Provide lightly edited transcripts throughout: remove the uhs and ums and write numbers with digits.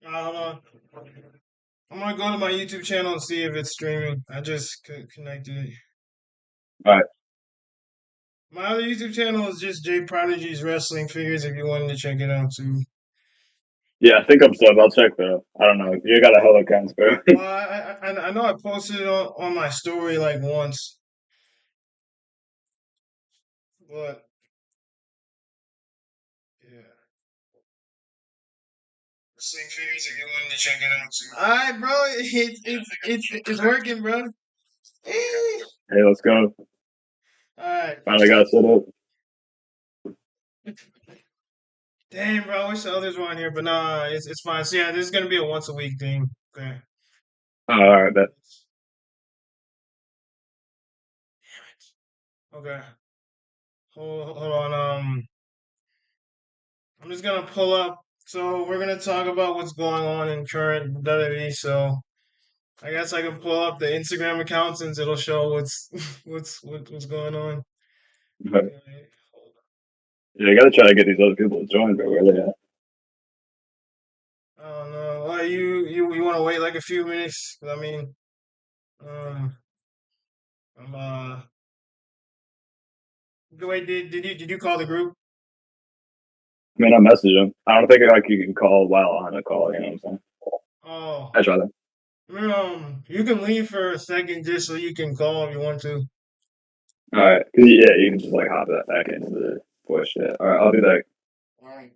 I don't know. I'm gonna go to my YouTube channel and see if it's streaming. I just connected it. All right. My other YouTube channel is just J Prodigy's Wrestling Figures if you wanted to check it out too. Yeah, I think I'm sub. I'll check though. I don't know. You got a hell of accounts, bro. Well, I know I posted it on my story like once, but yeah. Wrestling Figures if you wanted to check it out too. Alright, bro. It's working, bro. Hey, let's go. Alright. Finally got set up. Damn, bro. I wish the others were on here, but nah, it's fine. So yeah, this is gonna be a once a week thing. Okay. All right, bet. Okay. Hold on. I'm just gonna pull up. So we're gonna talk about what's going on in current WWE. So I guess I can pull up the Instagram account since it'll show what's what's going on. Okay. Hold Yeah, you gotta try to get these other people to join, bro. Where they at? on. I don't know. You want to wait like a few minutes? 'Cause I mean, um, I'm wait. Did you call the group? I mean, I message them. I don't think like you can call while on a call. You know what I'm saying? Oh, I try that. you can leave for a second just so you can call if you want to. All right. 'Cause, yeah, you can just like hop that back into the voice chat. All right, I'll do that. All right.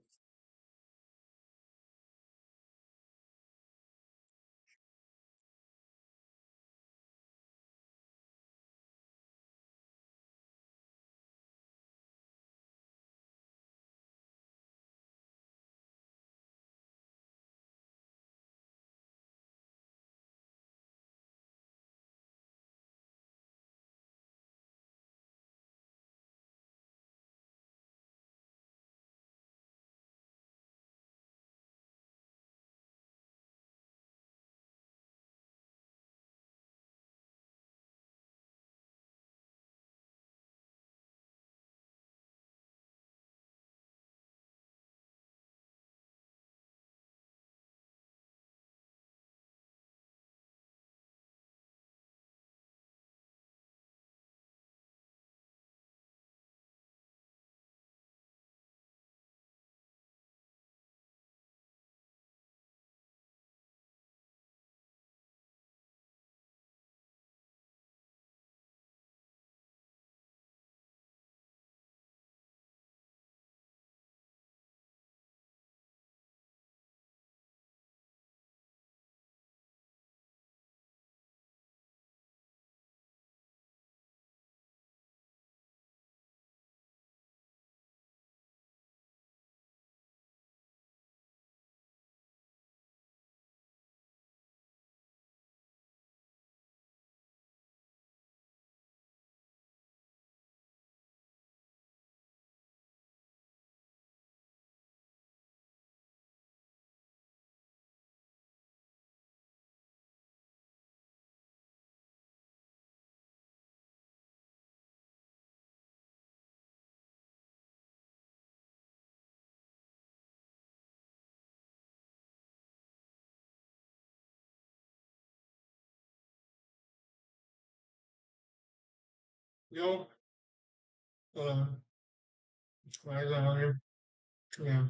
Yo, hold on. Why is that on here? Yeah.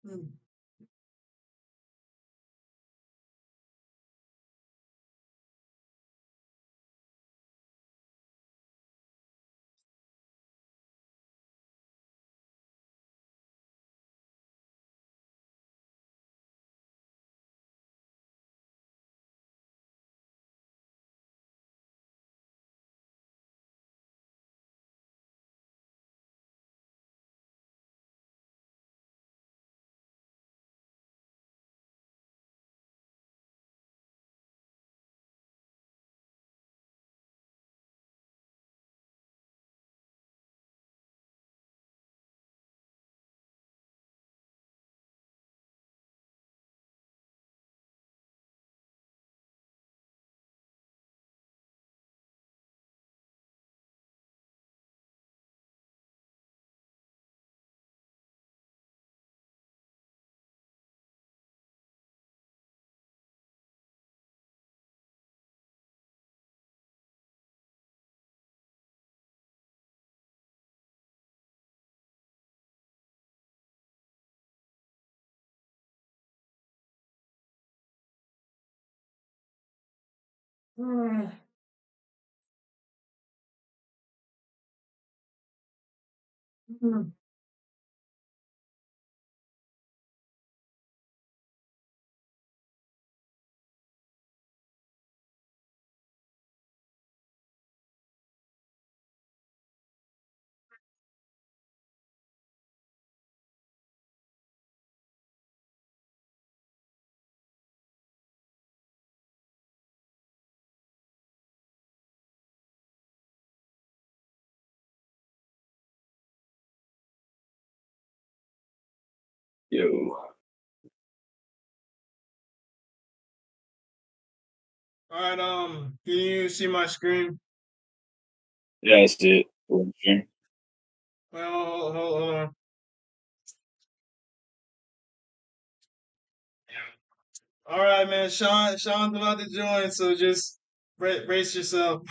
Hmm. Hmm. Yo. All right. Can you see my screen? Yeah, I see it. Cool. Sure. Well, hold on. All right, man. Sean's about to join, so just brace yourself.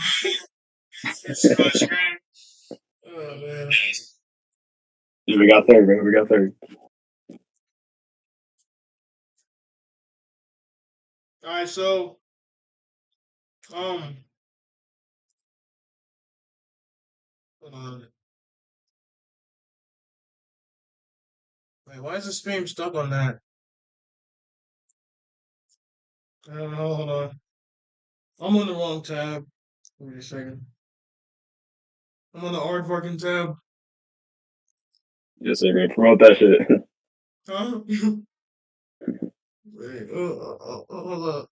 You see my screen? Oh man. Yeah, we got third, bro. We got third. All right. So um, hold on. Wait, why is the stream stuck on that? I don't know. Hold on. I'm on the wrong tab. Wait a second. I'm on the aardvarking tab. Yes, sir. Man. Promote that shit. Huh? Wait. Hold up.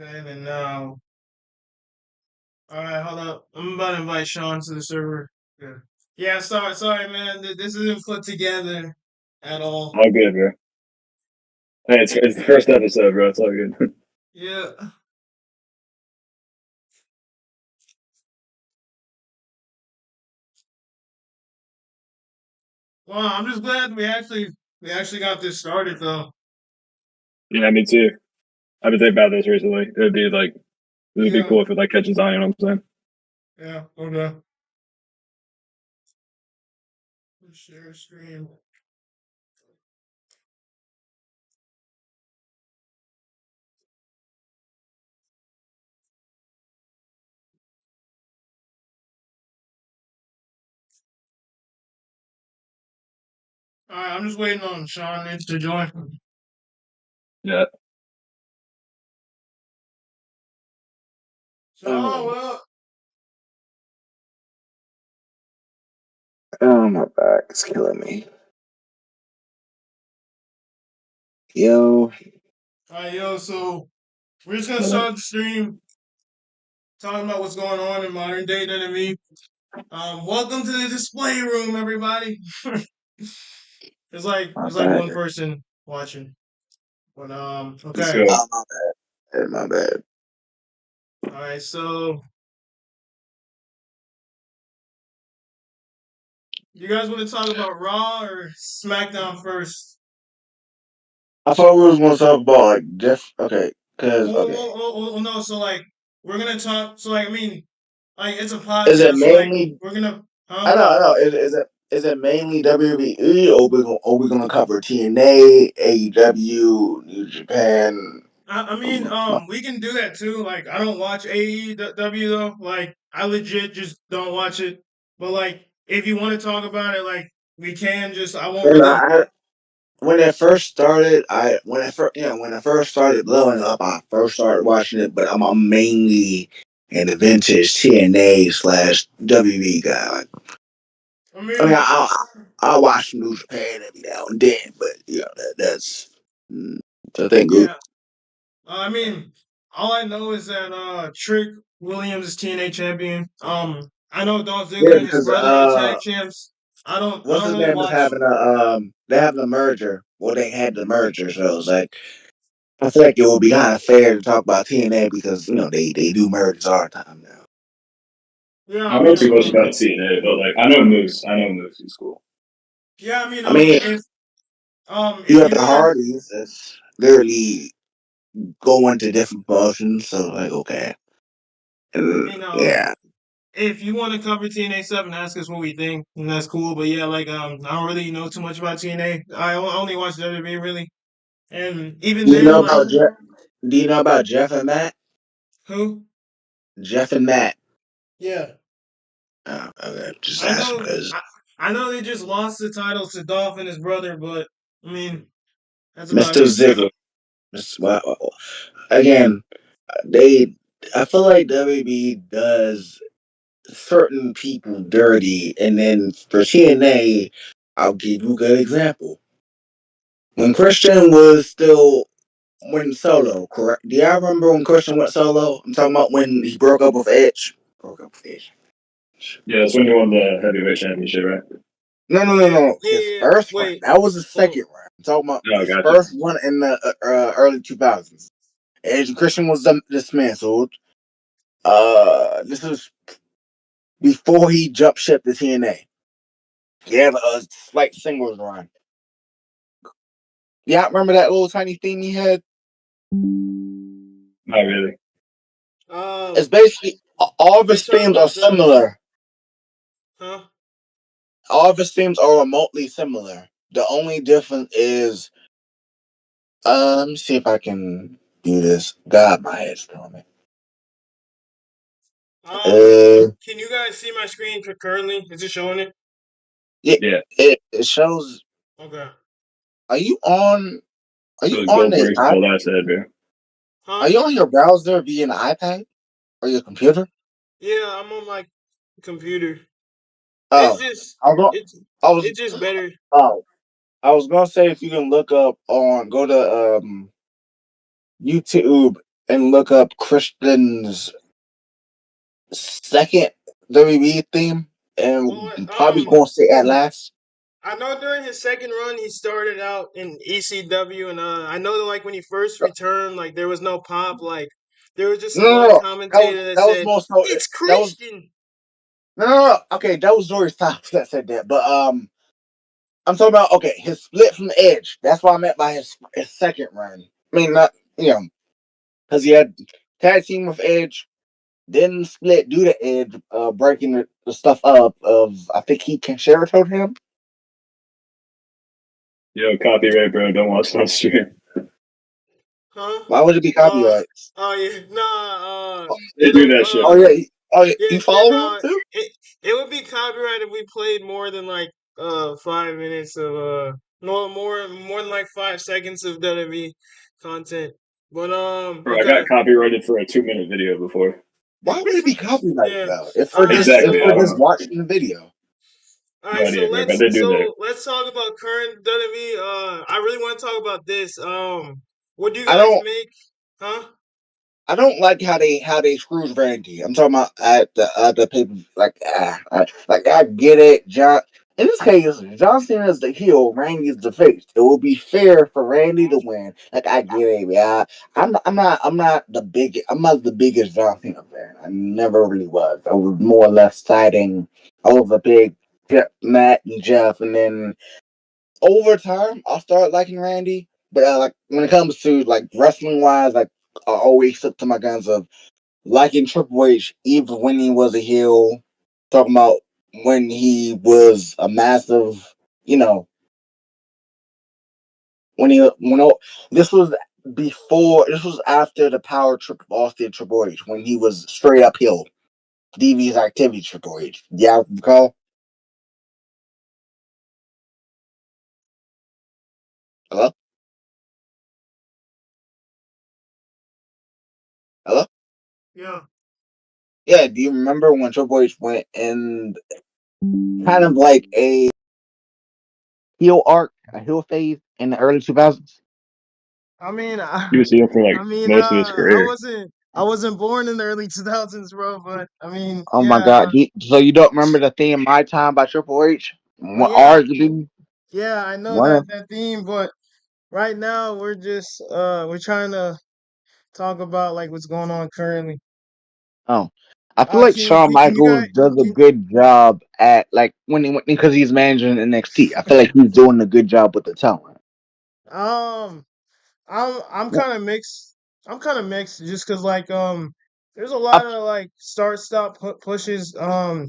Okay, then now. All right, hold up. I'm about to invite Sean to the server. Yeah. Yeah. Sorry, man. This isn't put together at all. All good, bro. Hey, it's the first episode, bro. It's all good. Yeah. Well, I'm just glad we actually got this started though. Yeah, me too. I've been thinking about this recently. It'd be Yeah. cool if it like catches on. You know what I'm saying? Yeah. Okay. Share screen. All right, I'm just waiting on Sean to join. Yeah. Sean, what up? Oh, my back is killing me. Yo, All right, yo. So we're just gonna What up? start the stream talking about what's going on in modern day WWE. Welcome to the display room, everybody. my there's like back. one person watching, but Let's okay. go. Oh, my bad. My bad. All right, so you guys want to talk about Raw or SmackDown first? I thought we was going to talk about like okay, cause okay. No. So like we're gonna talk. So like I mean, like it's a Is it podcast. So like mainly? we're gonna, I huh? know, I know. Is it mainly WWE or we gonna cover TNA, AEW, New Japan? I mean, we can do that too. Like, I don't watch AEW though. Like, I legit just don't watch it. But like, if you want to talk about it, like, we can. Just I won't And really. when it first started, when it first started blowing up, I first started watching it. But I'm mainly in the vintage TNA slash WWE guy. Like, I I mean, mean, I watch New Japan every now and then, but that's the thing. Good. yeah. I mean, all I know is that Trick Williams is TNA champion. I know Dolph Ziggler Yeah, and his because brother are tag champs. I what's don't his really name is watch. having they're having a merger. Well, they had the merger, so it's like I feel like it would be kind of fair to talk about TNA because they do mergers all the time now. Yeah, I I don't know mean, too much about TNA, but like I know Moose. I know Moose. He's cool. yeah, I mean, I mean, you if have you the want to, Hardys that's literally going to different promotions, so like okay, I and mean, yeah. if you want to cover TNA 7, ask us what we think, and that's cool. But yeah, like I don't really know too much about TNA. I only watch WWE really, and even Do you then, know like about Jeff? Do you know about Jeff and Matt? who? Jeff and Matt. Yeah, Okay, just I ask know. because I know they just lost the titles to Dolph and his brother, but I mean that's about Mr. it. Ziggler. Well, again, they. I feel like WB does certain people dirty, and then for TNA, I'll give you a good example. When Christian was still went solo, correct? Do y'all remember when Christian went solo? I'm talking about when he broke up with Edge. Broke up with Edge. Yeah, that's when you won the heavyweight championship, right? Yeah, No. yeah, His yeah. first run. Wait. That was his Oh, second run. I'm talking about Oh, his gotcha. first one in the early 2000s. Edge and Christian was dismantled. This was before he jumped ship to TNA. He had a slight singles run. Yeah, remember that little tiny theme he had? Not really. It's basically all of you his talking themes are about the similar. huh? All of his themes are remotely similar. The only difference is, let me see if I can do this. God, my head's killing me. Uh, Can you guys see my screen currently? Is it showing it? yeah, Yeah. it shows. Okay. Are you on? Are So you it's on the? Goldberg's the last head, bro. Are Huh? you on your browser via an iPad or your computer? Yeah, I'm on my computer. It's Oh, just I was. it's I was. it's just better. Oh, I was gonna say if you can look up on go to YouTube and look up Christian's second WB theme, and Well, probably gonna say at last. I know during his second run he started out in ECW, and I know that like when he first returned, like there was no pop. Like there was just No, a no, one no. commentator that That was said more so. it's That was Christian. no. Okay, that was Dory Styles that said that. But I'm talking about his split from Edge. That's what I meant by his second run. I mean, not because he had tag team with Edge, then split due to Edge breaking the stuff up of I think he can share told him. Yo, copyright, bro. Don't watch on stream. Huh? Why would it be copyright? Oh yeah, nah. They do It'll that shit, Oh bro. yeah, yeah, you yeah, follow him no. too? It would be copyright if we played more than like 5 minutes of no more than like 5 seconds of WWE content. But Bro, I got okay. copyrighted for a 2-minute video before. Why would it be copyright Yeah. though? If All we're right. just Exactly. I don't know. watching the video. All No right. idea, bro. But they do that. Let's talk about current WWE. I really want to talk about this. What do you I guys don't make? Huh? I don't like how they screwed Randy. I'm talking about at the paper. I get it, John. In this case, John Cena is the heel, Randy is the face. It will be fair for Randy to win. Like I get it, yeah. I'm not the biggest. I'm not the biggest John Cena fan. I never really was. I was more or less siding. I was a big Matt and Jeff, and then over time, I'll start liking Randy. But like when it comes to like wrestling wise, like I always stick to my guns of liking Triple H, even when he was a heel. Talking about when he was a massive, you know, when this was this was after the power trip of Austin Triple H when he was straight uphill. DV's activity Triple H. Yeah, recall. Hello, hello. Yeah. Yeah, do you remember when Triple H went in kind of like a heel arc, a heel phase in the early 2000s? I mean, He was here for like most of his career. I wasn't born in the early 2000s, bro. But I mean, Oh my yeah. God! So you don't remember the theme "My Time" by Triple H? Oh yeah, Arguably yeah. I know one of. that theme, but right now we're just we're trying to talk about like what's going on currently. Oh, I feel like Shawn Can you Michaels guys does a can good job at like when because he's managing NXT. I feel like he's doing a good job with the talent. I'm kind of mixed. I'm kind of mixed just cuz like There's a I, lot of like start stop pushes.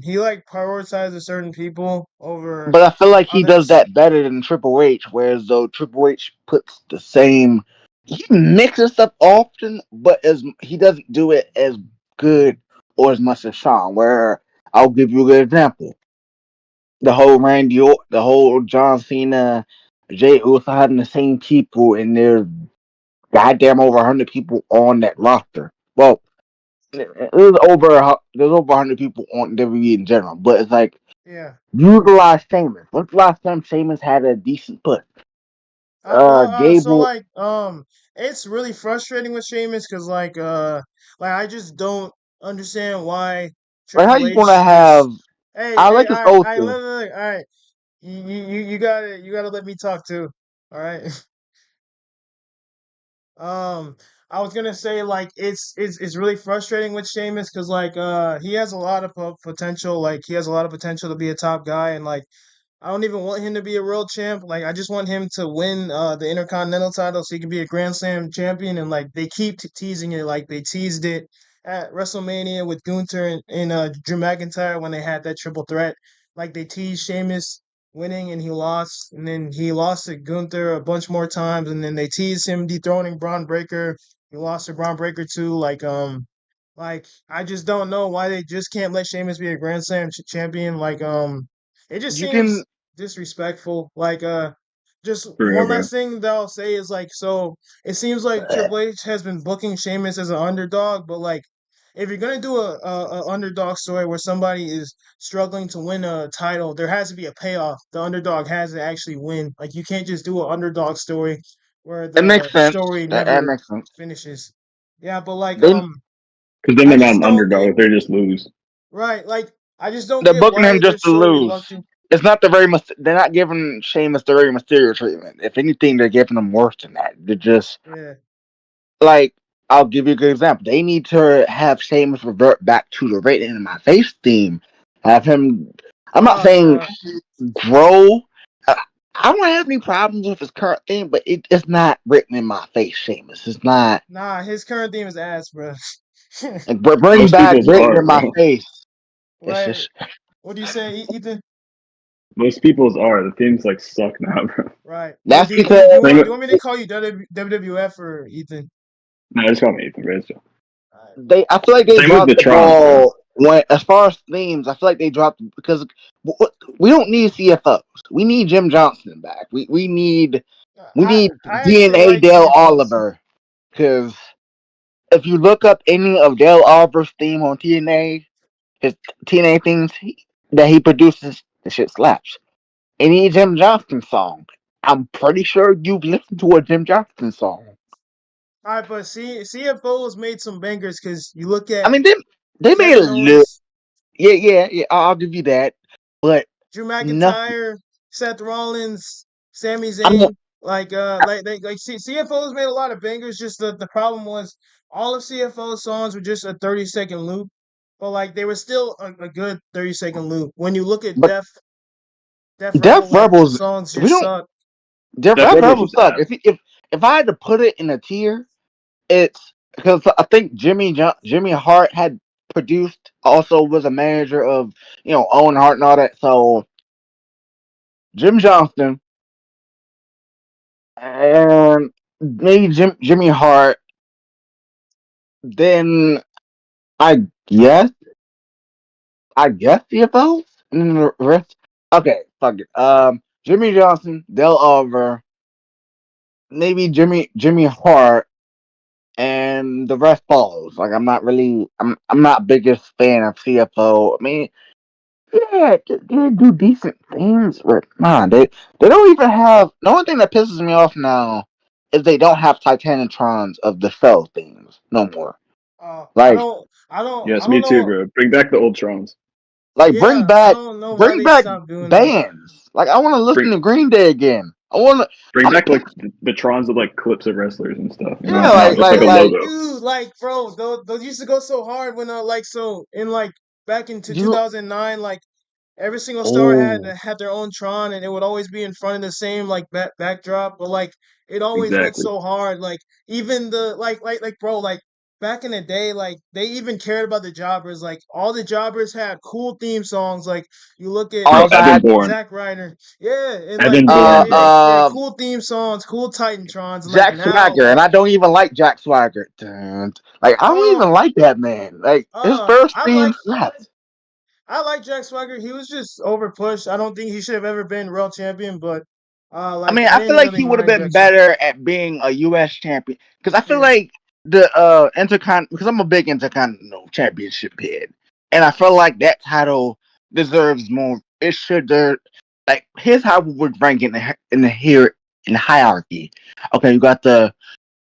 He like prioritizes certain people over but I feel like he does others. that better than Triple H. Whereas though Triple H puts the same, he mixes stuff often, but as he doesn't do it as good or as much as Shawn. Where I'll give you a good example: the whole John Cena, Jay Uso having the same people, and there's goddamn over 100 people on that roster. Well, there's over 100 people on WWE in general, but it's like Yeah. utilize Sheamus. When's the last time Sheamus had a decent push? So Gable. like it's really frustrating with Sheamus because like I just don't understand why Like, how Triple you gonna H have? just I hey like his oath I though. literally all right you gotta let me talk too, all right. Um, I was gonna say like it's really frustrating with Sheamus because he has a lot of potential. Like he has a lot of potential to be a top guy, and like I don't even want him to be a world champ. Like I just want him to win the Intercontinental title so he can be a Grand Slam champion. And like they keep teasing it, like they teased it at WrestleMania with Gunther and Drew McIntyre when they had that triple threat. Like they teased Sheamus winning and he lost, and then he lost to Gunther a bunch more times, and then they teased him dethroning Braun Breaker. He lost to Braun Breaker too. Like I just don't know why they just can't let Sheamus be a Grand Slam champion. It just You can. seems disrespectful. Just one Forever. last thing that I'll say is it seems like Triple H has been booking Sheamus as an underdog, but like if you're gonna do a underdog story where somebody is struggling to win a title, there has to be a payoff. The underdog has to actually win. Like you can't just do an underdog story where It makes the sense. story That never makes sense. finishes. Yeah, but They Because then I they're not just an don't get underdog. They just lose. right. Like I just don't they're get booking why him they're just to so lose. reluctant. It's not the very. They're not giving Sheamus the very Mysterio treatment. If anything, they're giving him worse than that. They're just Yeah. like, I'll give you a good example. They need to have Sheamus revert back to the Rated in My Face theme. Have him. I'm not Oh saying no. grow. I don't have any problems with his current theme, but it's not written in my face, Sheamus. It's not. Nah, his current theme is ass, bro. Like, bring Most back people's written are, in my bro. face. It's Right. just What do you say, Ethan? Most people's are. The themes like suck now, bro. Right. that's Same Do with, you want me to call you WWF or Ethan? no, just call me Ethan, bro. All right. I feel like they Same with dropped the the Trons, bro. ball when as far as themes. I feel like they dropped because we don't need CFOs. We need Jim Johnson back. We need I actually DNA like Dale CFOs. Oliver because if you look up any of Dale Oliver's theme on TNA, his TNA themes that he produces, the shit slaps. Any Jim Johnston song, I'm pretty sure you've listened to a Jim Johnston song. All right, but CFOs made some bangers because you look I at mean, they made a Kevin little, Owens, yeah. I'll give you that, but Drew nothing. McIntyre, Seth Rollins, Sami I mean, Zayn. CFOs made a lot of bangers. Just the problem was all of CFO's songs were just a 30-second loop, but like they were still a good 30-second loop. When you look at but Def Death Rebel, like the Rebels, songs we just don't. suck. Death Death Rebels Rebels was suck. ass. If I had to put it in a tier, it's because I think Jimmy Hart had produced, also was a manager of Owen Hart and all that. So Jim Johnston and maybe Jimmy Hart. Then I guess CFOs and then the rest. Okay, fuck it. Jimmy Johnson, Del Oliver, maybe Jimmy Hart, and the rest follows. Like I'm not biggest fan of CFO. I mean, yeah, they do decent things, but nah, they don't even have. The only thing that pisses me off now is they don't have Titanitrons of the show themes no more. Like I Yes, me don't too, know. bro. Bring back the old Trons. bring Yeah, I back don't know why they stopped doing that. bands. Like I want to listen Bring to Green Day again. I want to. bring I'm back like the Trons with like clips of wrestlers and stuff. You know, yeah, not just like a logo. Dude, like, bro, those used to go so hard when back into you. 2009, like every single star Oh, had their own Tron, and it would always be in front of the same backdrop, but like it always went Exactly. so hard. Like even the bro, like back in the day, like they even cared about the jobbers. Like all the jobbers had cool theme songs. Like you look at Bro, Also, I Evan had Bourne. Zack Ryder, yeah, and like Evan they Bourne, had bro. they had cool theme songs, cool Titantrons. And like Jack now, Swagger, and I don't even like Jack Swagger. Like I don't even um, like that man. Like his first I theme like slapped. I like Jack Swagger. He was just over pushed. I don't think he should have ever been world champion, but I like mean, I I feel didn't like really he would have mind been Jack Swagger. better at being a U.S. champion because I feel Yeah. like the because I'm a big Intercontinental Championship head, and I feel like that title deserves more. It should like here's how we would rank in the here in the hierarchy. Okay, you got the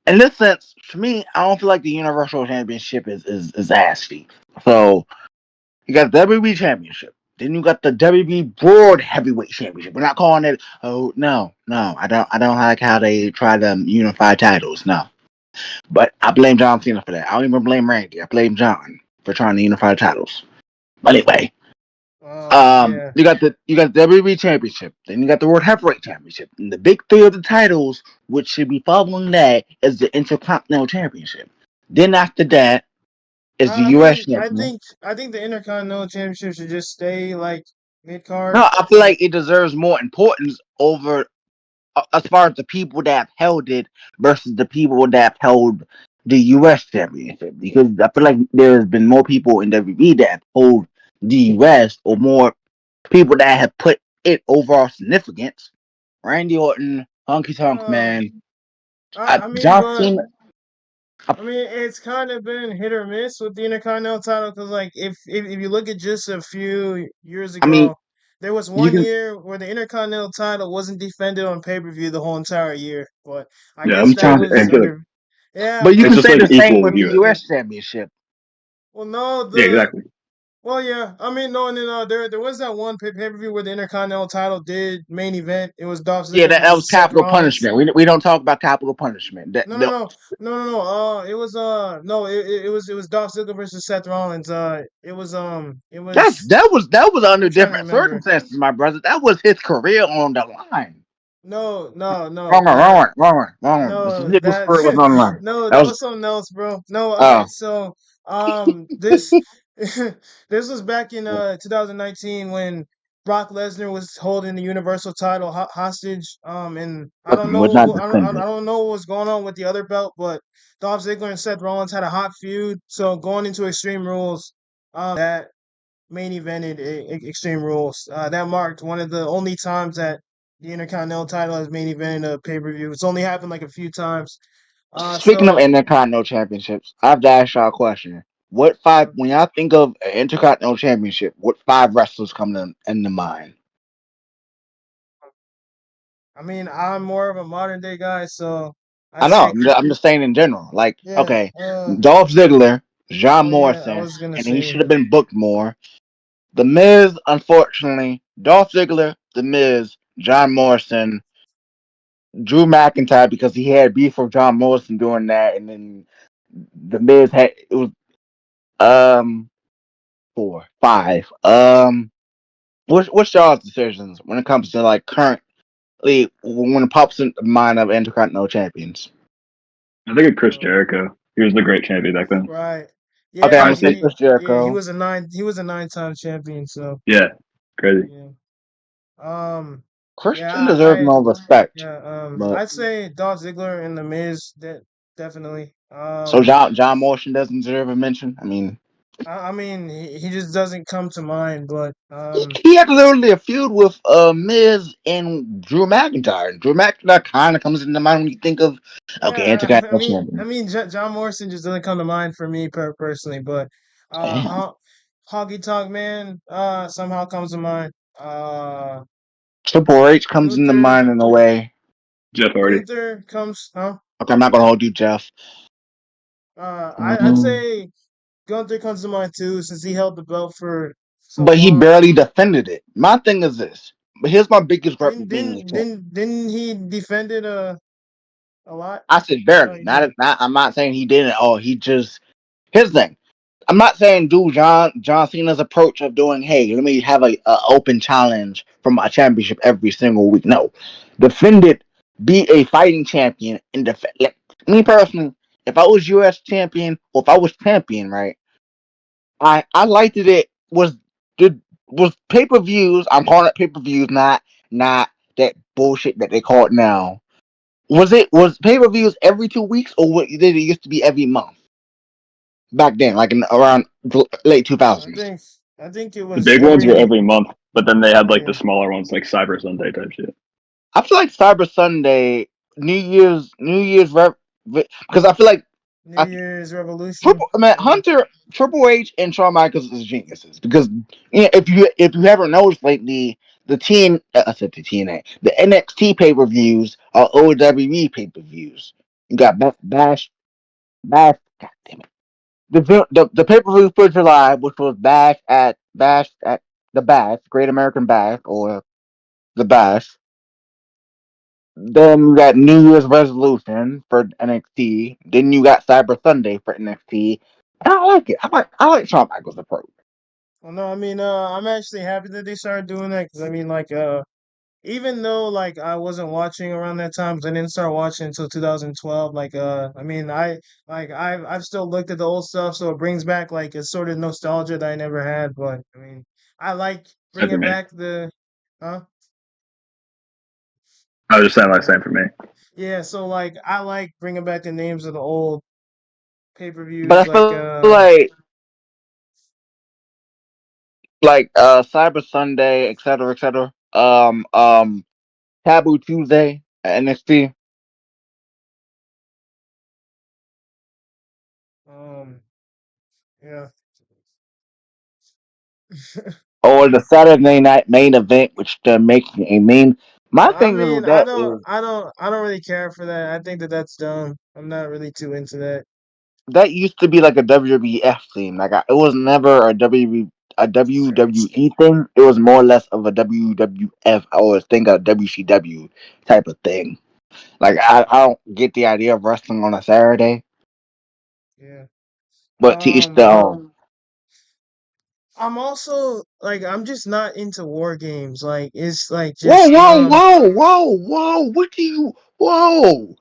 in this sense for me, I don't feel like the Universal Championship is ass cheap. So you got the WWE Championship. Then you got the WWE World Heavyweight Championship. We're not calling it. Oh no, I don't. I don't like how they try to unify titles. No, but I blame John Cena for that. I don't even blame Randy. I blame John for trying to unify titles. But anyway, Yeah. you got the WWE Championship. Then you got the World Heavyweight Championship. And the big three of the titles, which should be following that, is the Intercontinental Championship. Then after that is the I U.S. mean, Championship. I think the Intercontinental Championship should just stay like mid card. No, I feel like it deserves more importance over as far as the people that have held it versus the people that have held the U.S. Championship. Because I feel like there's been more people in WWE that have held the U.S. or more people that have put it overall significance. Randy Orton, Honky Tonk Uh, Man, I mean, John but Cena. I mean, it's kind of been hit or miss with the Intercontinental title because, like, if you look at just a few years I mean, ago, there was you one can. year where the Intercontinental title wasn't defended on pay per view the whole entire year. But I Yeah, guess I'm that trying to. was under. Yeah, But you It's can just say like the same equal with with the US. U.S. Championship. well, no, Yeah, exactly. well, yeah. I mean, no, and then there was that one pay per view where the Intercontinental title did main event. It was Dolph Yeah, Ziggler that was versus Seth capital Rollins. punishment. We don't talk about capital punishment. No, no, no, no, no, no. It was no, it was Dolph Ziggler versus Seth Rollins. It was. that was I'm under trying to different remember. circumstances, my brother. That was his career on the line. No, no, no. Wrong one, wrong one, wrong one, wrong one. Mr. No, Nichols' that career was on the line. no, That that was was something else, bro. No, all oh. right. So, this this was back in 2019 when Brock Lesnar was holding the Universal title hostage. And I don't know Was not I defended. don't know what was going on with the other belt, but Dolph Ziggler and Seth Rollins had a hot feud. So going into Extreme Rules, that main evented Extreme Rules. That marked one of the only times that the Intercontinental title has main evented a pay per view. It's only happened like a few times. Speaking of So Intercontinental Championships, I have to ask y'all a question. What five when y'all think of an Intercontinental Championship, what five wrestlers come in the mind? I mean, I'm more of a modern day guy, so I I'd know. say I'm just saying in general. Like, yeah. okay, Dolph Ziggler, John Oh yeah, I Morrison, was gonna and he say should have been booked more. The Miz, unfortunately, Dolph Ziggler, The Miz, John Morrison, Drew McIntyre because he had beef with John Morrison doing that, and then The Miz had it was um four, five. What's y'all's decisions when it comes to like currently when it pops in the mind of Intercontinental Champions? I think of Chris uh, Jericho. He was the great champion back then. right. Okay, I'm Yeah, gonna say Honestly, Chris he Jericho. was he was a 9-time champion, so yeah, crazy. yeah. Um Christian yeah, deserves more respect, yeah, but I'd say Dolph Ziggler and The Miz, that definitely. so John Morrison doesn't deserve a mention. I mean, I mean, he just doesn't come to mind, but he had literally a feud with Miz and Drew McIntyre. Drew McIntyre kind of comes into mind when you think of okay, yeah, Intercontinental I Champion. mean, John Morrison just doesn't come to mind for me personally, but Damn. Honky Tonk Man somehow comes to mind. Triple H comes into Gunther mind in a way. Jeff Hardy. Gunther comes, huh? Okay, I'm not gonna hold you, Jeff. I'd Mhm. say Gunther comes to mind too, since he held the belt for so But he long. barely defended it. My thing is this. But here's my biggest gripe with being a champ. Didn't he defended a lot? I said No, barely. he didn't. Not. I'm not saying he didn't. Oh, he just. Here's the thing. I'm not saying do John Cena's approach of doing, hey, let me have a open challenge for my championship every single week. No, defend it. Be a fighting champion and defend. Like, me personally, if I was U.S. champion, or if I was champion, right? I liked it. Did was pay per views. I'm calling it pay per views, not that bullshit that they call it now. Was pay per views every 2 weeks, or did it used to be every month back then, like in around late two I thousands? think I think it The was big ones were every every month, but then they had like the yeah smaller ones, like Cyber Sunday type shit. I feel like Cyber Sunday, New Year's because I feel like New I, Year's Revolution. Yeah. Hunter, Triple H, and Shawn Michaels is geniuses because if you haven't noticed lately, I said the TNA, the NXT pay per views are OWE pay per views. You got Bash. God damn it. The pay per view for July, which was Bash at the Bash, Great American Bash, or the Bash. Then you got New Year's Resolution for NXT. Then you got Cyber Sunday for NXT. And I like it. I like Shawn Michaels' approach. Well, no, I mean, I'm actually happy that they started doing that because I mean, like, even though like I wasn't watching around that time, 'cause I didn't start watching until 2012. Like, I mean, I've still looked at the old stuff, so it brings back like a sort of nostalgia that I never had. But I mean, I like Same for bringing me. back the, huh? I was just saying like Yeah, same for me. yeah. So like, I like bringing back the names of the old But pay-per-views, I like, feel like Cyber Sunday, etc. Taboo Tuesday at NXT, um, yeah. or the Saturday night main event, which they're making a main. My I thing is mean, with that is I don't really care for that. I think that that's dumb. I'm not really too into that. that used to be like a WWF thing. It was never a WWE thing. It was more or less of a WWF. I always think a WCW type of thing. Like I don't get the idea of wrestling on a Saturday, Yeah. but to each their own. I'm also like I'm just not into war games. Like it's like Whoa, just whoa, whoa, whoa, whoa! What do you? Whoa,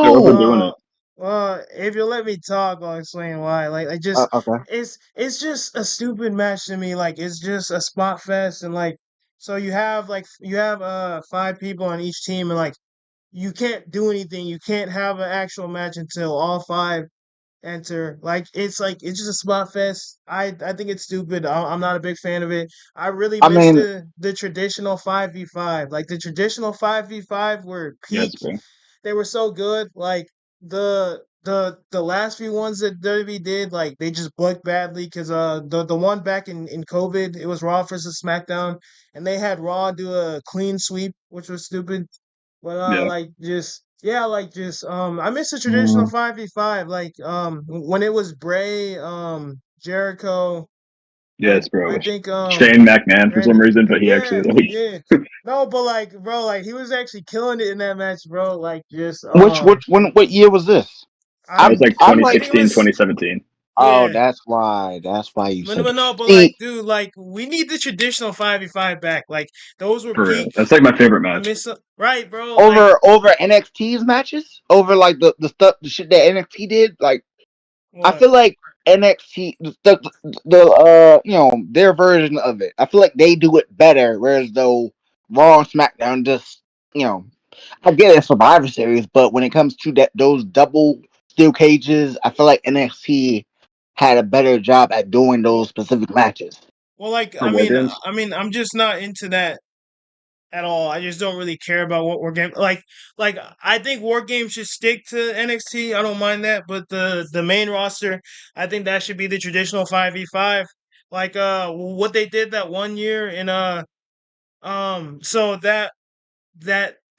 They're whoa! overdoing it. if you let me talk, I'll explain why. Like I just Okay. it's just a stupid match to me. Like it's just a spot fest and like so you have five people on each team and like you can't do anything. You can't have an actual match until all five enter. Like it's just a spot fest. I think it's stupid. I'm not a big fan of it. I really I miss mean, the traditional 5v5. Like the traditional 5v5 were peak. Yes, bro. They were so good. Like the last few ones that WWE did, like they just booked badly because the one back in COVID, it was Raw versus SmackDown, and they had Raw do a clean sweep, which was stupid. But Yeah. I miss the traditional mm, 5v5 like when it was Bray, Jericho, Yes, bro. I think Shane McMahon for some Randy. reason, but he actually Yeah, like yeah. No, but like bro, like he was actually killing it in that match, bro. Like just what year was this? that was like I'm like, I think it 2016, was 2017. oh, yeah. that's why you said But that. no, but See, like dude, like we need the traditional 5v5 back. Like those were For real. peak. That's like my favorite I match. miss right, bro. Like over NXT's matches, over like the stuff, the shit that NXT did. Like I what? feel like NXT, their version of it. I feel like they do it better, whereas though Raw and SmackDown just, you know, I get it, Survivor Series, but when it comes to those double steel cages, I feel like NXT had a better job at doing those Well, specific matches. like For War Games? I'm just not into that at all. I just don't really care about what war game like I think war games should stick to NXT. I don't mind that, but the main roster, I think that should be the traditional 5v5. Like what they did that one year in so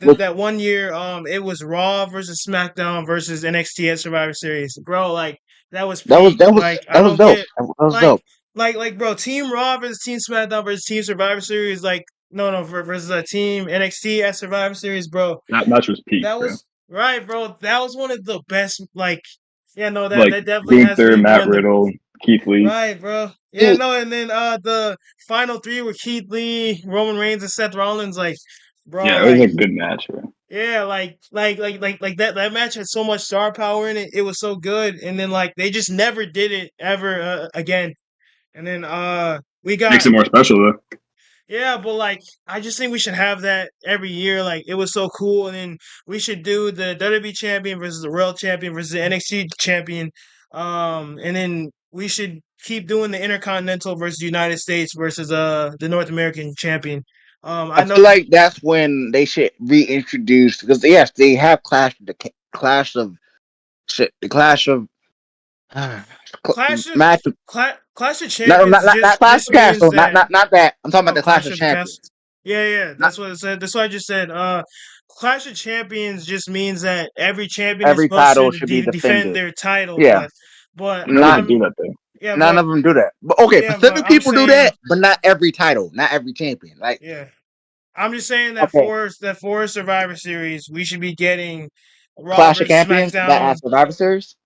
Which that one year it was Raw versus SmackDown versus NXT at Survivor Series. Bro, like that was that was peak. Like I that was don't dope. get That was like dope. bro, Team Raw versus Team SmackDown versus Team Survivor Series like no versus a Team NXT at Survivor Series, bro. That match was peak, That bro. was right, bro. That was one of the best like yeah, no, Like that definitely has to Gunther, be one Matt of the Riddle, Keith Lee. right, bro. Yeah, See, no, and then the final three were Keith Lee, Roman Reigns, and Seth Rollins. Like, bro, Yeah, it was like a good match, bro. Yeah, like that match had so much star power in it. It was so good, and then like they just never did it ever again. And then we Makes got it more special though. yeah, but like I just think we should have that every year. Like it was so cool, and then we should do the WWE champion versus the World champion versus the NXT champion. And then we should keep doing the Intercontinental versus United States versus the North American champion. I I know. feel like that's when they should reintroduce because yes, they have clash of shit, the clash of Clash of match. Clash of No, Champions not Clash just of means Castle, not that not that. I'm talking about the Clash Clash of of Cast. Champions. Yeah, Not that's what it said. That's what I just said. Clash of Champions just means that every champion is every supposed title to should be defend defended. their title, Yeah, but None of not them do that though. yeah, none but of them do that. But okay, yeah, but Pacific people do that, but not every title, not every champion. Like yeah, I'm just saying that okay, for Survivor Series, we should be getting Raw Clash of versus Champions that SmackDown. has Survivor Series.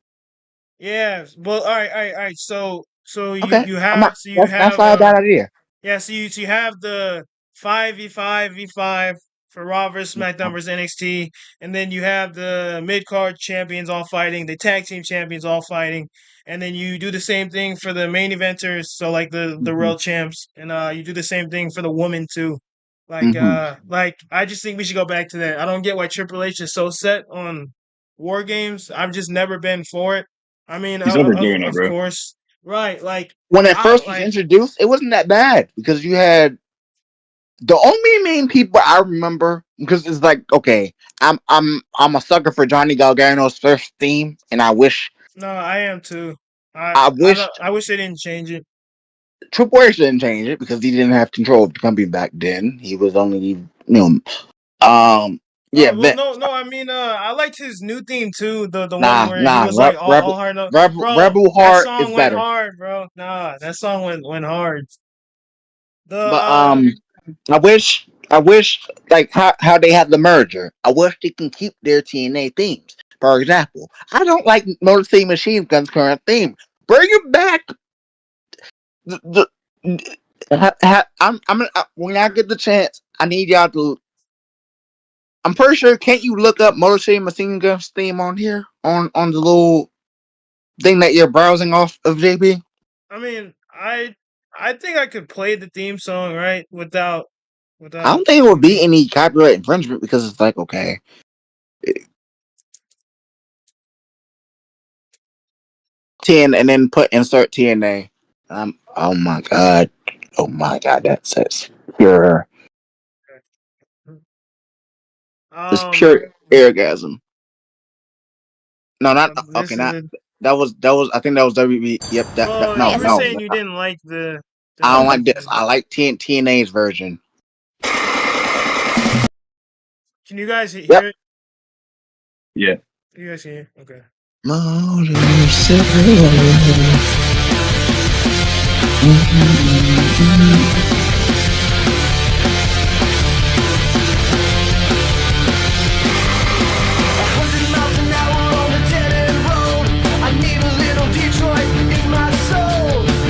Yeah, well, all right. So Okay, I'm not. you That's have not a bad idea. yeah, so you have the 5v5 for Raw versus SmackDown versus NXT, and then you have the mid card champions all fighting, the tag team champions all fighting, and then you do the same thing for the main eventers, so like the Mm-hmm. world champs, and you do the same thing for the women too. Mm-hmm. Like I just think we should go back to that. I don't get why Triple H is so set on War Games. I've just never been for it. I mean, He's overdoing it, of bro. course, right? Like When it I first was introduced, it wasn't that bad because you had the only main people I remember because it's like okay, I'm a sucker for Johnny Gargano's first theme, and I wish no, I am too. I wish I wish they didn't change it. Triple H didn't change it because he didn't have control of the company back then. He was only yeah, Well, no. I mean, I liked his new theme too. The one where he nah. was like all hard up, bro. Rebel That Heart song is went better. hard, bro. Nah, that song went hard. The But I wish like how they have the merger. I wish they can keep their TNA themes. For example, I don't like Motor City Machine Gun's current theme. Bring it back. When I get the chance, I need y'all to. I'm pretty sure. Can't you look up Motor City Machine Gun's theme on here on the little thing that you're browsing off of, JP? I mean, I think I could play the theme song right without. I don't think it would be any copyright infringement because it's like okay. And then insert TNA. Oh my god, that says pure. It's pure orgasm. No, not okay. That was. I think that was WB. Yep. I'm just saying you didn't like the I don't like this. I like TNA's version. Can you guys hear it? Yeah. You guys hear? Okay.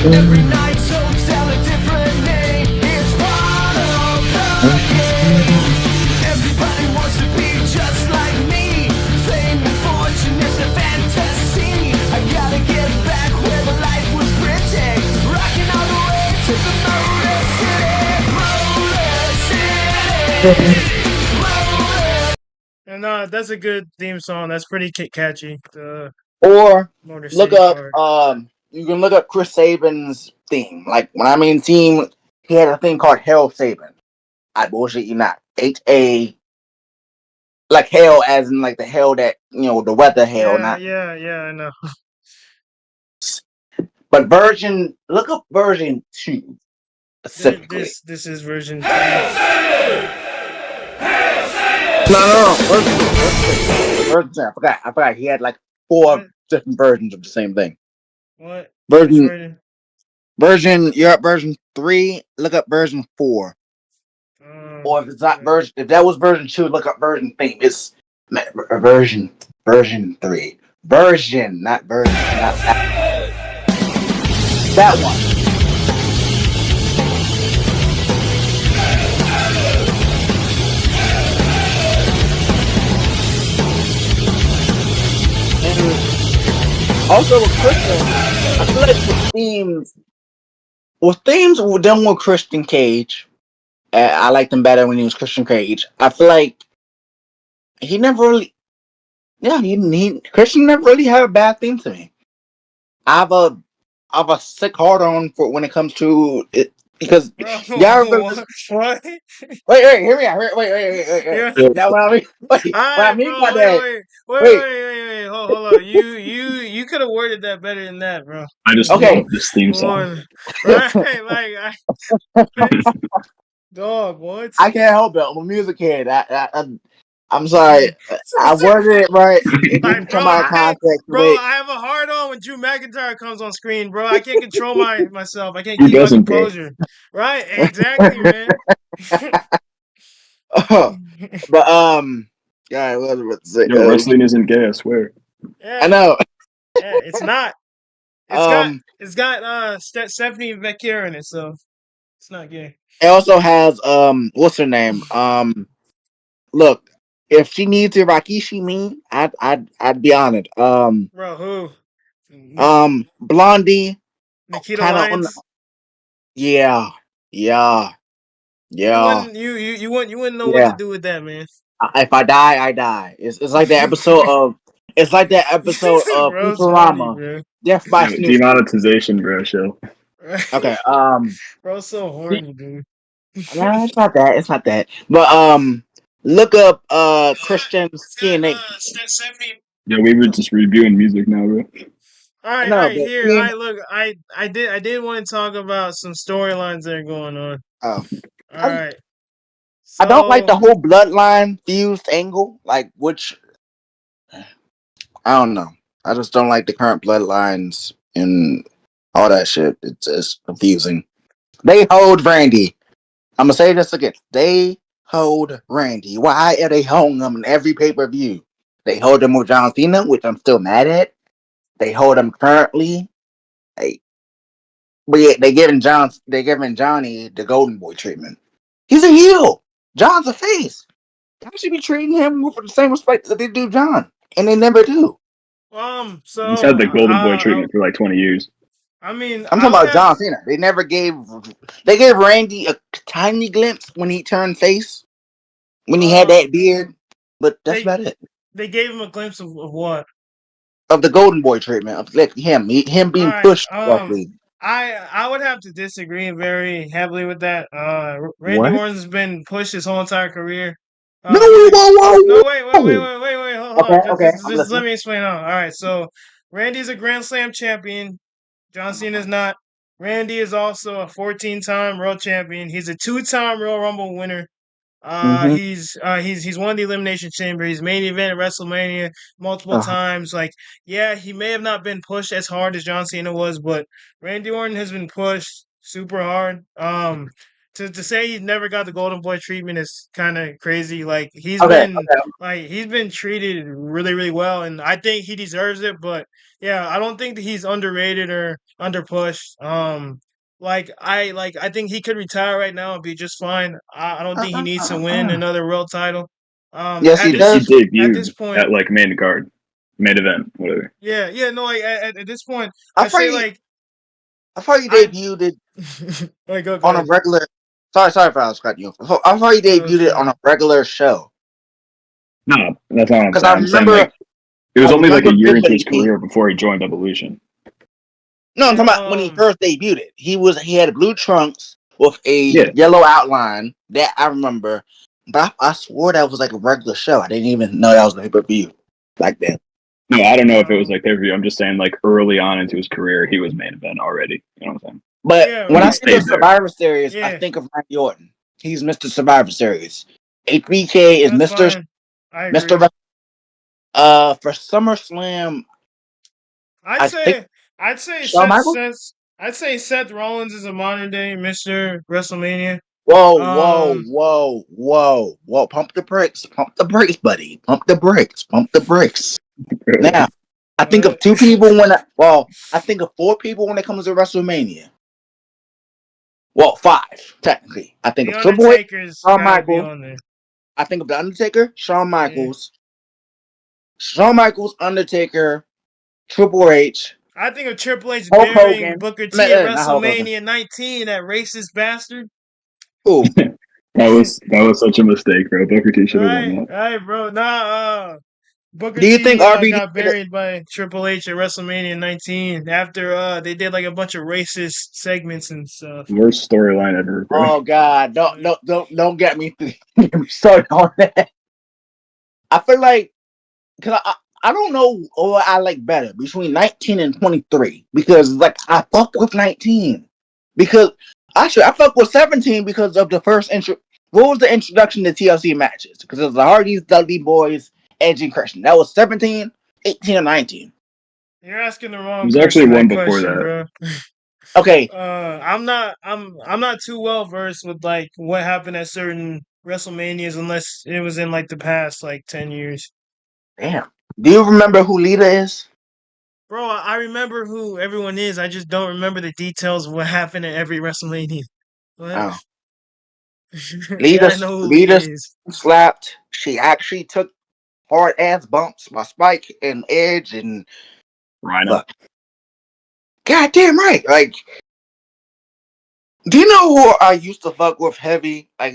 Every night, so tell a different name. It's part of the game. Everybody wants to be just like me. Fame and fortune is a fantasy. I gotta get back where the life was pretty. Rocking all the way to the Motor City. Motor City. And that's a good theme song. That's pretty catchy. Or Motor look City up part. you can look up Chris Sabin's theme. Like when I mean theme, he had a thing called Hell Sabin. I bullshit you not. HA like hell as in like the hell that the weather hell, not yeah, I know. But look up version 2 specifically. This is version 2. No. Version 2. I forgot. He had like 4 different versions of the same thing. What? Version you're at version 3, look up version 4. Or if it's not if that was version 2, look up version theme. It's version 3. Version, not version, not that one. Also with Christian, I feel like with themes done with Christian Cage. I liked him better when he was Christian Cage. I feel like he never really, Christian never really had a bad theme to me. I have a sick hard on for when it comes to it because Bro, y'all remember what? What? wait, hear me out. Wait. Yeah. Now what I mean, All what I right, mean bro. by that, wait, Wait. Hold on. You could have worded that better than that, bro. I just okay. love this theme Come song. on. Right? Dog, what? I can't help it. I'm a music head. I'm sorry. I worded it right. It Like, didn't bro, come out of context. Wait. I have a hard on when Drew McIntyre comes on screen, bro. I can't control myself. I can't Who keep my doesn't, bro? composure. Right? Exactly, man. But yeah, what was I about to say? Yo, wrestling isn't gay, I swear. Yeah, I know. yeah, it's not. It's got Stephanie Vecchia in it, so it's not gay. It also has what's her name? Look, if she needs to Rakishi me, I'd be honored. Bro, who? Blondie, Nikita kind of on. Lyons. Yeah. You wouldn't know what to do with that, man. If I die, I die. It's like that episode of. It's like that episode of Bro, it's funny, Futurama. bro. Death by Yo, Snoop. demonetization, bro, show. Okay. Bro, so horny, dude. No, it's not that. It's not that. But look up Christian's TNA. Yeah, we were just reviewing music now, bro. All No, right, but here. All right, look, I did want to talk about some storylines that are going on. oh, All right. I don't like the So, whole bloodline fused angle. Like, which I don't know. I just don't like the current bloodlines and all that shit. It's confusing. They hold Randy. I'm gonna say this again. They hold Randy. Why are they holding him in every pay-per-view? They hold him with John Cena, which I'm still mad at. They hold him currently. But yeah, they giving Johnny the Golden Boy treatment. He's a heel. John's a face. I should be treating him with the same respect that they do John, and they never do. so He's had the Golden Boy treatment for like 20 years. I mean, I'm talking about John Cena. They never gave. They gave Randy a tiny glimpse when he turned face, when he had that beard, but that's about it. They gave him a glimpse of what? Of the Golden Boy treatment, of like him being pushed roughly. I would have to disagree very heavily with that. Randy Orton has been pushed his whole entire career. No, whoa. Wait. Hold on. Just let me explain. All right, so Randy's a Grand Slam champion. John Cena's not. Randy is also a 14-time world champion. He's a 2-time Royal Rumble winner. He's won the Elimination Chamber. He's main event at WrestleMania multiple times. Like, yeah, he may have not been pushed as hard as John Cena was, but Randy Orton has been pushed super hard. To say he's never got the Golden Boy treatment is kind of crazy. Like he's been treated really, really well, and I think he deserves it. But yeah, I don't think that he's underrated or underpushed. I think he could retire right now and be just fine. I don't think he needs to win another world title. Yes, he does. He debuted at this point at like main event, whatever. Yeah, no, like at this point, I thought you debuted it Wait, go on a regular. Sorry if I was cutting you off. I thought you debuted it on a regular show. No, that's not what I'm Because saying. I remember like, it was only like a year into his career before he joined Evolution. No, I'm talking about when he first debuted it. He had blue trunks with a yellow outline. That I remember. But I swore that was like a regular show. I didn't even know that was the pay-per-view like that. No, I don't know if it was like their view. I'm just saying, like early on into his career, he was main event already. You know what I'm saying? But when I think of Survivor Series, I think of Randy Orton. He's Mr. Survivor Series. HBK is Mr. For SummerSlam, I'd say Seth Rollins is a modern day Mr. WrestleMania. Whoa! Pump the brakes, buddy. Pump the brakes. Now, I think of 2 people I think of 4 people when it comes to WrestleMania. Well, 5 technically. I think of Triple H, Shawn Michaels. I think of the Undertaker, Shawn Michaels, Undertaker, Triple H, I think of Triple H Hulk burying Hogan. Booker T at Not Hulk Hogan. WrestleMania 19, that racist bastard. Ooh, That was such a mistake, bro. Booker T should have won Right, that. right, bro. Nah, Booker do you think T RVD got buried by Triple H at WrestleMania 19 after they did like a bunch of racist segments and stuff. Worst storyline ever, bro. Oh God, don't get me started on that. I feel like because I don't know what I like better between 19 and 23 because like I fuck with 19 because actually I fuck with 17 because of the first intro. What was the introduction to TLC matches? Because it was the Hardys, Dudley Boys, Edge and Christian. That was 17, 18, or 19. You're asking the wrong There's actually person one that before question, that. bro. Okay, I'm not too well versed with like what happened at certain WrestleManias unless it was in like the past like 10 years. damn. Do you remember who Lita is? Bro, I remember who everyone is. I just don't remember the details of what happened at every WrestleMania. What? Oh, Yeah, Lita, I know who Lita Lita is. slapped. She actually took hard ass bumps by Spike and Edge and Rhino. fuck. Goddamn right. Like, do you know who I used to fuck with heavy? Like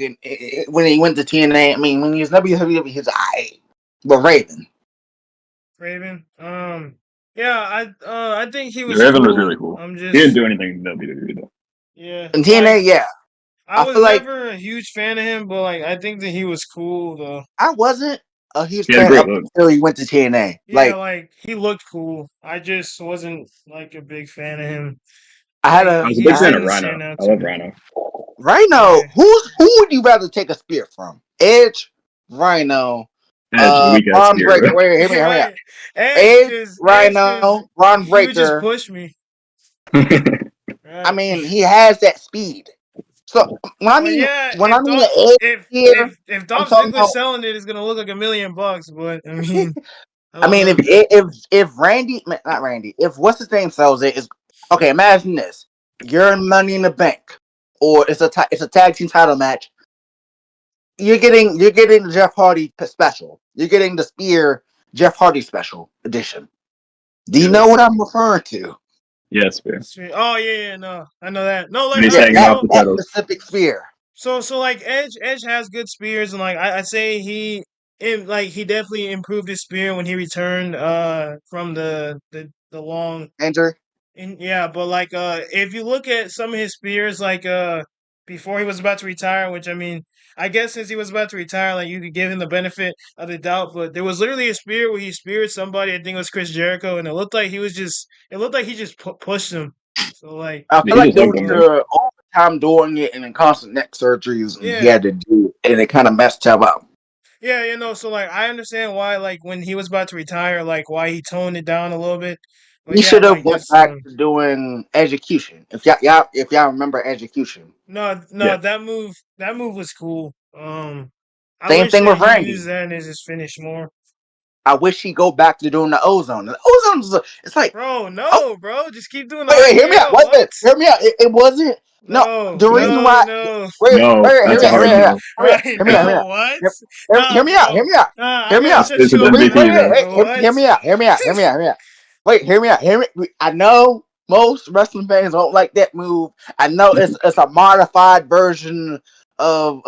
when he went to TNA. I mean, when he was WWE, he's but Raven. Raven. Yeah, I think he was Raven cool. was really cool. I'm He just didn't do anything in WWE though. yeah. In TNA, yeah, I I was feel like never a huge fan of him, but like I think that he was cool though. I wasn't a huge He had a fan great up look. until he went to TNA. Yeah, Like, like he looked cool. I just wasn't like a big fan of him. I had Like a I was a he big just fan of didn't Rhino. stand out I to love me. Rhino. Rhino. Yeah. Who would you rather take a spear from? Edge, Rhino, Edge, weak ass Ron spear, Breaker. bro. Wait, hear me out. Right. Edge, Edge, Rhino, Ron he would just Breaker. push me. I Right. mean, he has that speed. So when I Well, mean yeah, the Edge here, if I'm Dolph talking Ziggler's about. selling it, it's gonna look like $1 million. But I mean, I I don't mean, know. if Randy, not Randy, if what's his name sells it, is okay. Imagine this: you're in Money in the Bank, or it's a tag team title match. You're getting the Jeff Hardy special. You're getting the Spear Jeff Hardy special edition. Do you know what I'm referring to? Yes, spear. Oh yeah, no, I know that. No, like And he's all right, hanging off the That pedals. specific Spear. so like Edge has good spears, and like I say he definitely improved his spear when he returned from the long Enter. yeah, but like if you look at some of his spears like before he was about to retire, which I mean I guess since he was about to retire, like you could give him the benefit of the doubt, but there was literally a spear where he speared somebody, I think it was Chris Jericho, and it looked like he just pushed him. So like I Yeah, feel he like just they hugged him, bro. were all the time doing it and in constant neck surgeries, and he yeah. had to do it, and it kind of messed him up. Yeah, so like I understand why like when he was about to retire, like why he toned it down a little bit. But He yeah, should have like went just back to doing execution. If y'all remember execution. no, Yeah. that move was cool. I Same wish thing that with he Randy. used that as his finish more. I wish he go back to doing the ozone. The ozone it's like, Bro, no, oh, bro, just keep doing the wait, hear me out. RKO. What? Hear me out. It wasn't. No, No, the reason why. no. No, Hear that's me a out. hard no. Right, Hear me out. no, what? Hear me out. Bro. Hear me out. I Hear me gotta out. shut This you is up on MVP, that man. one, bro. What? Hear me out. Hear me out. Wait, hear me out. I know most wrestling fans don't like that move. I know it's a modified version of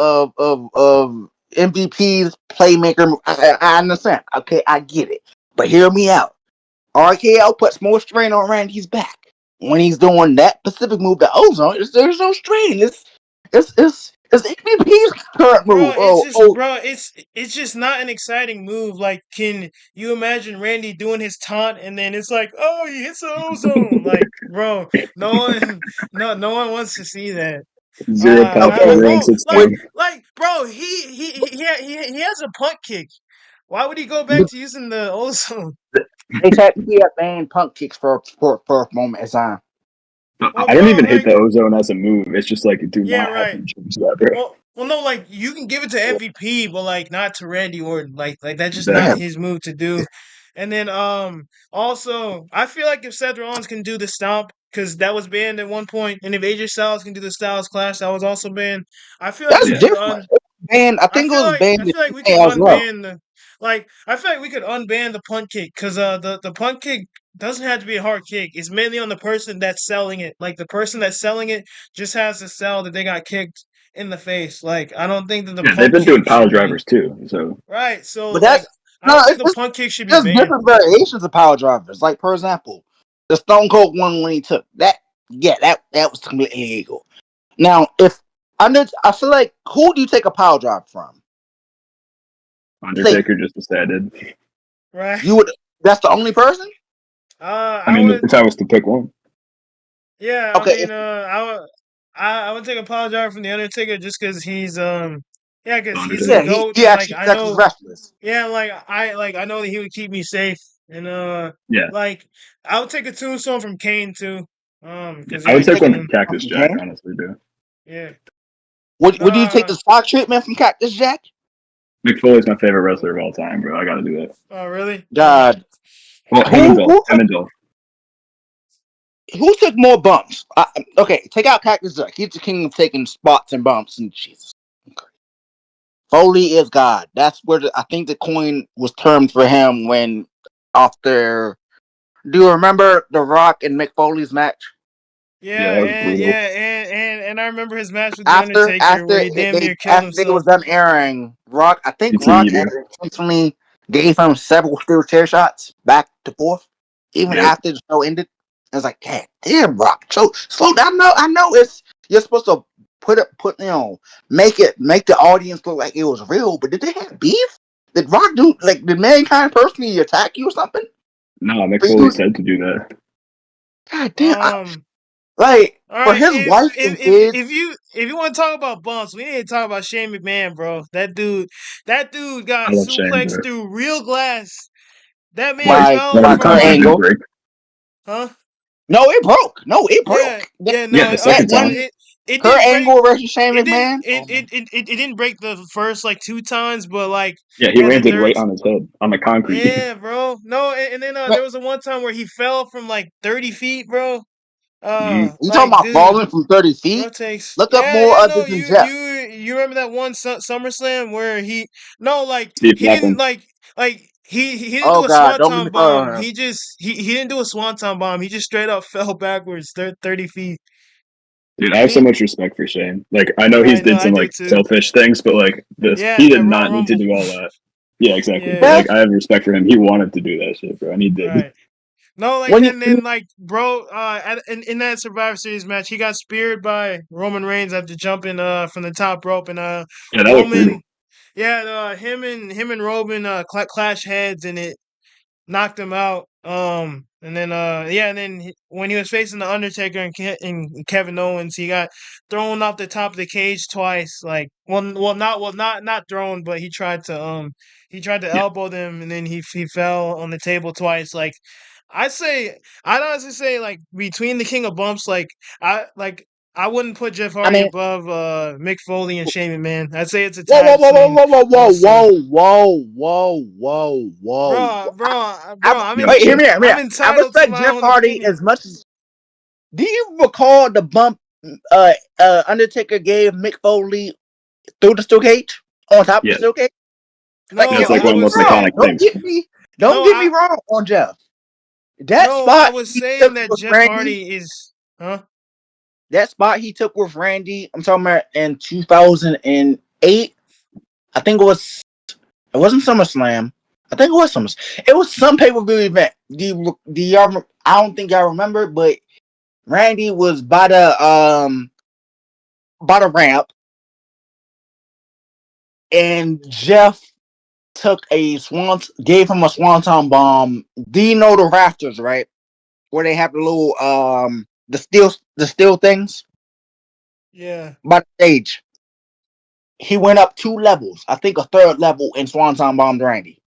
MVP's playmaker. I understand. Okay, I get it. But hear me out. RKO puts more strain on Randy's back when he's doing that specific move. The ozone, there's no strain. It's MVP's current move. It's just not an exciting move. Like, can you imagine Randy doing his taunt and then it's like, oh, he hits the ozone? Like, bro, no one wants to see that. Zero Okay, Palpatine Bro, ruins his thing. bro, he has a punt kick. Why would he go back to using the ozone? they have banned punk kicks for a moment in time. Well, I don't bro, even hate like, the ozone as a move. It's just like, do yeah, not have right. him choose that, bro. Well, no, like you can give it to MVP, but like not to Randy Orton. Like that's just not Exactly. his move to do. And then also I feel like if Seth Rollins can do the stomp because that was banned at one point, and if AJ Styles can do the Styles Clash, that was also banned. I feel like That's we could different. And I think it was banned I feel like we could as well. unban the I feel like we could unban the punt kick because the punt kick doesn't have to be a hard kick. It's mainly on the person that's selling it. Like the person that's selling it just has to sell that they got kicked in the face. Like I don't think that the Yeah, they've punt been doing kick power should be drivers too. So right. So But like that's I no, don't think the it's punt kick should be just banned. different variations of power drivers. Like for example, the Stone Cold one when he took that, yeah, that was completely illegal. Now, if I feel like who do you take a power drive from? Undertaker just decided. Right. You would. That's the only person. I I mean, would. if I was to pick one, Yeah. I Okay, mean, I would. I would take a power drive from the Undertaker just because he's yeah, the because he's the yeah, Undertaker. goat he and like actually I touches know. wrestlers. Yeah, I know that he would keep me safe and Yeah, like I would take a tombstone from Kane too. Because I yeah, would You take take one a from Kane. Cactus from Jack, Kane. honestly, dude. Yeah. Would you take No. the stock treatment from Cactus Jack? Mick Foley's my favorite wrestler of all time, bro. I got to do that. Oh really? God, Well, who who Him took, and Dolph. who took more bumps? Okay, take out Cactus Jack. He's the king of taking spots and bumps. And Jesus, Foley is God. That's where I think the coin was termed for him when after. Do you remember The Rock and Mick Foley's match? Yeah, that was brutal. And I remember his match with the After Undertaker after where he it, damn they near killed after they himself. was done airing, I think It's Rock eating. intentionally gave him several steel chair shots back to forth, even Yep. after the show ended. I was like, God damn, Rock, slow down. I know it's you're supposed to make the audience look like it was real, but did they have beef? Did Rock did Mankind personally attack you or something? No, Mick For Foley you, said to do that. God damn, All for right, his wife and kids. if you want to talk about bumps, we need to talk about Shane McMahon, bro. That dude I got love Shane, suplexed bro. through real glass. That man Like, fell one of By the from Kurt concrete didn't Angle. break. huh? No, it broke. No, it Yeah, broke. yeah, Yeah, no, the That second no, one, time. it Kurt didn't break. Angle versus Shane It didn't McMahon. Oh my! it didn't break the first like two times, but like Yeah, he yeah, the landed third. right on his head on the concrete. Yeah, bro. No, and then But there was a one time where he fell from like 30 feet, bro. Mhm. you talking Like about dude. falling from 30 Bro feet? takes Look up yeah more yeah other no than Jeff. you remember that one SummerSlam where he no like See it he didn't happen. like he didn't Oh do a God, don't get swanton me started bomb on him. he didn't do a swanton bomb, he just straight up fell backwards 30 feet. Dude, I have so much respect for Shane. Like, I know he's Right, no, did I some do like too. selfish things, but like this, Yeah, he that did Royal not need to Rumble. do all that. Yeah, exactly. But Yeah, Jeff, like, I have respect for him. He wanted to do that shit, bro, and he did. right. No, like when then you like bro, in that Survivor Series match, he got speared by Roman Reigns after jumping from the top rope, and Yeah, that was brutal. Roman, yeah, him and Roman clash heads, and it knocked him out. And then yeah, and then when he was facing the Undertaker and Kevin Owens, he got thrown off the top of the cage twice. Like, not thrown, but he tried to Yeah, elbow them, and then he fell on the table twice. Like, I'd honestly say like between the King of Bumps, I wouldn't put Jeff I Hardy mean, above Mick Foley and Shane McMahon. I'd say it's a whoa, tie whoa, whoa, whoa, between whoa, whoa, whoa, those two. whoa, whoa, whoa, whoa, whoa. I'm yeah. Wait, hear me out, hear me I'm out. I entitled to respect my Jeff own Hardy opinion. as much as. Do you recall the bump Undertaker gave Mick Foley through the steel cage on top of the Yeah, steel cage? Like, No, that's don't like I get one of the me was most wrong. iconic saying things. Don't no, get me wrong on Jeff. That I spot was he saying took that with Jeff Randy, Hardy is huh? that spot he took with Randy, I'm talking about in 2008. I think it wasn't SummerSlam. I think it was SummerSlam. It was some pay-per-view event. Do y'all, I don't think y'all remember, but Randy was by the ramp, and Jeff gave him a swanton bomb. Do you know the rafters, right? Where they have the little the steel things Yeah. by the stage. He went up 2 levels, I think a third level, and swanton bombed Randy.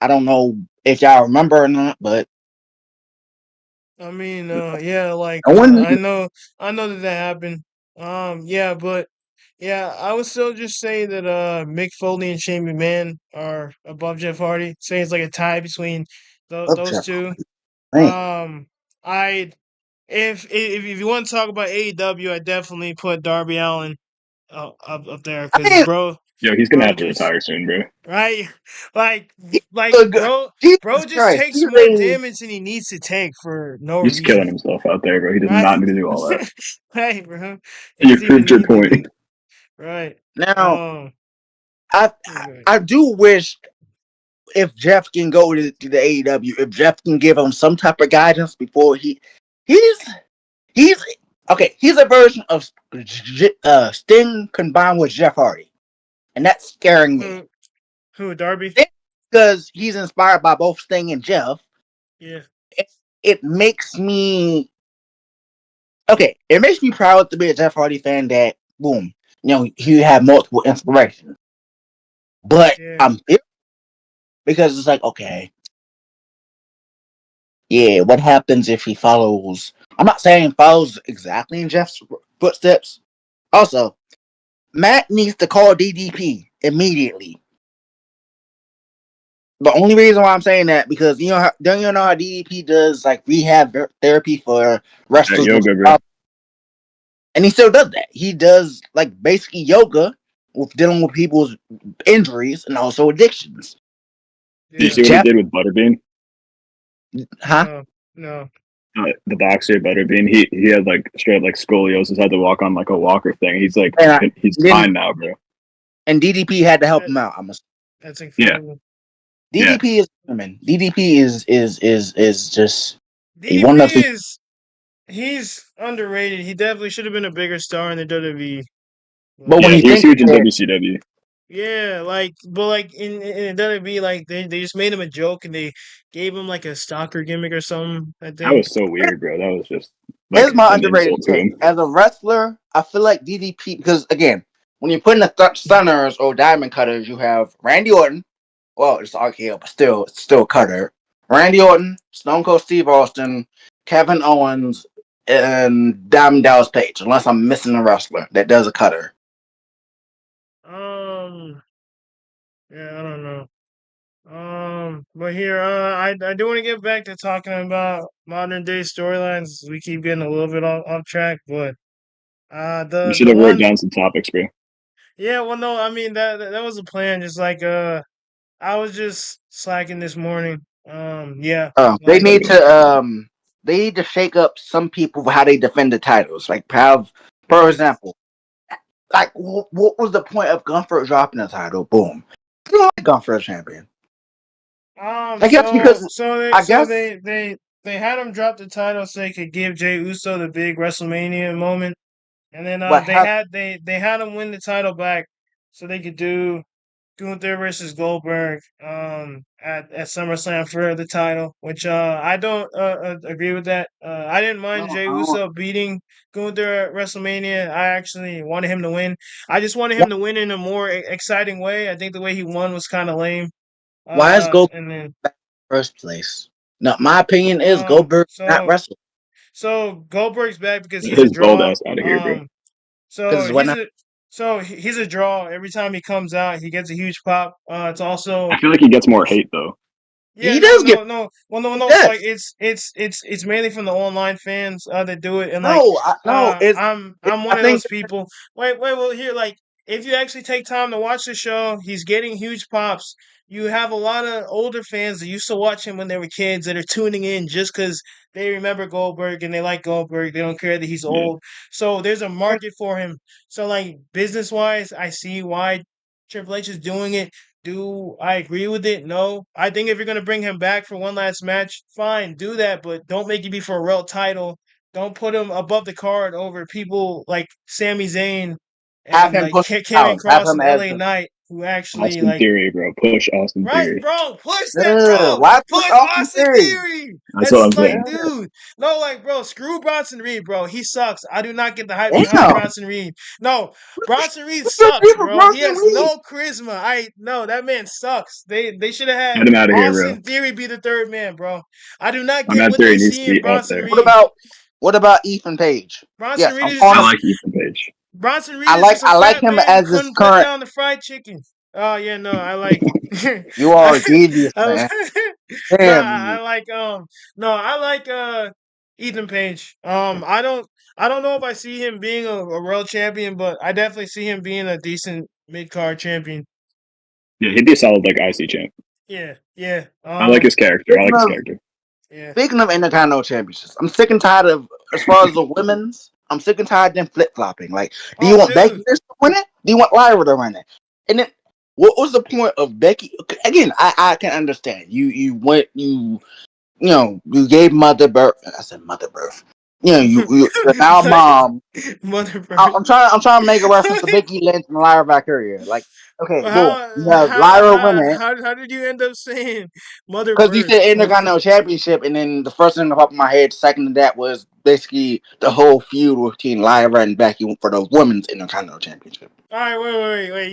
I don't know if y'all remember or not, but I mean, yeah, like no one. I know that happened. Yeah, but yeah, I would still just say that Mick Foley and Shane McMahon are above Jeff Hardy. Say it's like a tie between Up those Jeff, two. man. I if you want to talk about AEW, I definitely put Darby Allin up there I because mean, bro. Yo, he's gonna bro have to just retire soon, bro. right, like Look, bro Jesus just Christ, takes he more raised. damage than he needs to take for no He's killing reason, himself out there, bro. He does right? not need to do all that. Right, bro. He You doesn't even proved your need to point. do right. Now, Um, I okay. I do wish if Jeff can go to the AEW, if Jeff can give him some type of guidance before he's he's okay. He's a version of Sting combined with Jeff Hardy, and that's scaring me. Who Darby? Because he's inspired by both Sting and Jeff. Yeah. It makes me okay. It makes me proud to be a Jeff Hardy fan. That boom, you have multiple inspirations. But Yeah. I'm because it's like okay, yeah. What happens if he follows? I'm not saying follows exactly in Jeff's footsteps. Also, Matt needs to call DDP immediately. The only reason why I'm saying that because don't you know how DDP does like rehab therapy for wrestlers with yoga, bro. and he still does that. He does like basically yoga with dealing with people's injuries and also addictions. Do you see what he did with Butterbean? Huh? No. The boxer Butterbean, he had like straight up like scoliosis, had to walk on like a walker thing. He's like he's fine now, bro. And DDP had to help him out. That's incredible. DDP is human. DDP is just one of DDP he's underrated. He definitely should have been a bigger star in the WWE. But when he was huge in WCW. Yeah, but in WWE, like they just made him a joke and they gave him like a stalker gimmick or something. I think That was so weird, bro. That was just like here's my underrated take. As a wrestler, I feel like DDP because again, when you're putting the stunners or diamond cutters, you have Randy Orton. Well, it's RKO, but still Cutter. Randy Orton, Stone Cold Steve Austin, Kevin Owens, and Diamond Dallas Page. Unless I'm missing a wrestler that does a cutter. Yeah, I don't know. But here, I do want to get back to talking about modern day storylines. We keep getting a little bit off track, but you should have wrote down some topics, bro. Yeah, well, no, I mean that was a plan. Just like I was just slacking this morning. Yeah. They need to shake up some people for how they defend the titles. Like have, for example, like what was the point of Gunther dropping the title? Boom, you don't like Gunther as champion. I guess because they had him drop the title so they could give Jey Uso the big WrestleMania moment, and then they had him win the title back so they could do Gunther versus Goldberg at SummerSlam for the title, which I don't agree with that. I didn't mind Jey Uso beating Gunther at WrestleMania. I actually wanted him to win. I just wanted him to win in a more exciting way. I think the way he won was kind of lame. Why is Goldberg back in first place? No, my opinion is Goldberg not wrestling. So Goldberg's back because he's a draw. Ass out of here, bro. So he's a draw. Every time he comes out, he gets a huge pop. It's also I feel like he gets more hate though. Yeah, he does get no. Like it's mainly from the online fans that do it, and like I'm one of those people. Wait, well here, like if you actually take time to watch the show, he's getting huge pops. You have a lot of older fans that used to watch him when they were kids that are tuning in just because they remember Goldberg and they like Goldberg. They don't care that he's old. So there's a market for him. So like business wise, I see why Triple H is doing it. Do I agree with it? No. I think if you're going to bring him back for one last match, fine, do that, but don't make it be for a real title. Don't put him above the card over people like Sami Zayn and like Karrion Kross and LA Knight, who actually Austin Theory, bro. Push Austin Theory. Right, bro. Push that, bro. Why push Austin Theory. That's what I'm saying. Dude. No, like, bro, screw Bronson Reed, bro. He sucks. I do not get the hype behind Bronson Reed. No, Bronson Reed sucks, bro. He has no charisma. No, that man sucks. They should have had Austin Theory be the third man, bro. I do not get what they see in Bronson Reed. What about Ethan Page? Bronson Reed is I like Ethan Page. Bronson Reed is I like him as his current. Put down the fried chicken. Oh yeah, no, I like. You are devious, man. I like Ethan Page. I don't know if I see him being a world champion, but I definitely see him being a decent mid card champion. Yeah, he'd be a solid like IC champ. Yeah. I like his character. I like his character. Yeah. Speaking of Intercontinental Championships, I'm sick and tired of, as far as the women's, I'm sick and tired of them flip flopping. Like, do you want Becky Lynch to win it? Do you want Lyra to win it? And then, what was the point of Becky? Again, I can understand. You gave mother birth. I said mother birth. You're now mom. Mother birth. I'm trying to make a reference to Becky Lynch and Lyra Valkyria. Like, okay, boom. You have Lyra winning. How did you end up saying mother birth? Because you said Intercontinental Championship, and then the first thing that popped in my head, second to that, was basically the whole feud between Lyra and Becky for the women's Intercontinental Championship. All right, wait.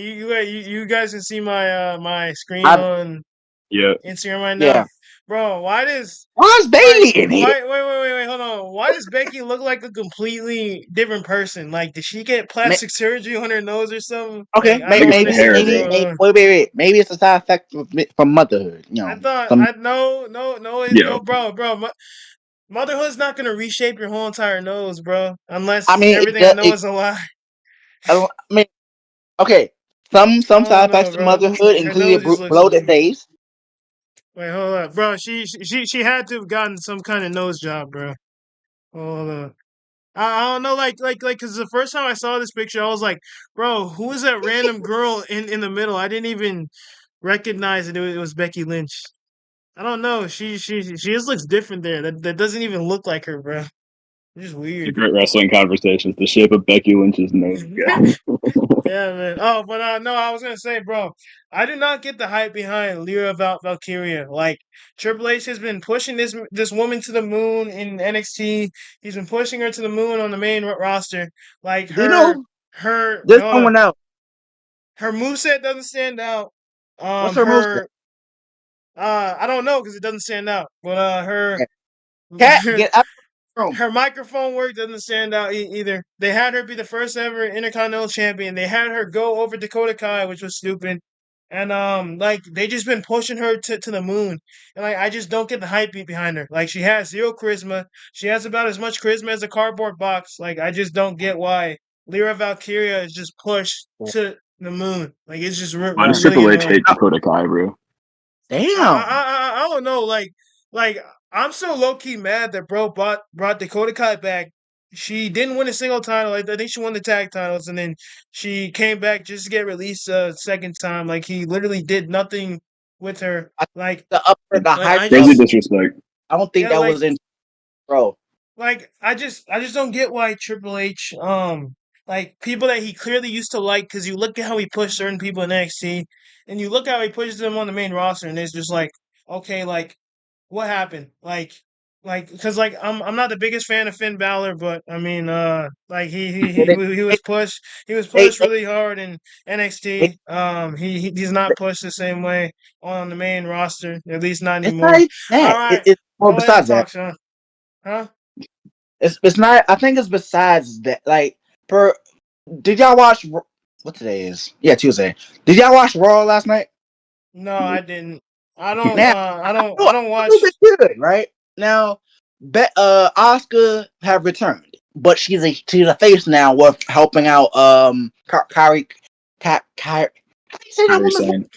You guys can see my my screen on Instagram right now. Yeah. Bro, why is Bailey in here? Wait, hold on. Why does Becky look like a completely different person? Like, did she get plastic surgery on her nose or something? Okay, like, maybe it's a side effect from motherhood. I thought no, bro. Motherhood's not gonna reshape your whole entire nose, bro. Unless everything I know is a lie. I mean, okay, some side effects of motherhood include bloated face. Wait, hold up, bro. She had to have gotten some kind of nose job, bro. Hold up. I don't know, like, because the first time I saw this picture, I was like, bro, who is that random girl in the middle? I didn't even recognize it was Becky Lynch. I don't know. She just looks different there. That doesn't even look like her, bro. It's just weird. Secret wrestling conversations. The shape of Becky Lynch's nose. Yeah, man. Oh, but no, I was gonna say, bro, I do not get the hype behind Lyra Valkyria. Like, Triple H has been pushing this woman to the moon in NXT. He's been pushing her to the moon on the main roster. Like, there's someone else. Her moveset doesn't stand out. What's her moveset? I don't know because it doesn't stand out. But her get up. Her microphone work doesn't stand out either. They had her be the first ever Intercontinental Champion. They had her go over Dakota Kai, which was stupid. And like, they just been pushing her to the moon. And like, I just don't get the hype behind her. Like, she has zero charisma. She has about as much charisma as a cardboard box. Like, I just don't get why Lyra Valkyria is just pushed to the moon. Like, it's just why does Triple H hate Dakota Kai, bro? Damn. I don't know. Like I'm so low key mad that bro brought Dakota Kai back. She didn't win a single title. I think she won the tag titles, and then she came back just to get released a second time. Like, he literally did nothing with her. Like, crazy disrespect. I don't think that was in, bro. Like, I just don't get why Triple H, like, people that he clearly used to like, because you look at how he pushed certain people in NXT, and you look how he pushes them on the main roster, and it's just like, okay, like, what happened? Like, because like I'm not the biggest fan of Finn Balor, but I mean, like he was pushed. He was pushed really hard in NXT. He's not pushed the same way on the main roster, at least not anymore. All right. Besides that, Sean. Huh? It's not. I think it's besides that. Like, did y'all watch what today is? Yeah, Tuesday. Did y'all watch Raw last night? No, I didn't. I don't watch. Good, right now. Asuka have returned, but she's a face now with helping out Kairi. How do you say that woman's name?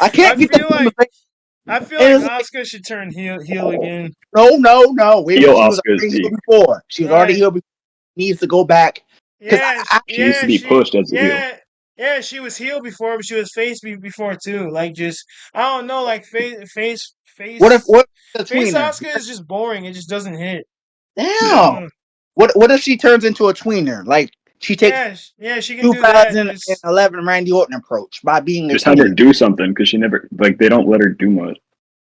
I can't get that. I feel like Asuka should turn heel again. No. She was heel before. She was already heel before. Needs to go back. She needs to be pushed as a heel. Yeah, she was heel before, but she was face before too. Like, just, I don't know, like, face. What face Asuka is just boring. It just doesn't hit. Damn. What if she turns into a tweener? Like, she takes she can do that. 2011 Randy Orton approach by being just have her do something, because she never, like, they don't let her do much.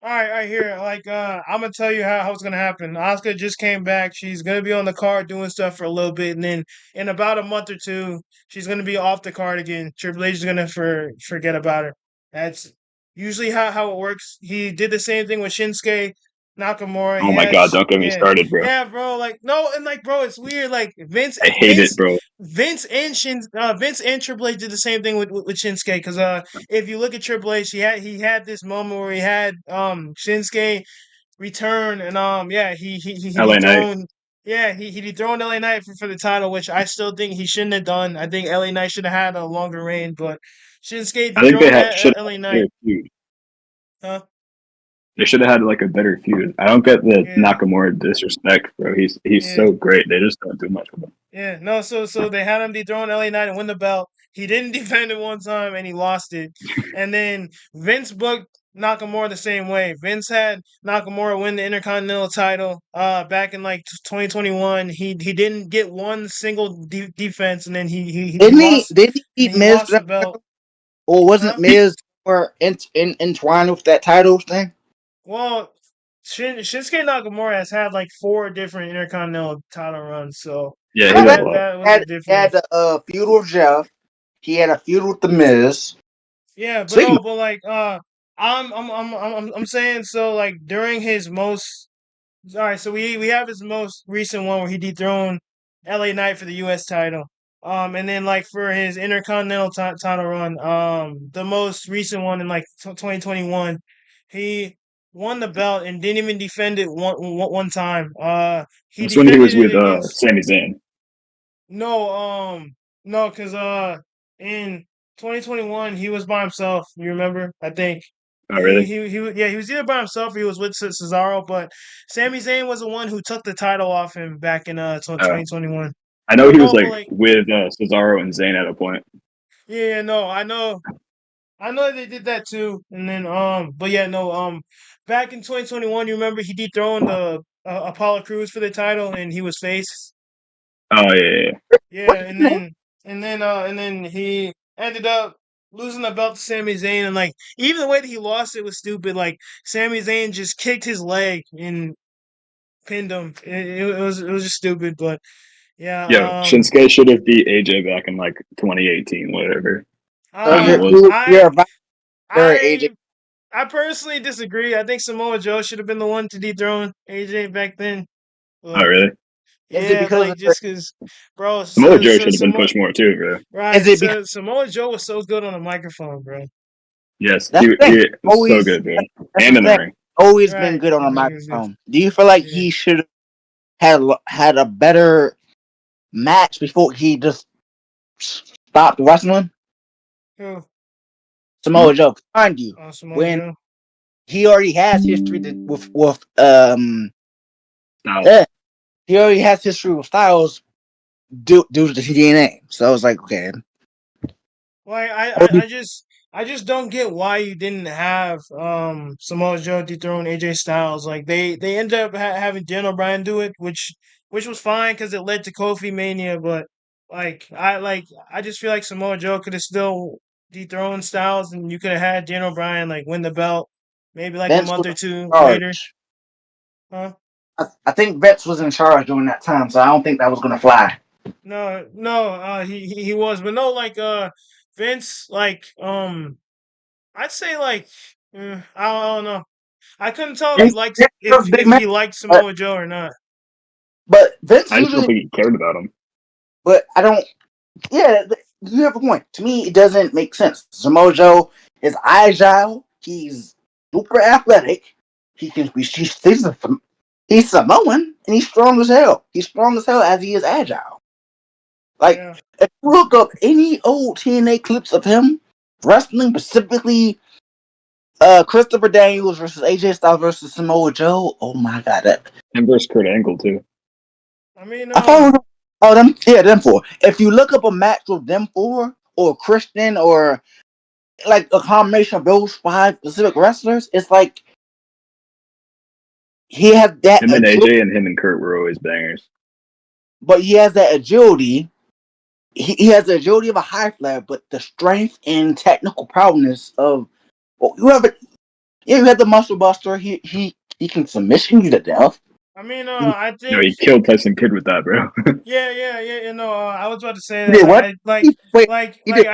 All right, here. Like, I'm gonna tell you how it's gonna happen. Asuka just came back. She's gonna be on the card doing stuff for a little bit, and then in about a month or two, she's gonna be off the card again. Triple H is gonna forget about her. That's usually how it works. He did the same thing with Shinsuke Nakamura. Oh my god, don't get me started, bro. Yeah, bro. Like, no, and like, bro, it's weird. Like, Vince it, bro. Vince and Triple H did the same thing with Shinsuke. Because if you look at Triple H, he had this moment where he had Shinsuke return, and he Yeah, he dethroned LA Knight for the title, which I still think he shouldn't have done. I think LA Knight should have had a longer reign, but Shinsuke I think they dethroned should have LA had a Knight. better feud. Huh? They should have had like a better feud. I don't get the Yeah, Nakamura disrespect, bro. He's yeah. so great. They just don't do much with him. Yeah, no, so they had him dethrone LA Knight and win the belt. He didn't defend it one time and he lost it. And then Vince booked Nakamura the same way. Vince had Nakamura win the Intercontinental title back in like 2021. He didn't get one single defense and then he lost Didn't he and beat he Miz for lost the that belt. title? Or wasn't Huh? Miz more entwined with that title thing? Well, Shinsuke Nakamura has had like 4 different Intercontinental title runs, so Yeah, he I know has that a lot. that was the he had difference. a feud with Jeff. He had a feud with the Miz. Yeah, but Speaking no, of, but like I'm saying so like during his most all right, so we have his most recent one where he dethroned LA Knight for the US title. And then like for his Intercontinental title run, the most recent one in like 2021, he won the belt and didn't even defend it one time. He That's when he defended was with it against Sami Zayn. no, no, because in 2021 he was by himself. You remember? I think Oh, really? yeah, he was either by himself or he was with Cesaro. But Sami Zayn was the one who took the title off him back in Uh, 2021. I know But he was no, but like like with Cesaro and Zayn at a point. yeah, no, I know they did that too. And then but yeah, no, back in 2021, you remember he dethroned Apollo Crews for the title and he was face. Oh yeah. Yeah, what do you know? and then he ended up losing the belt to Sami Zayn, and like even the way that he lost it was stupid. Like Sami Zayn just kicked his leg and pinned him. It was just stupid, but yeah. Yo, Shinsuke should have beat AJ back in like 2018, whatever So time it Uh, was. you're I about for AJ. I I personally disagree. I think Samoa Joe should have been the one to dethrone AJ back then. Oh But really? Is it yeah, because like of just because, bro, Samoa Joe should have been pushed more too, bro. is right? it because So Samoa Joe was so good on the microphone, bro. Yes, that's the thing? he was so Always good, bro. that's And the in the thing. ring. Always been Right. good on a Yeah. microphone. Do you feel like Yeah. he should have had a better match before he just stopped wrestling? Who? Samoa Joe, mind you, Samoa when Joe. he already has history with Styles. yeah, he already has history with Styles due to the TNA. So I was like, okay, Like or do- I just don't get why you didn't have Samoa Joe dethrone AJ Styles. Like they ended up having Daniel Bryan do it, which was fine because it led to Kofi Mania. But I just feel like Samoa Joe could have still dethroned Styles, and you could have had Daniel Bryan like win the belt, maybe like a Vince month was or in two later. charge. Huh? I think Vince was in charge during that time, so I don't think that was gonna fly. No, he was, but no, like Vince, like I'd say like I don't know. I couldn't tell Vince was a big if man, he liked but, Samoa Joe or not. but Vince I just don't usually, think he cared about him. but I don't. Yeah, you have a point. To me, it doesn't make sense. Samoa Joe is agile. He's super athletic. He can be. He's Samoan and he's strong as hell. He's strong as hell as he is agile. Like Yeah. if you look up any old TNA clips of him wrestling, specifically Christopher Daniels versus AJ Styles versus Samoa Joe. Oh my god, that Him versus Kurt Angle too. I mean, I thought them four. If you look up a match with them four or Christian or like a combination of those 5 specific wrestlers, it's like he has that Him and agility, AJ and him and Kurt were always bangers. but he has that agility. He has the agility of a high flyer, but the strength and technical prowess of whoever. Yeah, you had the Muscle Buster. He can submission you to death. I mean, I You know, think he killed Tyson Kidd with that, bro. yeah. No, I was about to say He that. did what? Wait, he did.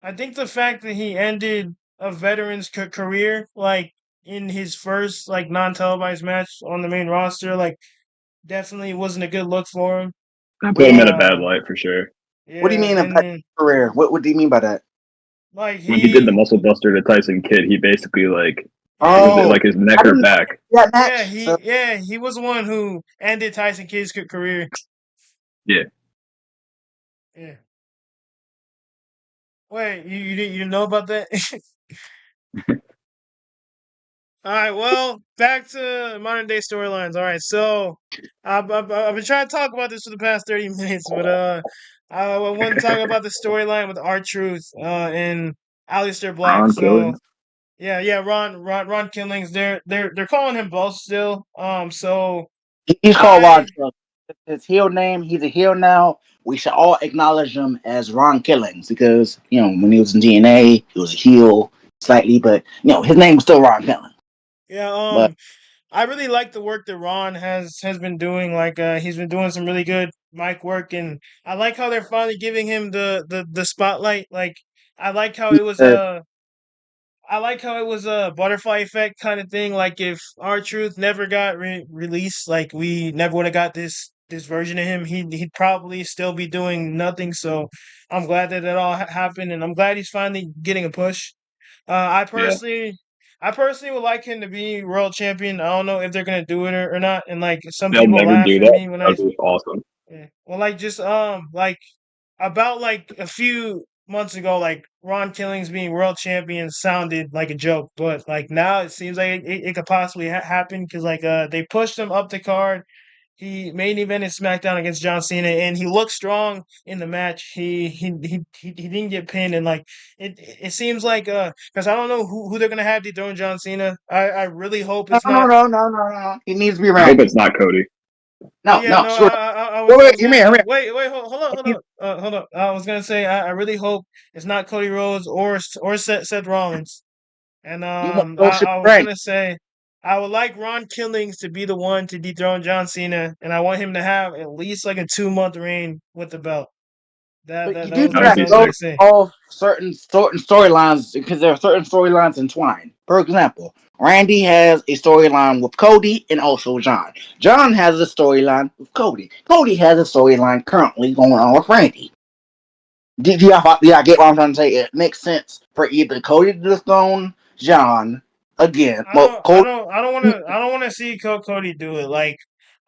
I think the fact that he ended a veteran's career like in his first like non-televised match on the main roster, like definitely wasn't a good look for him. That put him Wait, in a bad Uh, light for sure. what do you yeah, mean a and bad then career? What do you mean by that? like When he did the he muscle buster to Tyson Kidd, he basically like Was it Oh, like his neck I or didn't back? see that match. He was the one who ended Tyson Kidd's career. Yeah. Yeah. Wait, you didn't know about that? All right, well, back to modern day storylines. All right, so I've been trying to talk about this for the past 30 minutes, but I want to talk about the storyline with R-Truth and Aleister Black. Ron So Killings. yeah, Ron Killings. They're calling him both still. So He's called I Ron Killings. His heel name. He's a heel now. We should all acknowledge him as Ron Killings because when he was in TNA, he was a heel slightly, but his name was still Ron Killings. yeah But I really like the work that Ron has been doing. Like he's been doing some really good mic work, and I like how they're finally giving him the spotlight. Like I like how he it was said, I like how it was a butterfly effect kind of thing. Like if R-Truth never got released, like we never would have got this version of him. He'd probably still be doing nothing. So I'm glad that all happened, and I'm glad he's finally getting a push. I Yeah. personally, I personally would like him to be world champion. I don't know if they're gonna do it or not. And like some They'll people never laugh do at that. me when I, That'd be awesome. yeah. Well, like just like about like a few months ago, like Ron Killings being world champion sounded like a joke, but like now it seems like it could possibly happen because like they pushed him up the card. He main evented SmackDown against John Cena, and he looked strong in the match. He didn't get pinned, and like it seems like because I don't know who they're gonna have dethrone John Cena. I really hope no, it's no, not. no, no, no, no. He needs to be I hope Randy. it's not Cody. Oh No, yeah, no, no. sure. I Wait, was hear gonna me, say. hear me. Wait. Hold up. I was gonna say. I really hope it's not Cody Rhodes or Seth Rollins. And You want those should I be was Randy. gonna say I would like Ron Killings to be the one to dethrone John Cena, and I want him to have at least like a 2 month reign with the belt. But you do That That'd was have what be to I was go gonna sick. say. off certain storylines because there are certain storylines entwined. For example, Randy has a storyline with Cody and also John. John has a storyline with Cody. Cody has a storyline currently going on with Randy. Do y'all get what I'm trying to say? It makes sense for either Cody to dethrone John again. Well, Cody. I don't want to see Cody do it. Like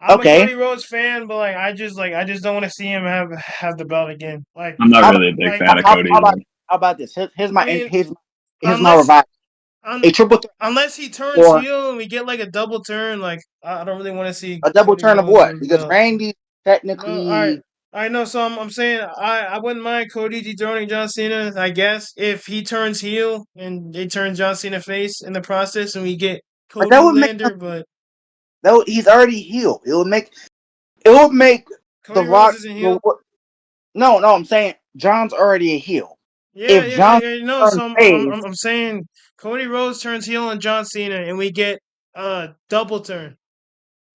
I'm a Okay. Cody Rhodes fan, but like I just don't want to see him have the belt again. Like I'm not How, really a big like fan of how Cody about either. how about this? I mean, Here's my unless revival. un, A triple threat unless he turns or heel and we get like a double turn, like I don't really want to see a double Cody turn of Rhodes what? win the Because belt. Randy No, all right. technically. I know, so I'm saying I wouldn't mind Cody dethroning John Cena, I guess, if he turns heel and they turn John Cena face in the process and we get But that Cody would make Lander, but he's already healed. It would make the Cody Rhodes Rock. isn't heel. No, I'm saying John's already a heel. Yeah, If John no, turns so face, I'm saying Cody Rhodes turns heel on John Cena and we get a double turn.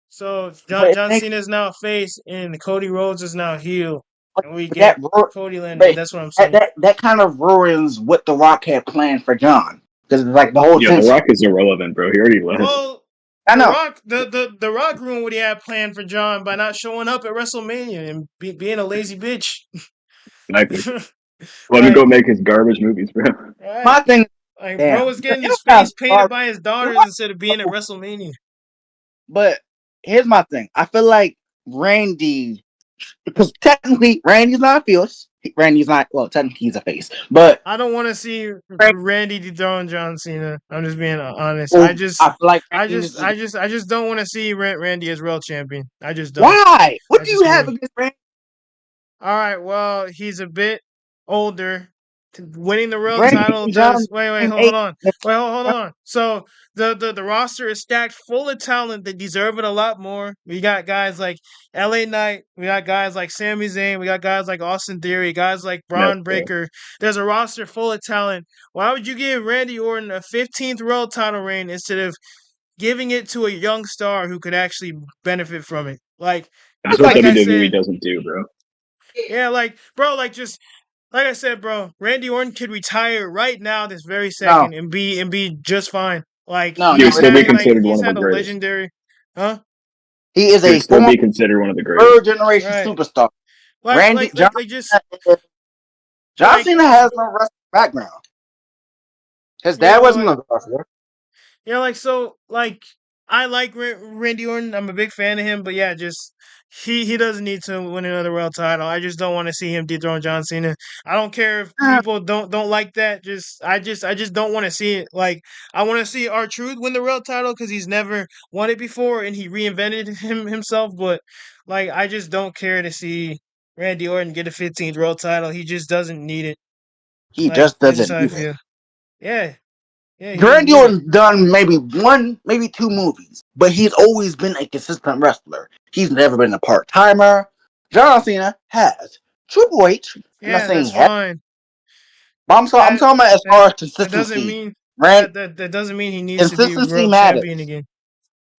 So but it John makes Cena is now face and Cody Rhodes is now heel and we but get that ru- Cody Lander. but That's what I'm that, saying. that that kind of ruins what the Rock had planned for John because it's like the whole Yeah, The sense. Rock is irrelevant, bro. He already left. Well, I know, The Rock ruined what he had planned for John by not showing up at WrestleMania and being a lazy bitch. Exactly. Let him like, go make his garbage movies, bro. right? my thing. Like, bro Damn, was getting you his guys face painted are by his the daughters Rock. instead of being at WrestleMania. But here's my thing. I feel like Randy, because technically Randy's not a face. Randy's not. Well, technically he's a face, but I don't want to see Randy, Randy dethrone John Cena. I'm just being honest. I feel like Randy needs to. I just don't want to see Randy as world champion. I just don't. Why? What I do you just have wouldn't. against Randy? All right, well, he's a bit older. Winning the world Randy title and John does. Wait, same hold age. on. Hold on. So the roster is stacked full of talent that deserve it a lot more. We got guys like LA Knight. We got guys like Sami Zayn. We got guys like Austin Theory. Guys like Yes, Braun bro. Breaker. There's a roster full of talent. Why would you give Randy Orton a 15th world title reign instead of giving it to a young star who could actually benefit from it? That's It's what like Like I WWE said, doesn't do, bro. yeah, like bro, like just like I said, bro, Randy Orton could retire right now, this very no, second, and be just fine. Like no, He would no. still be considered one he's of the had a greatest. legendary, huh? He is He a would still former be considered one of the greatest. third generation Right. superstar. Randy John Just John like Cena has no wrestling background. His yeah, dad wasn't a wrestler. Yeah, I like Randy Orton. I'm a big fan of him, but yeah, just he doesn't need to win another world title. I just don't want to see him dethrone John Cena. I don't care if people don't like that. I just don't want to see it. Like I want to see R-Truth win the world title because he's never won it before and he reinvented himself. But like I just don't care to see Randy Orton get a 15th world title. He just doesn't need it. He Like just that's just doesn't how I need it. feel. Yeah, yeah, he doesn't Randy need it. Orton's done maybe one, maybe two movies, but he's always been a consistent wrestler. He's never been a part timer. John Cena has. Triple H, I'm not Yeah, saying that's he has, fine. but I'm That talking about as far that as that doesn't consistency. mean Rand, that doesn't mean he needs to be consistency world champion matters. again,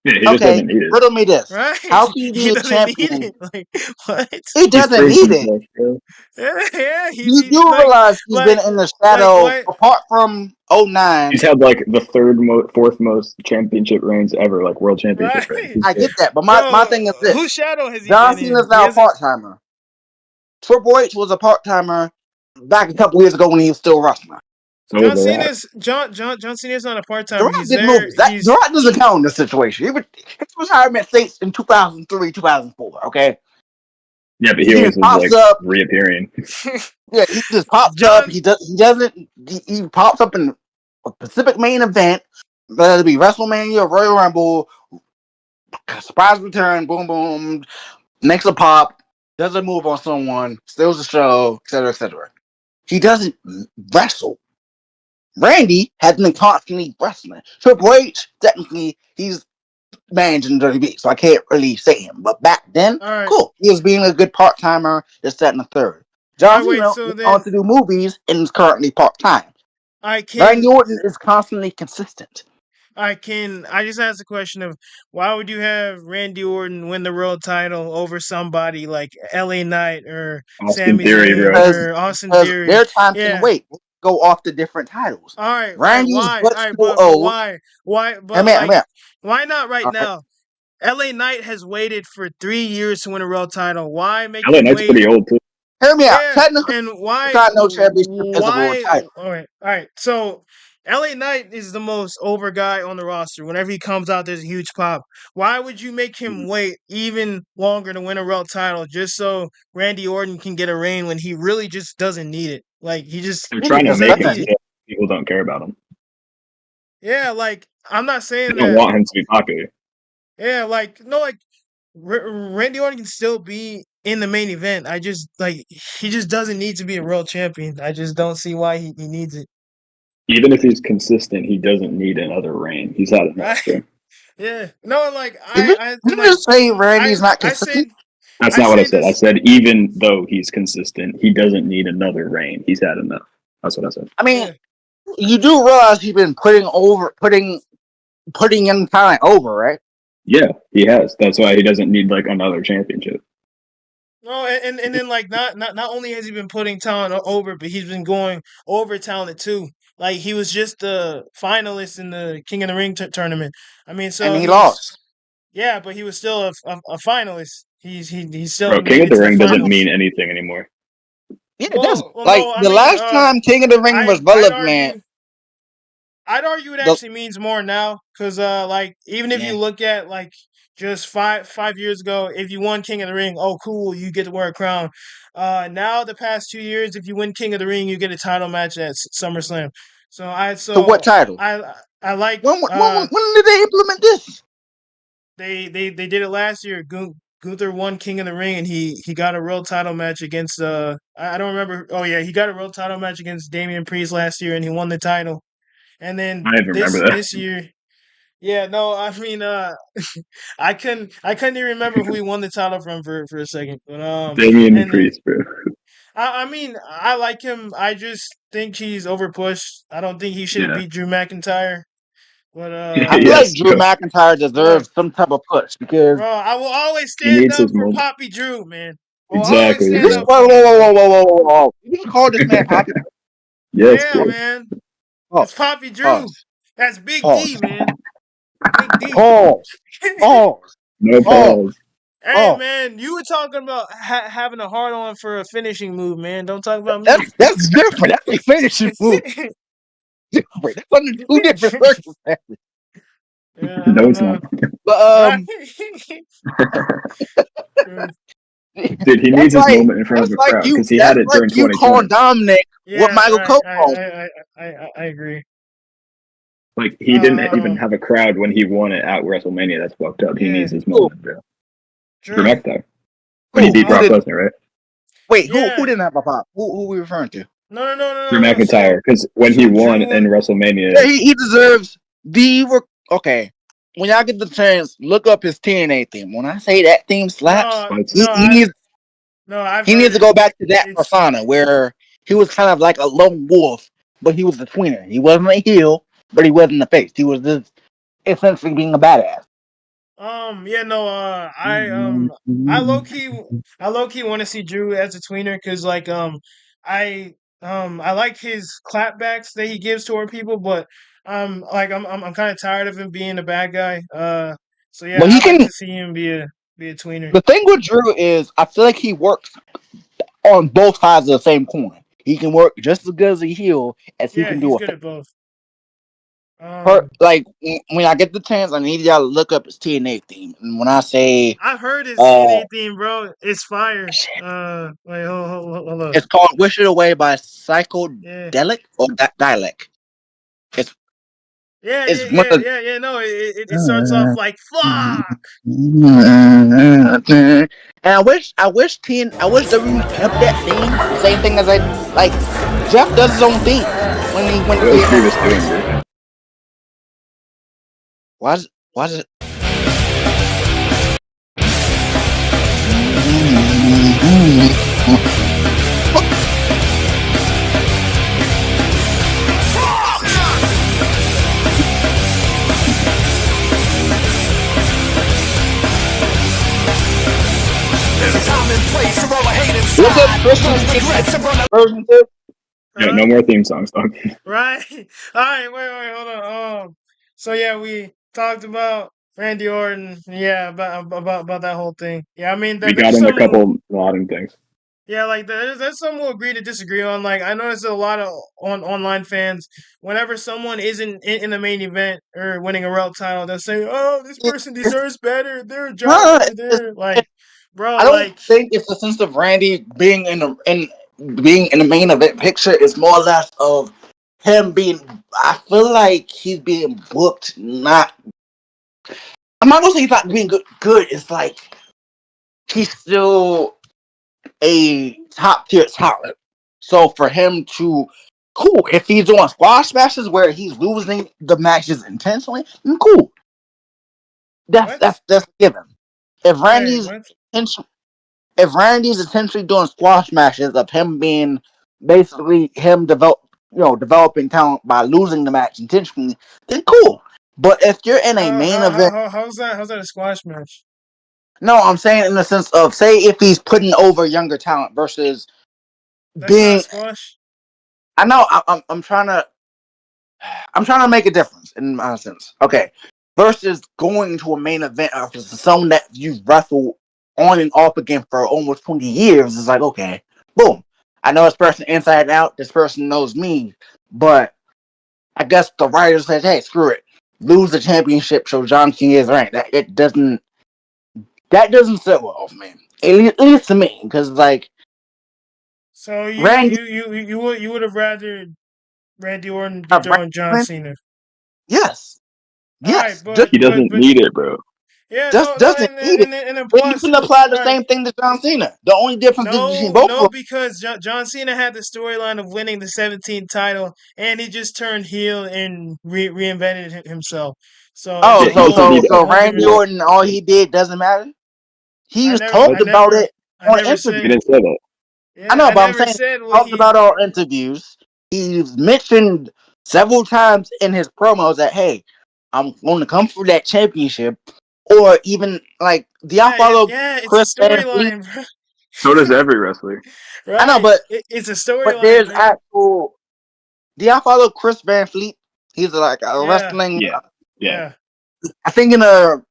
Yeah, he just Okay, doesn't need it. riddle me this: right? how can you He be a doesn't need champion? it. Like what? He He's doesn't proved need it. himself, bro. Yeah, yeah. You He do realize he's been like in the like shadow what? apart from He's 09. had like the fourth most championship reigns ever, like world championship reigns. Right? He's I good. get that, but my No, thing is whose this: shadow has he John been in? Cena's He now a hasn't. part timer. Triple H was a part timer back a couple years ago when he was still wrestling. So was The Rock. John Cena's not a part The timer. Rock He's did there. movies. The Rock doesn't count in this situation. His retirement dates in 2003, 2004. Okay, Yeah, but he he always just was pops like up. reappearing. Yeah, he just pops up. John. He doesn't. He pops up in a Pacific main event, whether it be WrestleMania, Royal Rumble, surprise return, boom, boom, makes a pop, does a move on someone, steals the show, etc., etc. He doesn't wrestle. Randy has been constantly wrestling. Triple H, technically, he's managing WWE, so I can't really say him. But back then, All right. cool. He was being a good part timer, this, that, and the third. John All right, wait, Cena so went then on to do movies and is currently part time. I Randy can Orton is constantly consistent. I just asked the question of why would you have Randy Orton win the world title over somebody like LA Knight or Austin Sami Theory, Zayn bro. Because or Austin Theory? their time can Yeah. wait. Go off the different titles. All right, right. Randy is Why? but All right, still but old. why? Why? Hey But man, like, man. why not right All right. now? LA Knight has waited for 3 years to win a world title. Why make LA him Knight's wait? pretty old too. Hear me out. Yeah, Technically, and why? no championship is a world title. All right. So, LA Knight is the most over guy on the roster. Whenever he comes out, there's a huge pop. Why would you make him wait even longer to win a world title just so Randy Orton can get a reign when he really just doesn't need it? Like he just They're trying to he make doesn't him need it. so people don't care about him. Yeah, like I'm not They saying don't that. want him to be popular. Yeah, like no, like Randy Orton can still be in the main event. I just like he just doesn't need to be a world champion. I just don't see why he needs it. Even if he's consistent, he doesn't need another reign. He's had enough, Right? bro. Yeah. No, like Did you and like just say Randy's not I said consistent? That's I not what I say said. I this. said even though he's consistent, he doesn't need another reign. He's had enough. That's what I said. I mean, Yeah. you do realize he's been putting him kind of over, right? Yeah, he has. That's why he doesn't need like another championship. No, and then like not only has he been putting talent over, but he's been going over talent too. Like he was just the finalist in the King of the Ring tournament. I mean, so And he he's lost. yeah, but he was still a finalist. He still Bro, King made of it the to the Ring doesn't finals. mean anything anymore. Yeah, it doesn't. Well, Like no, I the mean, last time King of the Ring was relevant, I'd argue it the, actually means more now, because like even if yeah. you look at like just five years ago, if you won King of the Ring, oh cool, you get to wear a crown. Now the past 2 years, if you win King of the Ring, you get a title match at SummerSlam. So So what title? I like When did they implement this? they did it last year. Gunther won King of the Ring, and he got a world title match against I don't remember. Oh yeah, he got a world title match against Damian Priest last year, and he won the title. And then I even remember that. this year, yeah, no, I mean, I couldn't even remember who he won the title from for a second, but Damian and Priest, bro. I mean, I like him. I just think he's overpushed. I don't think he should have Yeah. beat Drew McIntyre, but I feel Yes, like Drew bro. McIntyre deserves some type of push because bro, I will always He stand needs up his for moment. Poppy Drew, man. I will Exactly, always you stand just up for him. whoa. You just call this man Poppy. Yes, Yeah, bro. man, Pause. it's Poppy Drew. Pause. That's Big D, Pause. man. Big D. Pause. Pause. No pause. Hey Oh. man, you were talking about having a hard on for a finishing move, man. Don't talk about me. That's different. That's a finishing move. Different. That's under two different circumstances. Yeah, I No, don't it's know. not. But Dude, he needs his moment in front of a crowd because he had That's it like during you calling 2020. Dominic what Yeah, Michael right. Cole called. I agree. Like he didn't even Um, have a crowd when he won it at WrestleMania. That's fucked up. He yeah, needs his Who? moment, bro. Drew Drew. McIntyre when he beat Who Brock did? Lesnar, right? Wait, who Yeah. didn't have a pop? Who we referring to? Drew No. McIntyre because when he won Drew in won. WrestleMania, Yeah, he deserves okay. When y'all get the chance, look up his TNA theme. When I say that theme slaps, No, Fights. he, no, he I needs no, I've he heard needs to it. go back to that It's persona where he was kind of like a lone wolf, but he was the tweener. He wasn't a heel, but he wasn't the face. He was just essentially being a badass. yeah, no, I low key want to see Drew as a tweener because I I like his clapbacks that he gives toward people, but I'm kind of tired of him being a bad guy. So Well, yeah, he I'd like can. to see him be a tweener. The thing with Drew is, I feel like he works on both sides of the same coin. He can work just as good as a heel as he Yeah, can he's do a good face. at both. Um, Like when I get the chance, I need y'all to look up his TNA theme. And when I say, I've heard his uh, TNA theme, bro. It's fire. Wait, hold up. it's called "Wish It Away" by Yeah. Psychedelic or Dialect. It's it's one of. Yeah. No, it starts off like fuck. And I wish WWE kept that theme. Same thing as I like. Jeff does his own themes when he went what was Grievous to. doing, bro? Why is it? There's a time and place for all the hate Look up inside. Christian No regrets and run version 2. Yeah, no more theme songs, dog. Right. All right. Wait. Hold on. So yeah, we talked about Randy Orton. Yeah, about that whole thing. Yeah, I mean, We got there's in a some who, couple modern things. yeah, like there's some who agree to disagree on. Like I noticed a lot of online fans. Whenever someone isn't in the main event or winning a world title, they'll say, "Oh, this person deserves better. They're a Huh, jobber. They're like, I bro, don't like." think it's the sense of Randy being being in the main event picture. It's more or less of him being. I feel like he's being booked. Not. I'm not gonna say he's not being good. Good. It's like he's still a top tier talent. So for him to cool, if he's doing squash matches where he's losing the matches intentionally, then cool. What? That's given. If Wait, Randy's what? intention, if Randy's essentially doing squash matches of him being basically him developing talent by losing the match intentionally, then cool. But if you're in a main event, How's that a squash match? no, I'm saying in the sense of say if he's putting over younger talent versus That's not being, squash. I know I'm trying to make a difference in my sense. Okay, versus going to a main event of someone that you've wrestled on and off again for almost 20 years is like, okay, boom. I know this person inside and out. This person knows me, but I guess the writer says, hey, screw it, lose the championship so John Cena is ranked. That doesn't sit well with me. At least to me, because like So Randy, you would have rather Randy Orton Randy dethrone John Cena. yes, All right, yes, just He doesn't need it, bro. yeah, just no, doesn't need it. and then Then you plus, can apply the all right, same thing to John Cena. The only difference between both of no, them. because John Cena had the storyline of winning the 17th title, and he just turned heel and reinvented himself. So Oh, Yeah, he doesn't need it's a so whole Randy different. Orton, all he did doesn't matter. He was talked about it I on never He interviews. said, didn't say that. I yeah, know, I but I'm never saying said he what talked he. about it on interviews. He's mentioned several times in his promos that hey, I'm going to come for that championship, or even like do y'all follow It's a Chris Van Fleet? storyline, bro. So does every wrestler. I know, Right? It's a but storyline, there's man. actual. Do y'all follow Chris Van Fleet? He's like a Yeah, wrestling. Yeah, yeah. yeah. I think in a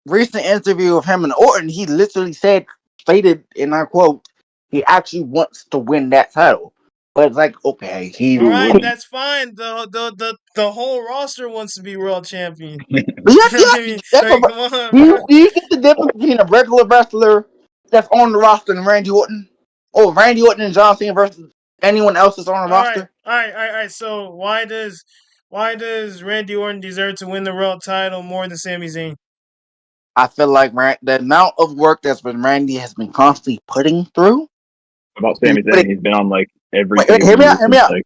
recent interview of him and Orton, he literally stated, and I quote, he actually wants to win that title. But it's like, okay, he. All right, wouldn't? that's fine. The whole roster wants to be world champion. But you have, I mean, that's like, what, come on, do bro. you get the difference between a regular wrestler that's on the roster and Randy Orton? Or Randy Orton and John Cena versus anyone else that's on the All right, roster? all right, all right, all right. So why does Randy Orton deserve to win the world title more than Sami Zayn? I feel like the amount of work that's been Randy has been constantly putting through. About Sami Zayn, he's been on like every Wait, hear me out. pay-per-view Hear me since out. like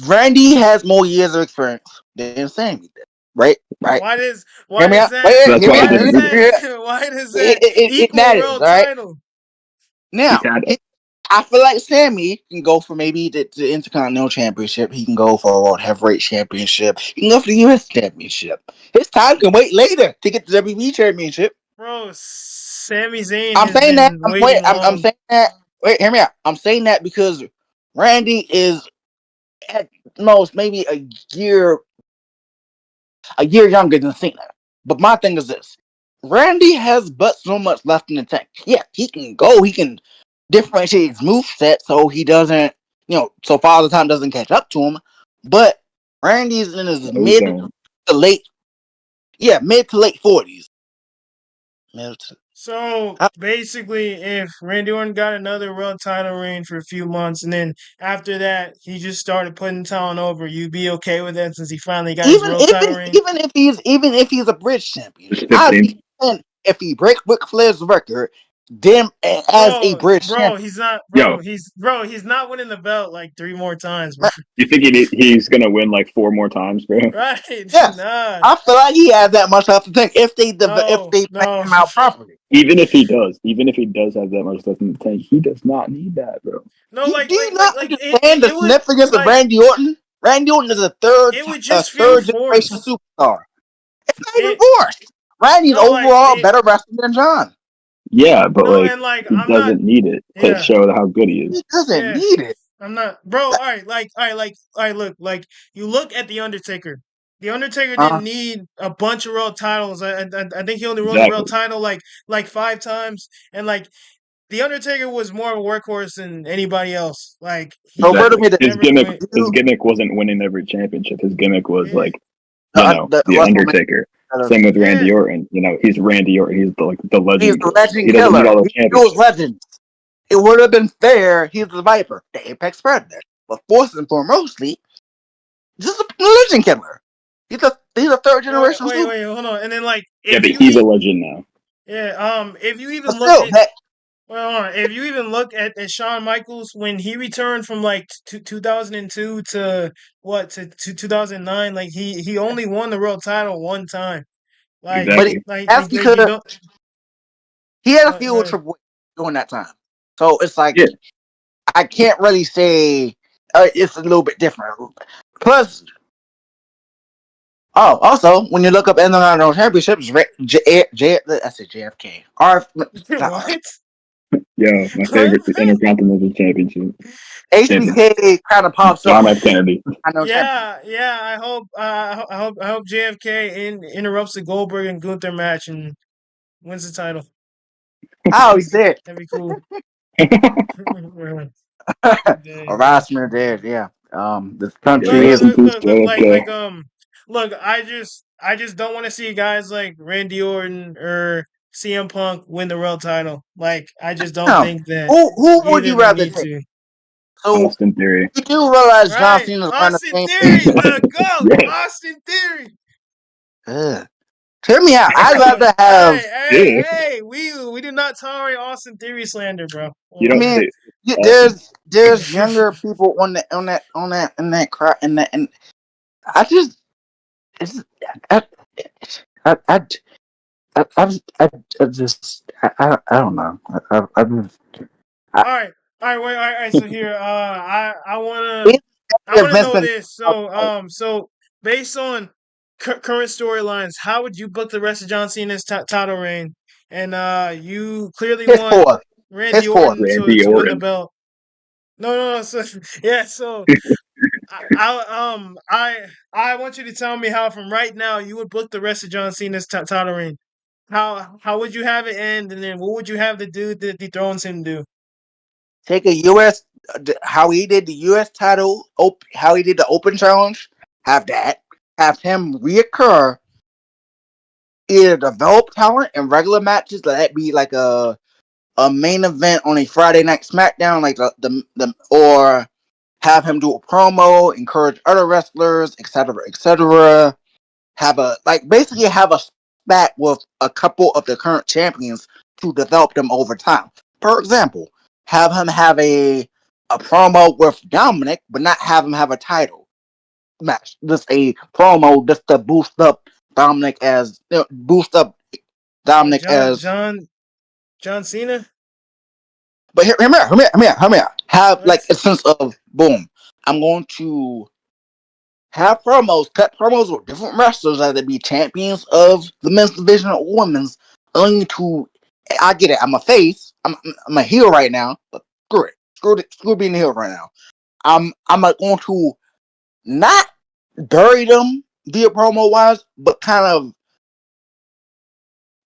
Randy has more years of experience than Sammy did. Right? Right? Why does Hear why me does out. that Wait, that's hear me why he why out. does didn't. that why does that It equal matters, world all right? title? Now, He's had I feel like Sammy can go for maybe the Intercontinental Championship. He can go for a World Heavyweight Championship. He can go for the U.S. Championship. His time can wait later to get the WWE Championship. Bro, Sami Zayn I'm has saying that. been I'm waiting long. saying that. Wait, hear me out. I'm saying that because Randy is at most maybe a year younger than Cena. But my thing is this: Randy has but so much left in the tank. Yeah, he can go. He can differentiate his moveset so he doesn't, so Father Time doesn't catch up to him. But Randy's in his mid to late 40s. So basically, if Randy Orton got another world title reign for a few months, and then after that he just started putting town over, you'd be okay with that since he finally got his world title reign. Even if he's a bridge champion, Just I'd 15th. be fine if he breaks Ric Flair's record, then as a bridge champion. He's not. Yo. He's not winning the belt like 3 more times, bro. You think he's gonna win like 4 more times, bro? Right? Yes. Nah. I feel like he has that much left to tank if they plan him out properly. Even if he does have that much left in the tank, he does not need that, bro. No, Do you not understand the significance of Randy Orton? Randy Orton is a third generation superstar. It's not even forced. Randy's overall better wrestler than John. Yeah, but he doesn't need it to show how good he is. He doesn't need it. I'm not, bro. All right, look, you look at the Undertaker. The Undertaker didn't need a bunch of world titles. I think he only won the world title like 5 times, and the Undertaker was more of a workhorse than anybody else. Like his gimmick wasn't winning every championship. His gimmick was the Undertaker. Same with Randy Orton. He's Randy Orton. He's the legend. He's the legend killer. He was legends. It would have been fair. He's the Viper, the apex predator. But first and foremostly, this is a legend killer. He's a third generation. Wait, hold on. And then but he's a legend now. Yeah. If you even look at if you even look at Shawn Michaels when he returned from 2002 to 2009, he only won the world title 1 time. Exactly. That's because he had a feud with Triple H during that time. So it's I can't really say it's a little bit different. Plus, also when you look up Intercontinental Championships, I said JFK. What? Yeah, my favorite Intercontinental Championship. HBK kind of pops up. John F. Kennedy. Yeah. I hope JFK interrupts the Goldberg and Gunther match and wins the title. Oh, he's dead. That'd be cool. Harassment dead. Yeah. This country is look. I just don't want to see guys like Randy Orton or CM Punk win the world title. I just don't think that. Who would you rather take? So Austin Theory. You do realize John Cena's Austin Theory, the GOAT. Yeah. Austin Theory. Hear me out. I'd rather have. Hey, we do not tolerate Austin Theory slander, bro. There's younger people in that crowd, and I just don't know. All right. So here, I wanna know this. So based on current storylines, how would you book the rest of John Cena's title reign? And you clearly want Randy Orton to win the belt. No. So yeah. So I want you to tell me how from right now you would book the rest of John Cena's title reign. How would you have it end, and then what would you have the dude that dethrones him do? Take a U.S. how he did the U.S. title, how he did the Open Challenge. Have him reoccur. Either develop talent in regular matches, let that be like a main event on a Friday night SmackDown, like the or have him do a promo, encourage other wrestlers, etc. Basically have a spat with a couple of the current champions to develop them over time. For example, have him have a promo with Dominic, but not have him have a title match. Just a promo just to boost up Dominic as John Cena. But hear me out. Have like a sense of boom. I'm going to have cut promos with different wrestlers, either be champions of the men's division or women's. Only to, I get it. I'm a face. I'm a heel right now. But screw being a heel right now. I'm going to not bury them via promo wise, but kind of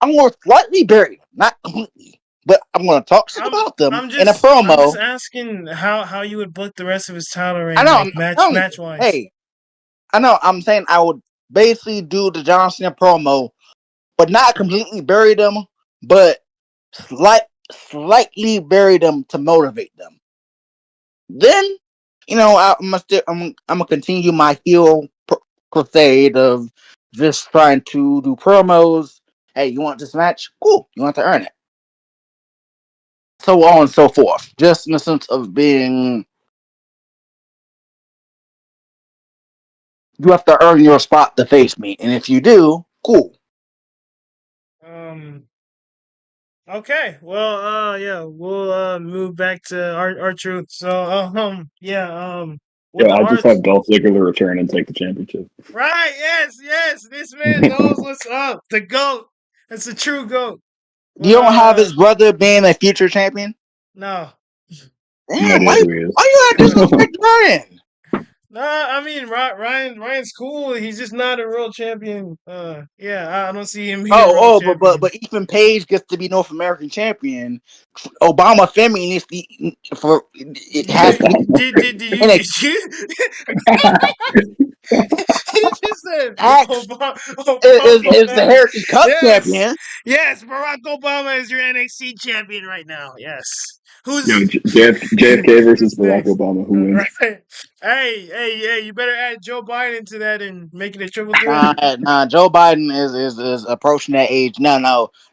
I'm going to slightly bury them, not completely. But I'm going to talk shit about them in a promo. I'm just asking how you would book the rest of his title reign, I know, like match wise. Hey, I know. I'm saying I would basically do the John Cena promo, but not completely bury them, but slightly bury them to motivate them. Then, I'm gonna continue my heel crusade of just trying to do promos. Hey, you want this match? Cool. You want to earn it. So on and so forth. Just in the sense of being, you have to earn your spot to face me, and if you do, cool. Okay. Well, yeah, we'll move back to R-Truth. So, yeah. Yeah, I'll just have Dolph Ziggler return and take the championship. Right? Yes. This man knows what's up. The GOAT. It's a true GOAT. You don't have his brother being a future champion? No. Damn, why you had disrespect Ryan? No, I mean Ryan's cool. He's just not a real champion. Yeah, I don't see him being a real champion. But Ethan Page gets to be North American champion. Obama family needs to for it has to be. Did you? He just said Obama is the Heritage Cup champion. Yes, Barack Obama is your NXT champion right now. Yes. Who's JFK versus Barack Obama? Who wins? Right. Hey! You better add Joe Biden to that and make it a triple threat. Nah. Joe Biden is approaching that age. No.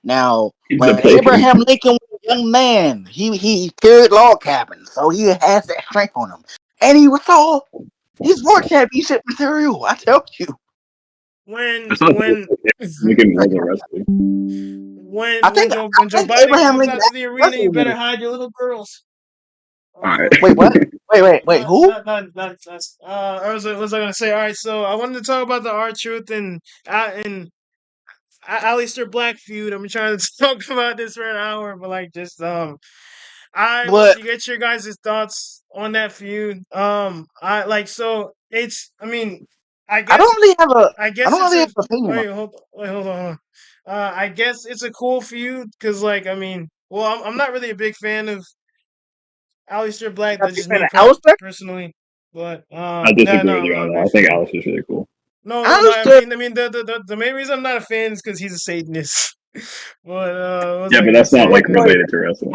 Now, when Abraham Lincoln was a young man, he carried log cabins, so he has that strength on him, and he was tall. He's more championship material. I tell you. When Lincoln was a wrestler. When Joe Biden comes out to the arena, you better hide your little girls. All right. Wait, what? Wait, who? What was I gonna say? All right, so I wanted to talk about the R-Truth and Aleister Black feud. I'm trying to talk about this for an hour, but I want to get your guys' thoughts on that feud. I don't really have an opinion. Wait, hold on. I guess it's a cool feud because, I'm not really a big fan of Aleister Black. That's just me personally. But I disagree with you on that. I think Aleister's really cool. No. I mean, the main reason I'm not a fan is because he's a Satanist. But that's not related to wrestling.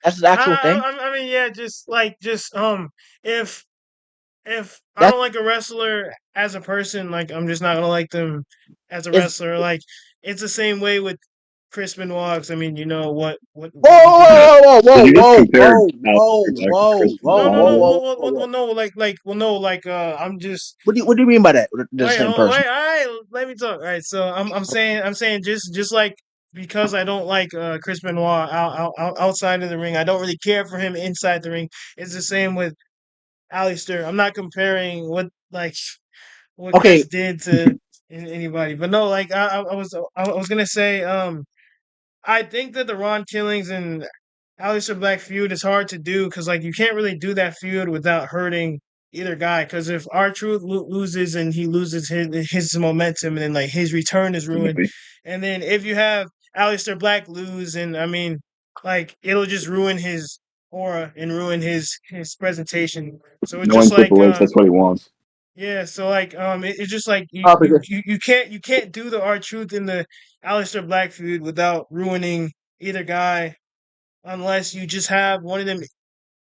That's the actual thing. I mean, yeah, if I don't like a wrestler as a person, I'm just not gonna like them as a wrestler. It's the same way with Chris Benoit. I mean, you know what? Whoa! I'm just. What do you mean by that? Let me talk. All right, so I'm saying just like. Because I don't like Chris Benoit outside of the ring, I don't really care for him inside the ring. It's the same with Aleister. I'm not comparing what Chris did to anybody, but no, I was gonna say, I think that the Ron Killings and Aleister Black feud is hard to do because you can't really do that feud without hurting either guy. Because if R-Truth loses and he loses his momentum, and then his return is ruined, and then if you have Aleister Black lose, and I mean, it'll just ruin his and ruin his presentation. So it's Knowing just like Triple H, that's what he wants. Yeah, so like it's just like because you can't do the R-Truth in the Aleister Black feud without ruining either guy, unless you just have one of them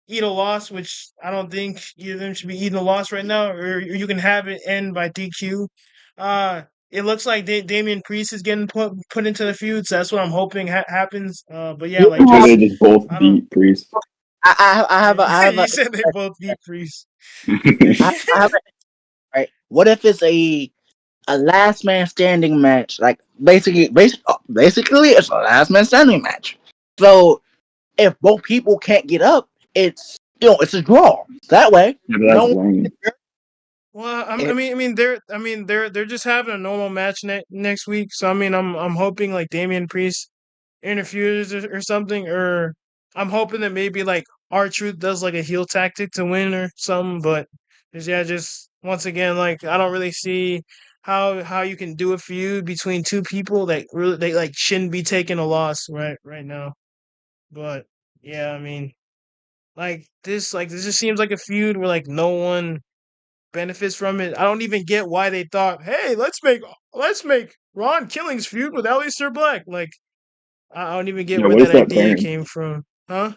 eat a loss, which I don't think either of them should be eating a loss right now, or you can have it end by DQ. It looks like Damian Priest is getting put into the feud, so that's what I'm hoping happens. But yeah, like So just they just both I don't. beat Priest. I have You a said they both beat Priest. I have a, right. What if it's a last man standing match? Like basically it's a last man standing match. So if both people can't get up, it's it's a draw. That way, Yeah, but that's lame. Well, they're just having a normal match next week. So I mean, I'm hoping like Damian Priest interferes or something, or I'm hoping that maybe like R-Truth does like a heel tactic to win or something. But just once again, like I don't really see how you can do a feud between two people that really they like shouldn't be taking a loss right now. But yeah, I mean, this just seems like a feud where like no one benefits from it. I don't even get why they thought, hey, let's make Ron Killings feud with Aleister Black. Like I don't even get Yeah, where what that is that idea pairing? came from. Huh?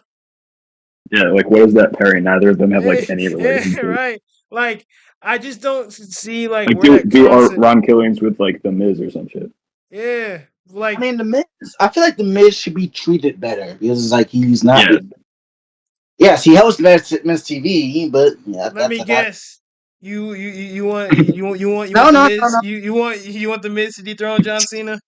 Yeah, like what is that pairing? Neither of them have like any Yeah, relationship. right. Like I just don't see like Like where that do concept. Ron Killings with like the Miz or some shit. Yeah, like I mean, the Miz. I feel like the Miz should be treated better because it's like he's not. Yeah. Yes, he hosts Miz TV, but yeah, let me guess. You want No, the no, Miz no, no. you want the Miz to dethrone John Cena?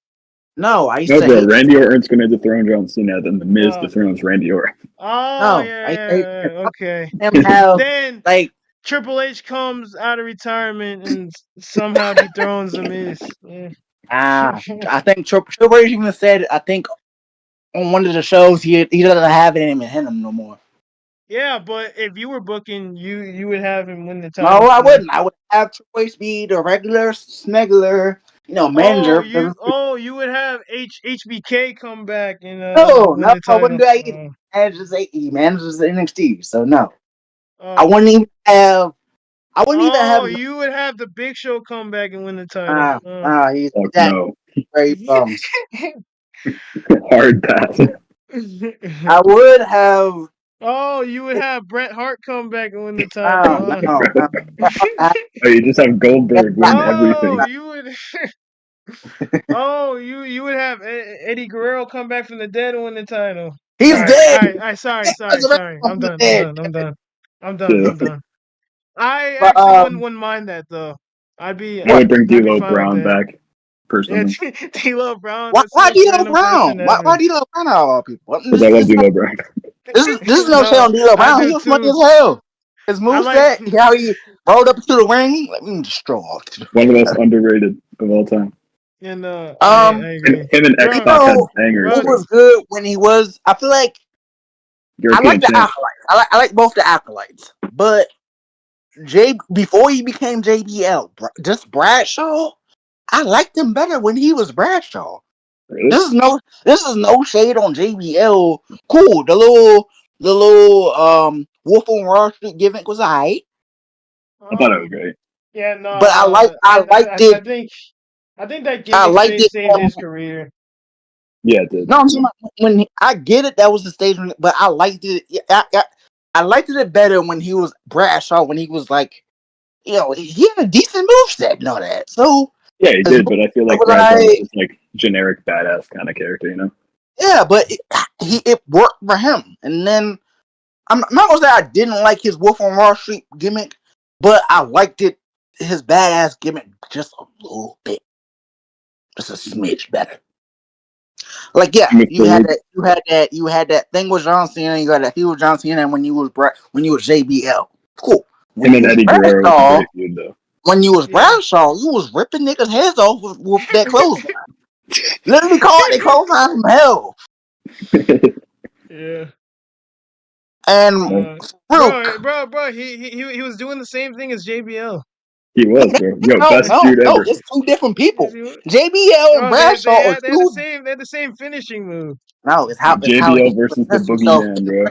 No, I No, say bro, Randy Orton's gonna dethrone John Cena, then the Miz Oh. dethrones Randy Orton. Oh no. yeah, okay. Him have Then like Triple H comes out of retirement and somehow dethrones the Miz. Yeah. I think Triple H even said I think on one of the shows he doesn't have it in him no more. Yeah, but if you were booking, you would have him win the No, title. I wouldn't. I would have Triple H be the regular smegular, manager. You would have HBK come back and win No, the I title. wouldn't do that. He manages NXT, so no. Oh. I wouldn't even have. I wouldn't even have. You would have the Big Show come back and win the title. He's that. No. Very bums. Hard pass. I would have. Oh, you would have Bret Hart come back and win the title. No. Oh, you just have Goldberg win everything. You would. You would have Eddie Guerrero come back from the dead and win the title. He's dead. All right, sorry. I'm done. I actually wouldn't mind that though. I would bring D'Lo Brown back. Personally. Yeah, D'Lo Brown. Why D'Lo Brown? Why D'Lo Brown out of all people? Because I love D'Lo Brown. This is no shit on D'Lo Brown. He was funny as hell. His moveset, how he rolled up to the ring, let me destroy. One of the most underrated of all time. And him and X-Pac had bangers. What was good when he was? I feel like I like the acolytes. I like both the acolytes, but before he became JBL, just Bradshaw. I liked him better when he was Bradshaw. Really? This is no shade on JBL. Cool. The little Wolf on Wall Street gimmick was alright. I thought it was great. Yeah, no. But I liked it. I think that gimmick saved his career. Yeah, it did. No, I'm saying when I get it, that was the stage, but I liked it. I liked it better when he was Bradshaw. When he was like, he had a decent moveset and all that. So. Yeah, he did, but I feel like Bradshaw was just like generic badass kind of character, Yeah, but it worked for him. And then I'm not gonna say I didn't like his Wolf on Wall Street gimmick, but I liked his badass gimmick just a little bit, just a smidge better. Like you had that thing with John Cena. You got that feud with John Cena when you was JBL. Cool. And then Eddie Guerrero was a great feud though. When you was Bradshaw, you was ripping niggas' heads off with that clothesline. Literally called it clothesline from hell. Yeah. And bro, he was doing the same thing as JBL. He was, bro. Best dude ever. It's two different people. JBL and Bradshaw are two. had the same finishing move. No, it's how JBL versus the Boogeyman, bro.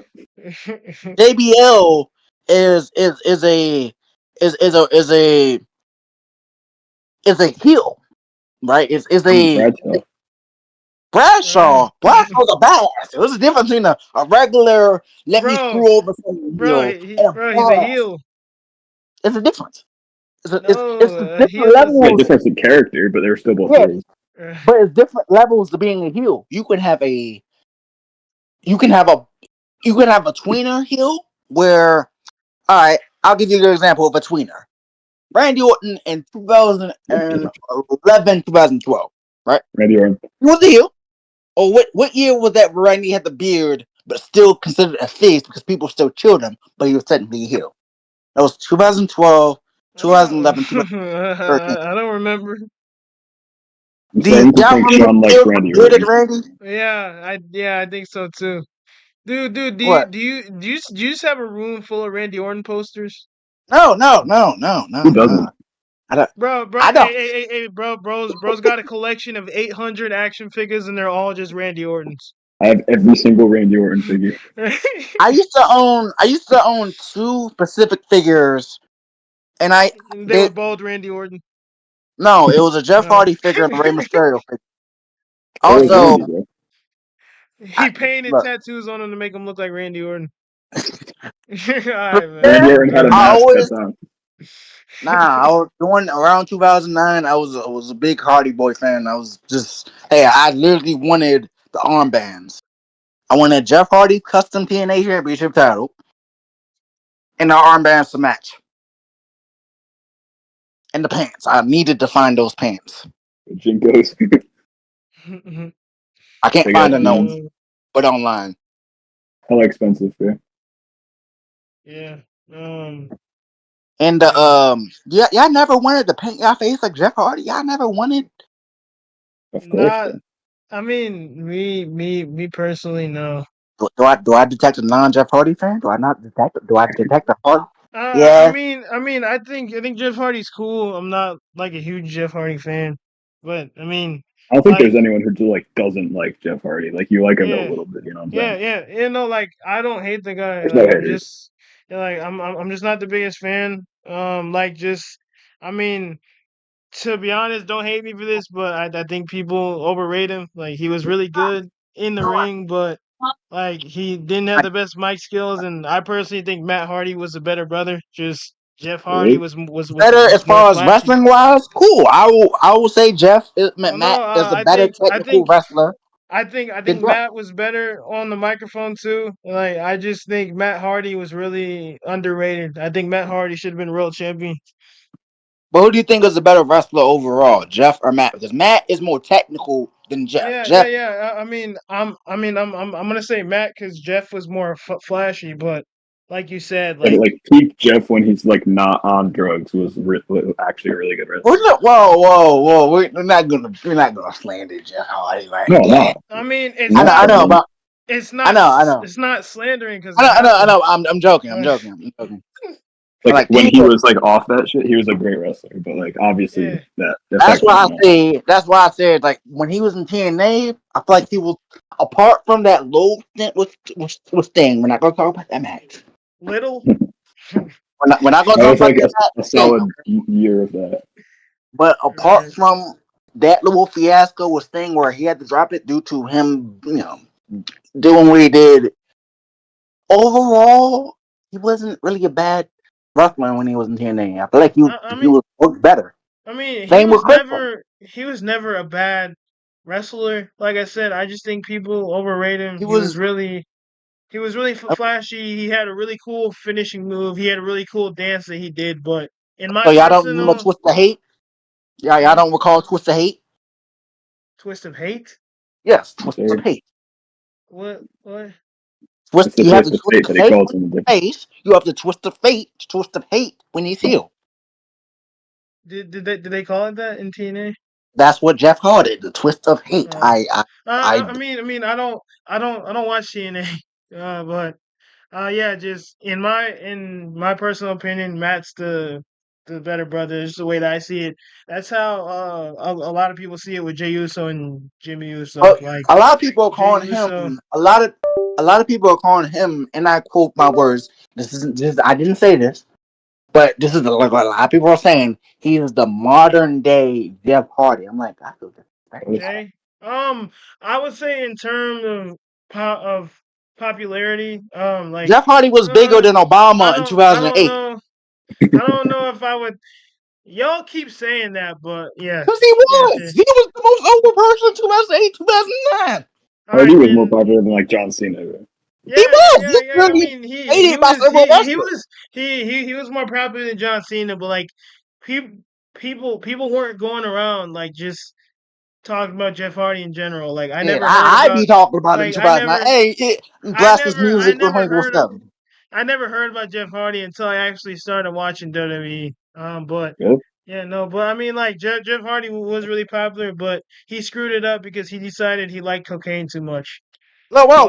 JBL is a is a heel, right? Is a Bradshaw. Bradshaw's a badass. There's a difference between a regular let me screw over someone heel and he's a heel. It's a difference. It's a different levels. Yeah, difference in character, but they're still both heels. But it's different levels to being a heel. You can have a tweener heel where, all right, I'll give you an example of a tweener. Randy Orton in 2011, 2012, right? Randy Orton. He was a heel. Or what year was that Randy had the beard, but still considered a face because people still chilled him, but he was technically a heel? That was 2012, 2011, 2013. I don't remember. Sean likes Randy Orton. Yeah, I think so too. Dude, do you just have a room full of Randy Orton posters? No. Who doesn't? Bro, I don't. Hey, bro's got a collection of 800 action figures, and they're all just Randy Ortons. I have every single Randy Orton figure. I used to own 2 specific figures, and they were both Randy Orton. No, it was a Jeff Hardy figure and a Rey Mysterio figure. Also, he painted tattoos on him to make him look like Randy Orton. Randy Orton had a mask on. I was doing around 2009. I was a big Hardy Boy fan. I was just I literally wanted the armbands. I wanted Jeff Hardy custom TNA Championship title and the armbands to match, and the pants. I needed to find those pants. Jinkos. I can't find a note, but online. Hella expensive, man. Yeah. And y'all never wanted to paint your face like Jeff Hardy. Y'all never wanted. Of course. I mean, me personally, no. Do I detect a non-Jeff Hardy fan? Do I not detect? Do I detect a Hardy? Yeah. I mean, I think Jeff Hardy's cool. I'm not like a huge Jeff Hardy fan, but I mean, I don't think there's anyone who doesn't like Jeff Hardy. Like you like him a little bit, you know what I'm saying? Yeah. You know, like I don't hate the guy. There's no haters. I'm just not the biggest fan. I mean, to be honest, don't hate me for this, but I think people overrate him. Like he was really good in the ring, but like he didn't have the best mic skills, and I personally think Matt Hardy was a better brother. Just Jeff Hardy was better as far as wrestling wise. Cool. I will say Matt is a better technical wrestler. I think Matt was better on the microphone too. Like I just think Matt Hardy was really underrated. I think Matt Hardy should have been world champion. But who do you think is a better wrestler overall, Jeff or Matt? Because Matt is more technical than Jeff. Yeah. I'm gonna say Matt because Jeff was more flashy, but like you said, like peak Jeff when he's like not on drugs was actually a really good wrestler. Whoa! We're not gonna slander Jeff Hardy right now. I mean, I know, but it's not. I know. It's not slandering because I know. I'm joking. Like when he was like off that shit, he was a great wrestler. But like obviously that's why I said like when he was in TNA, I feel like he was apart from that low stint with Sting. We're not gonna talk about that match. Little. we're not gonna talk about a solid year of that. But apart from that little fiasco with Sting where he had to drop it due to him, doing what he did, overall he wasn't really a bad wrestler when he was in TNA. I feel like he was better. I mean, he was never a bad wrestler. Like I said, I just think people overrate him. He was really flashy. He had a really cool finishing move. He had a really cool dance that he did. But in my y'all don't remember Twist of Hate? Y'all don't recall Twist of Hate? Twist of Hate? Yes, Twist of Hate. What? You have to twist the face. You have to twist the fate, twist of hate when he's healed. Did they call it that in TNA? That's what Jeff Hardy, the twist of hate. I mean, I don't watch TNA, but yeah, just in my personal opinion, Matt's the the better brother. It's the way that I see it. That's how a lot of people see it with Jey Uso and Jimmy Uso. Like a lot of people are Jey calling Uso, him a lot of people are calling him, and I quote my words. This isn't just I didn't say this, but this is like a lot of people are saying he is the modern day Jeff Hardy. I'm like, I feel this. Jay. I would say in terms of popularity, like Jeff Hardy was bigger than Obama in I don't 2008. know. I don't know if I would. Y'all keep saying that, but yeah. Because he was. Yes. He was the most over person in 2008, 2009. Hardy was more popular than like John Cena. Right? Yeah, he was. yeah. I mean, he was more popular than John Cena, but like people weren't going around like just talking about Jeff Hardy in general. Like I be talking about it in 2009. Hey, blast this music with 24/7. I never heard about Jeff Hardy until I actually started watching WWE. But yep. yeah, no, but I mean, like Jeff Hardy was really popular, but he screwed it up because he decided he liked cocaine too much. Whoa!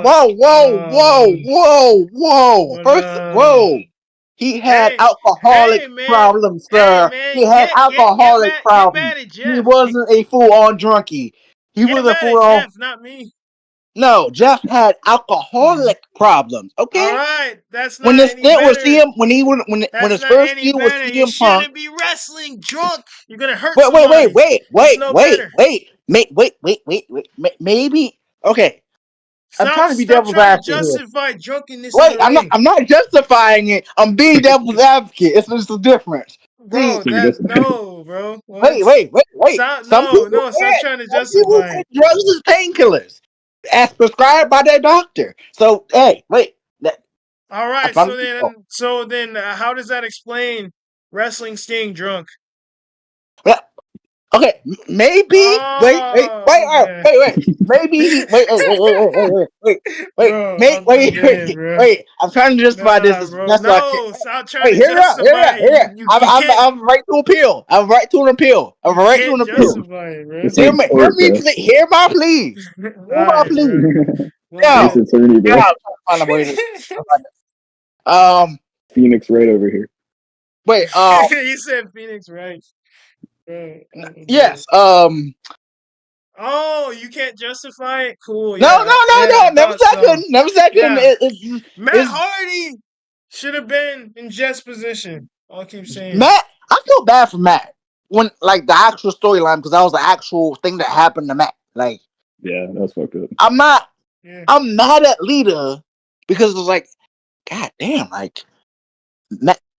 First, he had alcoholic problems, sir. He had alcoholic problems. He wasn't a full-on drunkie. He was a full-on. Jeff, not me. No, Jeff had alcoholic problems. Okay. All right, that's not when this any better. Was CM when his first deal was CM you Punk. Shouldn't be wrestling drunk. You're gonna hurt. Wait. Maybe okay. I'm trying to be devil's advocate. Justify drunkenness. Wait, I'm not justifying it. I'm being devil's advocate. It's just a difference. Bro, no, bro. Wait. Stop trying to justify it. Drugs is painkillers, as prescribed by their doctor. So, hey, wait. All right. So then, how does that explain wrestling staying drunk? Okay, maybe. Wait. Maybe. Wait. I'm trying to justify this. Stop trying to justify it. I'm right to appeal. I'm right to an appeal. Hear my plea. Phoenix Wright over here. Wait. He said Phoenix Wright. Yes. Oh, you can't justify it? Cool. No. Never second. Yeah. Matt Hardy should have been in Jeff's position. I'll keep saying. Matt, I feel bad for Matt when like the actual storyline because that was the actual thing that happened to Matt. Like, yeah, that's fucked up. I'm mad at Lita because it was like, god damn, like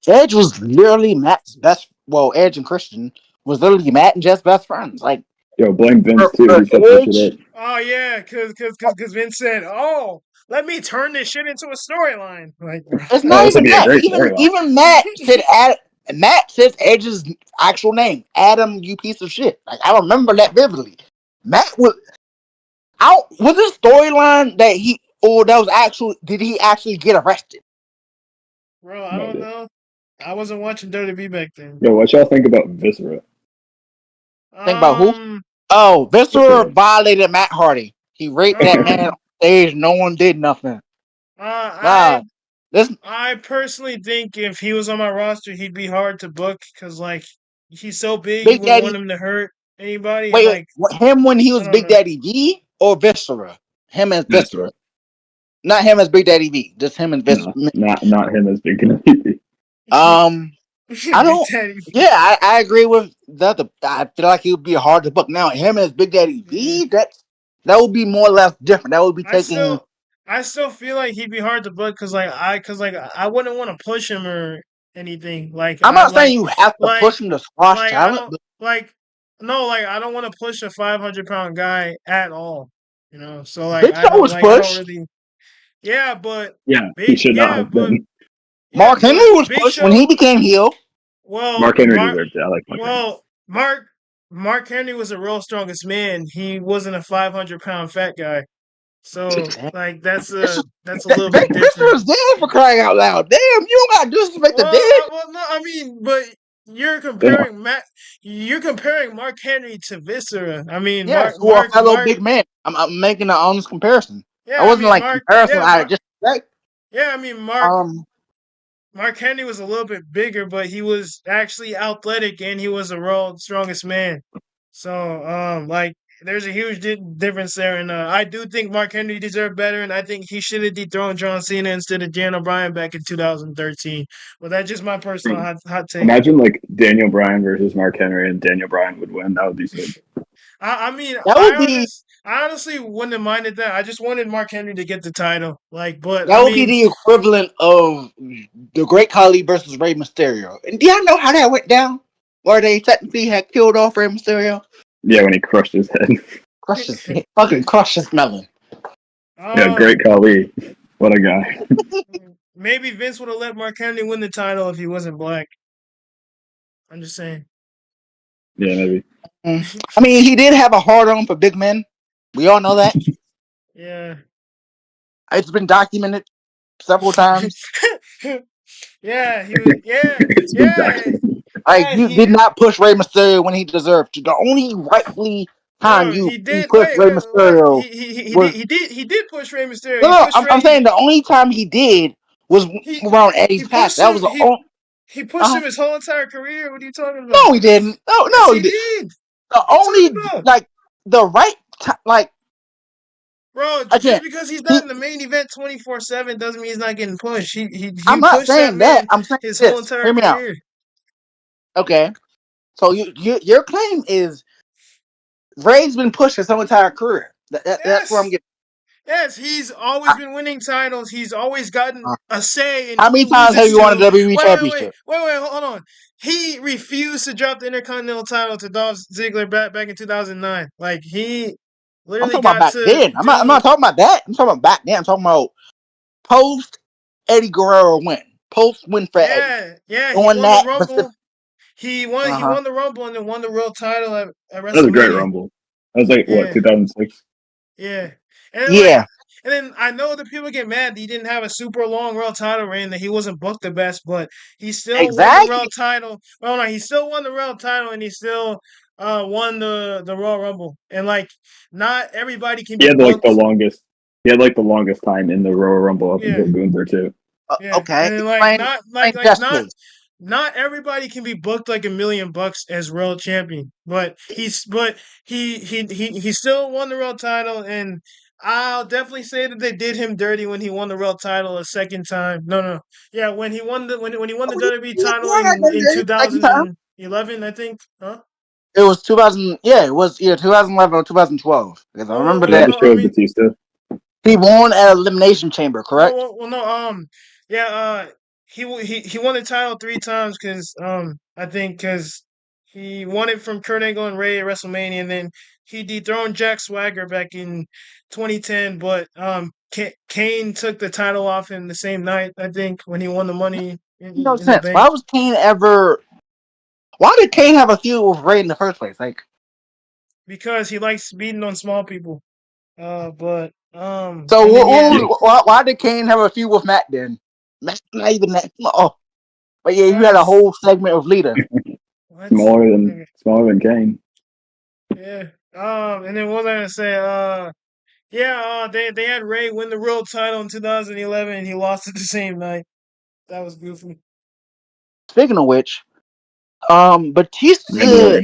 Edge was literally Matt's best. Well, Edge and Christian was literally Matt and Jeff's best friends. Like, yo, blame Vince too. He set this shit up. Oh yeah, because Vince said, "Oh, let me turn this shit into a storyline." Like, it's not even that. Even Matt said Matt says Edge's actual name, Adam. You piece of shit. Like, I remember that vividly. Matt was out. Was this storyline that that was actual? Did he actually get arrested? Bro, I don't know. I wasn't watching WWE back then. Yo, what y'all think about Viscera? Think about who? Oh, Viscera violated Matt Hardy. He raped that man on stage. No one did nothing. I personally think if he was on my roster, he'd be hard to book because, like, he's so big, you wouldn't want him to hurt anybody. Wait, him when he was Big Daddy V or Viscera? Him as Viscera. Not him as Big Daddy V. Just him as Viscera. Not him as Big Daddy V. I don't. Yeah, I agree with that. I feel like he would be hard to book. Now him as Big Daddy V, that would be more or less different. That would be taking. I still feel like he'd be hard to book because I wouldn't want to push him or anything. Like, I'm not saying you have to push him to squash talent. I don't want to push a 500-pound guy at all. You know, so like Big Show was pushed. He should not have been. Mark Henry was pushed when he became heel. Well, Mark Henry deserved it. I like Mark Henry. Mark Henry was the real strongest man. He wasn't a 500-pound fat guy. So like that's a little bit different. Viscera's dead for crying out loud. Damn, you don't got to disrespect the dead. Well, no, I mean, but you're comparing Mark Henry to Viscera. I mean, yes, who are fellow big man. I'm making an honest comparison. Yeah, I wasn't comparison. I just like. Yeah, I mean, Mark. Mark Henry was a little bit bigger, but he was actually athletic and he was the world's strongest man. So, like, there's a huge difference there, and I do think Mark Henry deserved better, and I think he should have dethroned John Cena instead of Daniel Bryan back in 2013. But that's just my personal hot take. Imagine like Daniel Bryan versus Mark Henry, and Daniel Bryan would win. That would be sick. I mean, that would be. I honestly wouldn't have minded that. I just wanted Mark Henry to get the title. But that would be the equivalent of the Great Khali versus Rey Mysterio. And do y'all know how that went down? Where they technically had killed off Rey Mysterio? Yeah, when he crushed his head. Fucking crushed his melon. Yeah, Great Khali. What a guy. Maybe Vince would have let Mark Henry win the title if he wasn't black. I'm just saying. Yeah, maybe. I mean, he did have a hard on for big men. We all know that. Yeah. It's been documented several times. Yeah, he was. Yeah. Like, you did not push Rey Mysterio when he deserved to. The only rightfully time you pushed Rey Mysterio. He did push Rey Mysterio. No, I'm saying the only time he did was around Eddie's past. That was the only. He pushed him his whole entire career. What are you talking about? No, he didn't. No, he did. The only like the right time, like. Bro, just because he's not in the main event 24/7 doesn't mean he's not getting pushed. I'm not saying that. I'm saying his whole entire career. Okay, so your claim is Rey's been pushed his whole entire career. That's where I'm getting. Yes, he's always been winning titles. He's always gotten a say. How many times have you won a WWE championship? Wait, hold on. He refused to drop the Intercontinental title to Dolph Ziggler back in 2009. Like, he literally I'm talking about back then. I'm not talking about that. I'm talking about back then. I'm talking about post Eddie Guerrero win. Post win for Eddie. Yeah. He won the Rumble. He won the Rumble and then won the world title at WrestleMania. That was a great Rumble. That was like, what, 2006? Yeah. And then I know that people get mad that he didn't have a super long world title reign, that he wasn't booked the best, but he still won the world title. Well, no, he still won the world title and he still won the Royal Rumble. And like, not everybody can be booked. He had like the longest time in the Royal Rumble up until Gunther too. Okay. And then, not everybody can be booked like $1 million as world champion, but he still won the world title, and I'll definitely say that they did him dirty when he won the world title a second time. Yeah, when he won the WWE title in 2011, I think, huh? It was 2000. Yeah, it was either 2011 or 2012 because I remember that. Batista. He won at Elimination Chamber, correct? He won the title 3 times because he won it from Kurt Angle and Ray at WrestleMania, and then he dethroned Jack Swagger back in 2010. But Kane took the title off him the same night, I think, when he won the Money. No sense. Why was Kane ever? Why did Kane have a feud with Ray in the first place? Like, because he likes beating on small people. Why did Kane have a feud with Matt then? Matt's not even that. Oh, but yeah, you had a whole segment of Lita. smaller than Kane. Yeah. And then what was I gonna say? They had Ray win the world title in 2011, and he lost it the same night. That was goofy. Speaking of which, Batista.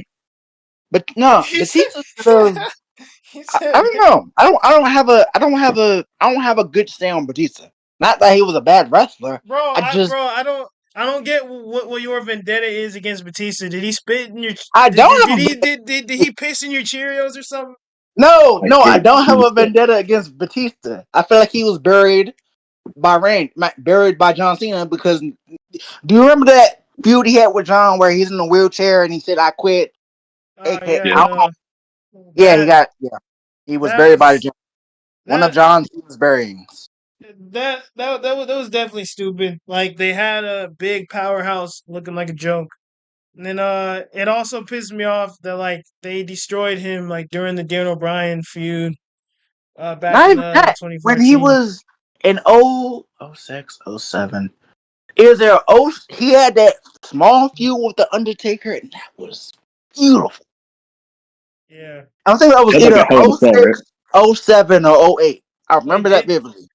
But no, Batista. I don't know. I don't have a good stay on Batista. Not that he was a bad wrestler. I don't get what your vendetta is against Batista. Did he spit in your? Did he piss in your Cheerios or something? No, I don't have a vendetta against Batista. I feel like he was buried by John Cena because. Do you remember that feud he had with John where he's in a wheelchair and he said, "I quit"? He was buried by John. One of John Cena's buryings. That was definitely stupid. Like, they had a big powerhouse looking like a joke. And then it also pissed me off that like they destroyed him like during the Daniel Bryan feud back in 2014. When he was in 06, 07. He had that small feud with the Undertaker, and that was beautiful. Yeah. I think that was either 06, 07, or 08. I remember that vividly.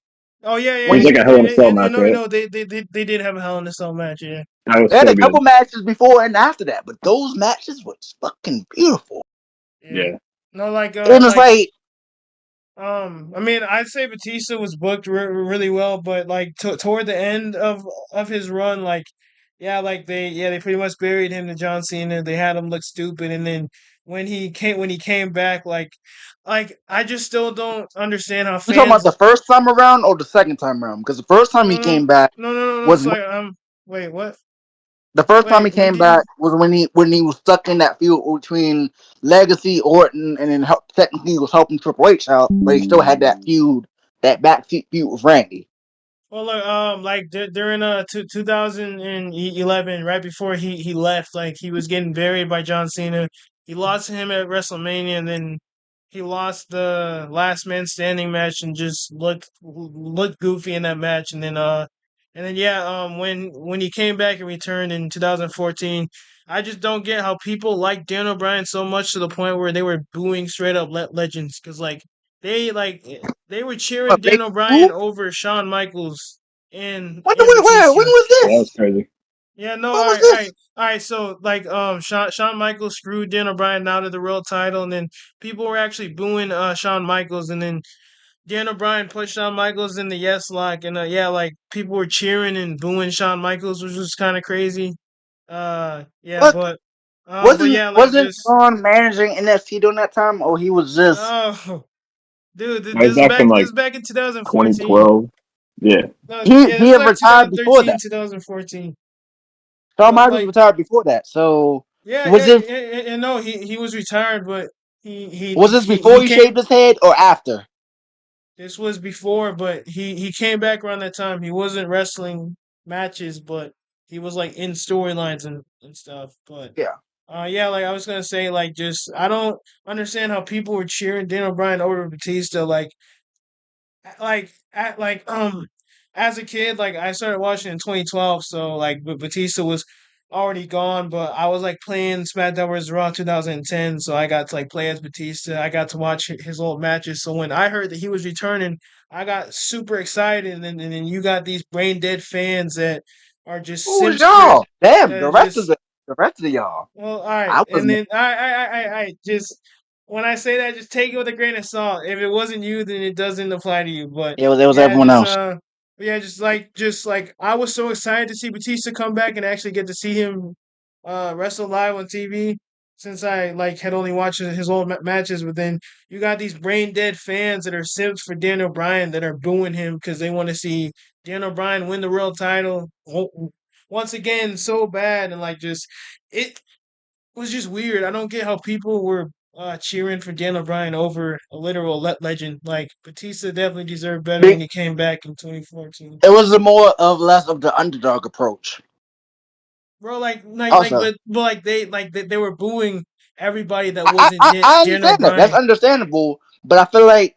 Oh yeah, It was like a Hell in a Cell match, right? No, they did have a Hell in a Cell match. Yeah, they had a couple matches before and after that, but those matches was fucking beautiful. Yeah. No, like it was like. I mean, I'd say Batista was booked really well, but like toward the end of his run, like like they pretty much buried him to John Cena. They had him look stupid, and then when he came back, like I just still don't understand how fans. You talking about the first time around or the second time around? Because the first time he came back, no. was like wait, what? The first time he came back was when he was stuck in that feud between Legacy, Orton, and then technically he was helping Triple H out, but he still had that feud, that backseat feud with Randy. Well, like during 2011, right before he left, like he was getting buried by John Cena. He lost to him at WrestleMania, and then he lost the Last Man Standing match and just looked goofy in that match. And then when he came back and returned in 2014, I just don't get how people like Dan O'Brien so much to the point where they were booing straight up legends, because they were cheering Dan O'Brien over Shawn Michaels and Batista. When was this? That was crazy. Yeah, no, all right. So like, Shawn Michaels screwed Dan O'Brien out of the world title, and then people were actually booing Shawn Michaels, and then Dan O'Brien put Shawn Michaels in the yes lock, and like people were cheering and booing Shawn Michaels, which was kind of crazy. Wasn't Shawn managing NXT during that time, or he was just? Oh, dude, this is back in 2014. 2012. Yeah. He had retired before that. 2014. Shawn Michaels retired before that, so no, he was retired, but he was this before he shaved his head or after? This was before, but he came back around that time. He wasn't wrestling matches, but he was like in storylines and stuff. But like I was gonna say, like, just I don't understand how people were cheering Dan O'Brien over Batista. As a kid, like I started watching in 2012, so like Batista was already gone, but I was like playing SmackDown vs. Raw 2010, so I got to like play as Batista. I got to watch his old matches. So when I heard that he was returning, I got super excited, and then you got these brain dead fans that are just y'all. Damn, the rest of y'all. Well, all right, and then I just. When I say that, just take it with a grain of salt. If it wasn't you, then it doesn't apply to you. But it was everyone else. Just like I was so excited to see Batista come back and actually get to see him wrestle live on TV, since I like had only watched his old matches. But then you got these brain dead fans that are simps for Dan O'Brien that are booing him because they want to see Dan O'Brien win the world title once again so bad, and like just it was just weird. I don't get how people were cheering for Dan O'Brien over a literal legend. Like Batista definitely deserved better when he came back in 2014. It was less of the underdog approach. Bro, they were booing everybody that wasn't Dan O'Brien. That's understandable, but I feel like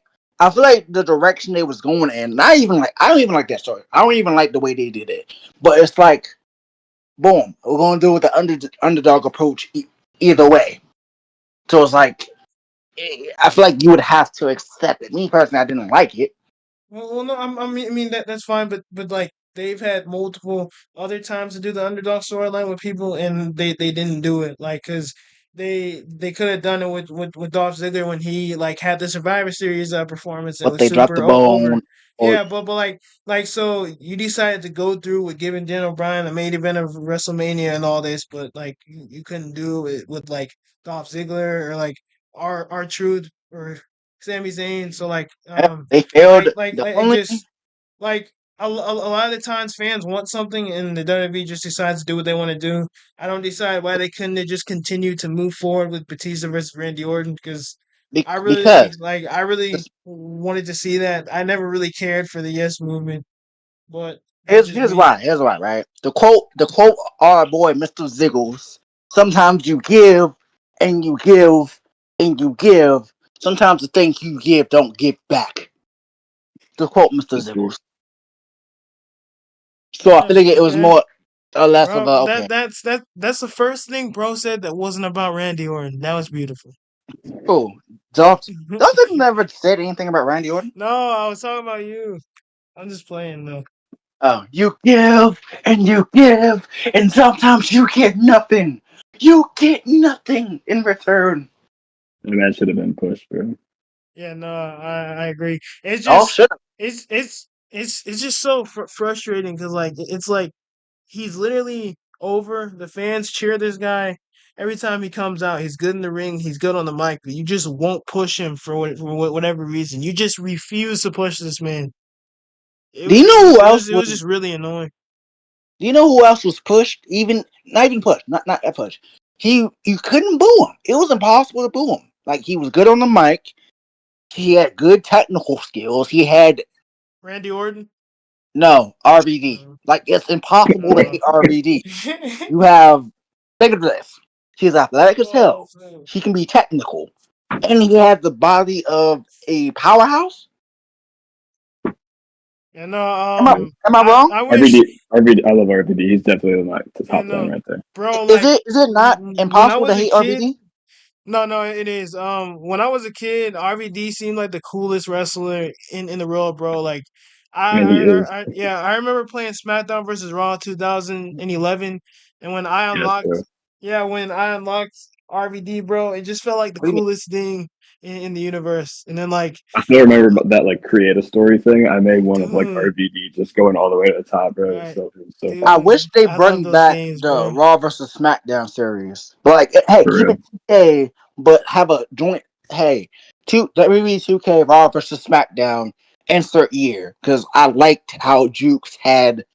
the direction they was going in. I don't even like that story. I don't even like the way they did it. But it's like, boom, we're gonna do it with the underdog approach either way. So it's like, I feel like you would have to accept it. Me personally, I didn't like it. Well, no, I mean that's fine, but like they've had multiple other times to do the underdog storyline with people, and they didn't do it. Like, because they could have done it with Dolph Ziggler when he like had the Survivor Series performance. But they dropped the ball. Yeah, but like so you decided to go through with giving Dan O'Brien the main event of WrestleMania and all this, but like you couldn't do it with like Dolph Ziggler or like R-Truth or Sami Zayn. So like they failed. A lot of the times fans want something and the WWE just decides to do what they want to do. I don't decide why they couldn't just continue to move forward with Batista versus Randy Orton, because I really wanted to see that. I never really cared for the Yes Movement, but here's why, right? The quote our boy Mr. Ziggles: sometimes you give and you give and you give. Sometimes the things you give don't give back. To quote Mr. Ziggles. So I feel like it was more or less of a okay. That's the first thing bro said that wasn't about Randy Orton. That was beautiful. Oh, Dolph never said anything about Randy Orton. No, I was talking about you. I'm just playing though. Oh, you give, and sometimes you get nothing. You get nothing in return. That should have been pushed, bro. Yeah, no, I agree. It's Oh, just shit. it's just so frustrating because it's like he's literally over. The fans cheer this guy every time he comes out. He's good in the ring. He's good on the mic. But you just won't push him for whatever reason. You just refuse to push this man. Do you know who else It was just really annoying. Do you know who else was pushed? Not even pushed. Not that push. You couldn't boo him. It was impossible to boo him. Like, he was good on the mic. He had good technical skills. He had Randy Orton. no RVD. Like, it's impossible to hate RVD. You have think of this. He's athletic as hell. He can be technical, and he has the body of a powerhouse. Yeah, no, am I wrong? I wish. RVD, I love RVD. He's definitely like the top 10 right there. Bro, is it not impossible to hate RVD? No, it is. When I was a kid, RVD seemed like the coolest wrestler in the world, bro. Like, I remember playing SmackDown versus Raw 2011, and when I unlocked RVD, bro, it just felt like the coolest thing in the universe. And then I still remember about that like create a story thing. I made one of like RVD just going all the way to the top, bro. Right. So I wish they bring back the Raw versus SmackDown series. But like, hey, keep it 2K, but have a joint. Hey, WWE 2K Raw versus SmackDown. Insert year, because I liked how Jukes had,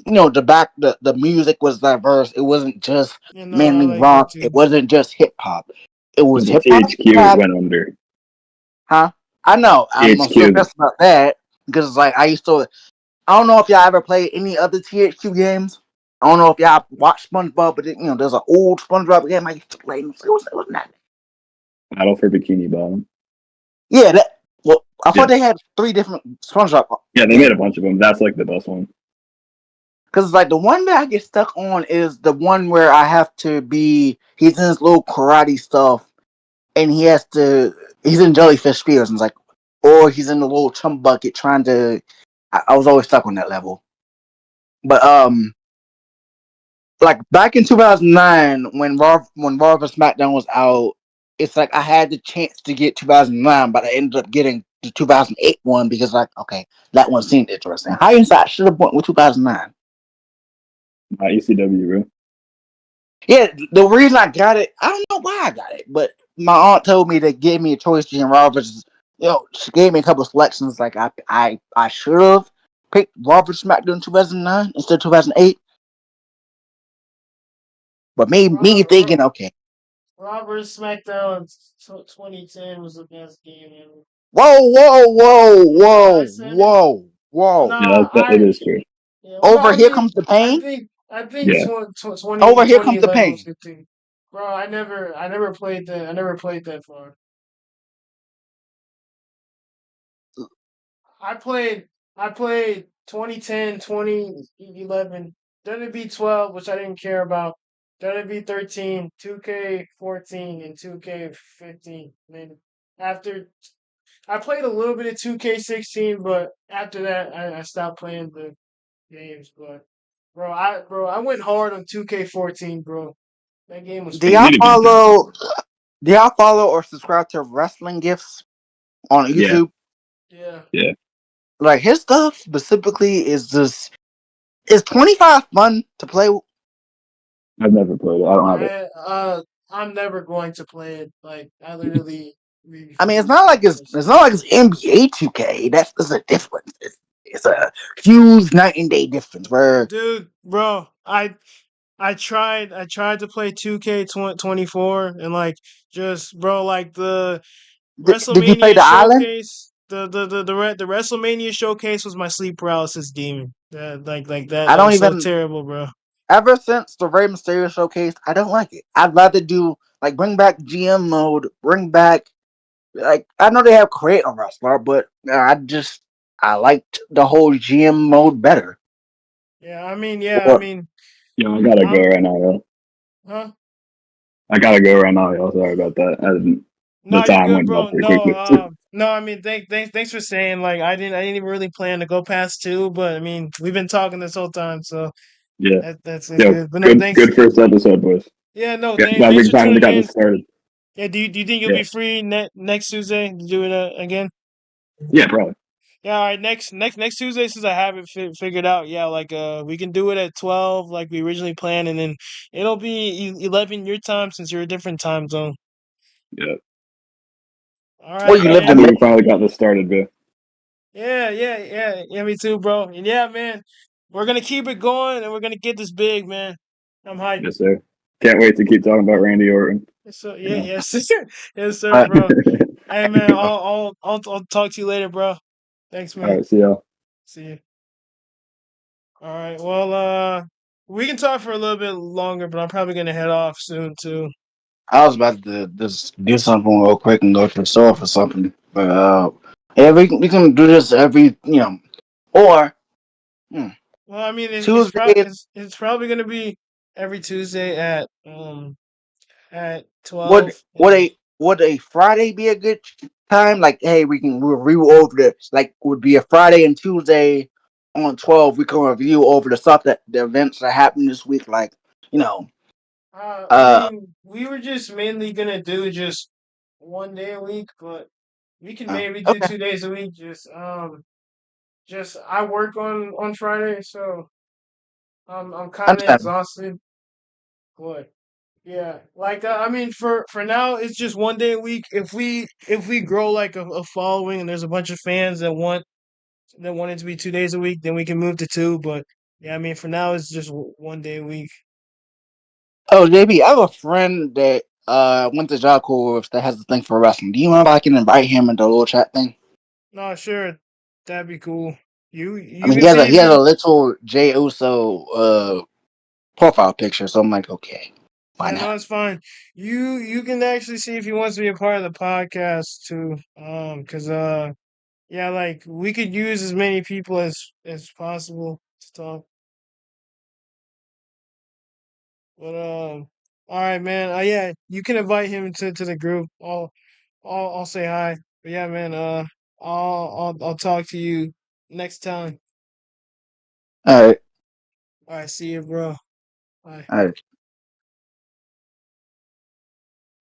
the music was diverse. It wasn't just mainly rock. It wasn't just hip hop. It was hip hop. THQ went under. Huh? I know. I'm still pissed about that because like I don't know if y'all ever played any other THQ games. I don't know if y'all watched SpongeBob, but there's an old SpongeBob game I used to play. It was not Battle for Bikini Bottom. Yeah, I thought they had 3 different SpongeBob. Yeah, they made a bunch of them. That's like the best one. Because like the one that I get stuck on is the one where I have to be. He's in his little karate stuff, and he's in Jellyfish Fields, and it's like, or he's in the little chum bucket trying to. I was always stuck on that level. But like back in 2009 when Raw vs. SmackDown was out, it's like I had the chance to get 2009, but I ended up getting the 2008 one because like, okay, that one seemed interesting. I should have went with 2009. ECW, bro. Yeah, the reason I got it, I don't know why I got it, but my aunt told me they gave me a choice between Raw versus, she gave me a couple of selections. Like I should have picked Raw vs. SmackDown in 2009 instead of 2008. But me thinking, okay. Raw vs. SmackDown 2010 was the best game ever. Whoa! No, it is true. Here comes the pain. I think 20. Over here comes the pain. Bro, I never played that. I never played that far. I played 2010, 2011, WWE 12, which I didn't care about. WWE 13, 2K14, and 2K15. And then I played a little bit of 2K16, but after that, I stopped playing the games. But bro, I went hard on 2K14, bro. That game was. Do y'all follow or subscribe to Wrestling Gifts on YouTube? Yeah. Like his stuff specifically is 25 fun to play? I've never played it. I don't have it. I'm never going to play it. Like I literally. I mean, it's not like it's NBA 2K. That's a difference. It's a huge night and day difference. Dude, bro, I tried to play 2K24 and like just bro like the WrestleMania did you play the showcase. The WrestleMania showcase was my sleep paralysis demon. That was so terrible, bro. Ever since the Rey Mysterio showcase, I don't like it. I'd rather do like bring back GM mode, bring back. Like I know they have create a wrestler, but I liked the whole GM mode better. Yeah, I mean. Yo, I gotta go right now, yo. Huh? I gotta go right now, yo. Sorry about that. No, you're good, bro. No, No, I mean, thanks for saying. Like, I didn't even really plan to go past 2, but I mean, we've been talking this whole time, so Yeah. that's Yeah. good. But no, Good. thanks. Good first episode, boys. Yeah, no, Yeah. Glad thanks we for finally tuning got in. this started. Yeah, do you think you'll Yeah. be free next Tuesday to do it again? Yeah, probably. Yeah, all right. Next Tuesday, since I have it figured out. Yeah, like we can do it at 12, like we originally planned, and then it'll be 11 your time since you're a different time zone. Yeah. All Well, right, you lived Glad in. man. we finally got this started, bro. Yeah. Me too, bro. And yeah, man, we're gonna keep it going, and we're gonna get this big, man. I'm hyped. Yes, sir. Can't wait to keep talking about Randy Orton. So You know. yes, yes, sir, bro. Hey, man, Uh, I'll talk to you later, bro. Thanks, All man. right. See y'all. See you. All right. Well, we can talk for a little bit longer, but I'm probably gonna head off soon too. I was about to just do something real quick and go to the store for something, but yeah, we can do this every or hmm, Well, I mean, Tuesday. it's probably gonna be every Tuesday at Would 12. would And a would a Friday be a good time? Like, hey, we'll review over the like would be a Friday and Tuesday on 12. We can review over the stuff that the events that happened this week. Like, you know, I uh, mean, we were just mainly gonna do just 1 day a week, but we can maybe do okay, 2 days a week. Just I work on Friday, so I'm kind of understandable. exhausted. But yeah, like I mean, for now, it's just 1 day a week. If we grow like a following and there's a bunch of fans that want it to be 2 days a week, then we can move to two. But yeah, I mean, for now, it's just 1 day a week. Oh, JB, I have a friend that went to job corps with that has a thing for wrestling. Do you mind if I can invite him into a little chat thing? No, sure, that'd be cool. You I you mean, can he has see a if he has a he. little Jey Uso profile picture, so I'm like, okay, why Yeah, no, not? it's fine. You can actually see if he wants to be a part of the podcast too. Cause yeah, like we could use as many people as possible to talk. But all right, man. Yeah, you can invite him to the group. I'll say hi. But yeah, man. I'll talk to you next time. All right, All right, see you, bro. Bye.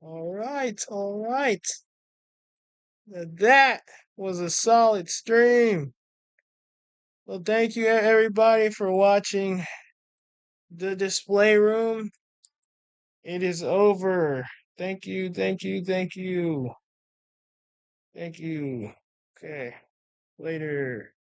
all right. All right. That was a solid stream. Well, thank you everybody for watching the display room. It is over. Thank you, thank you, thank you. Thank you. Okay. Later.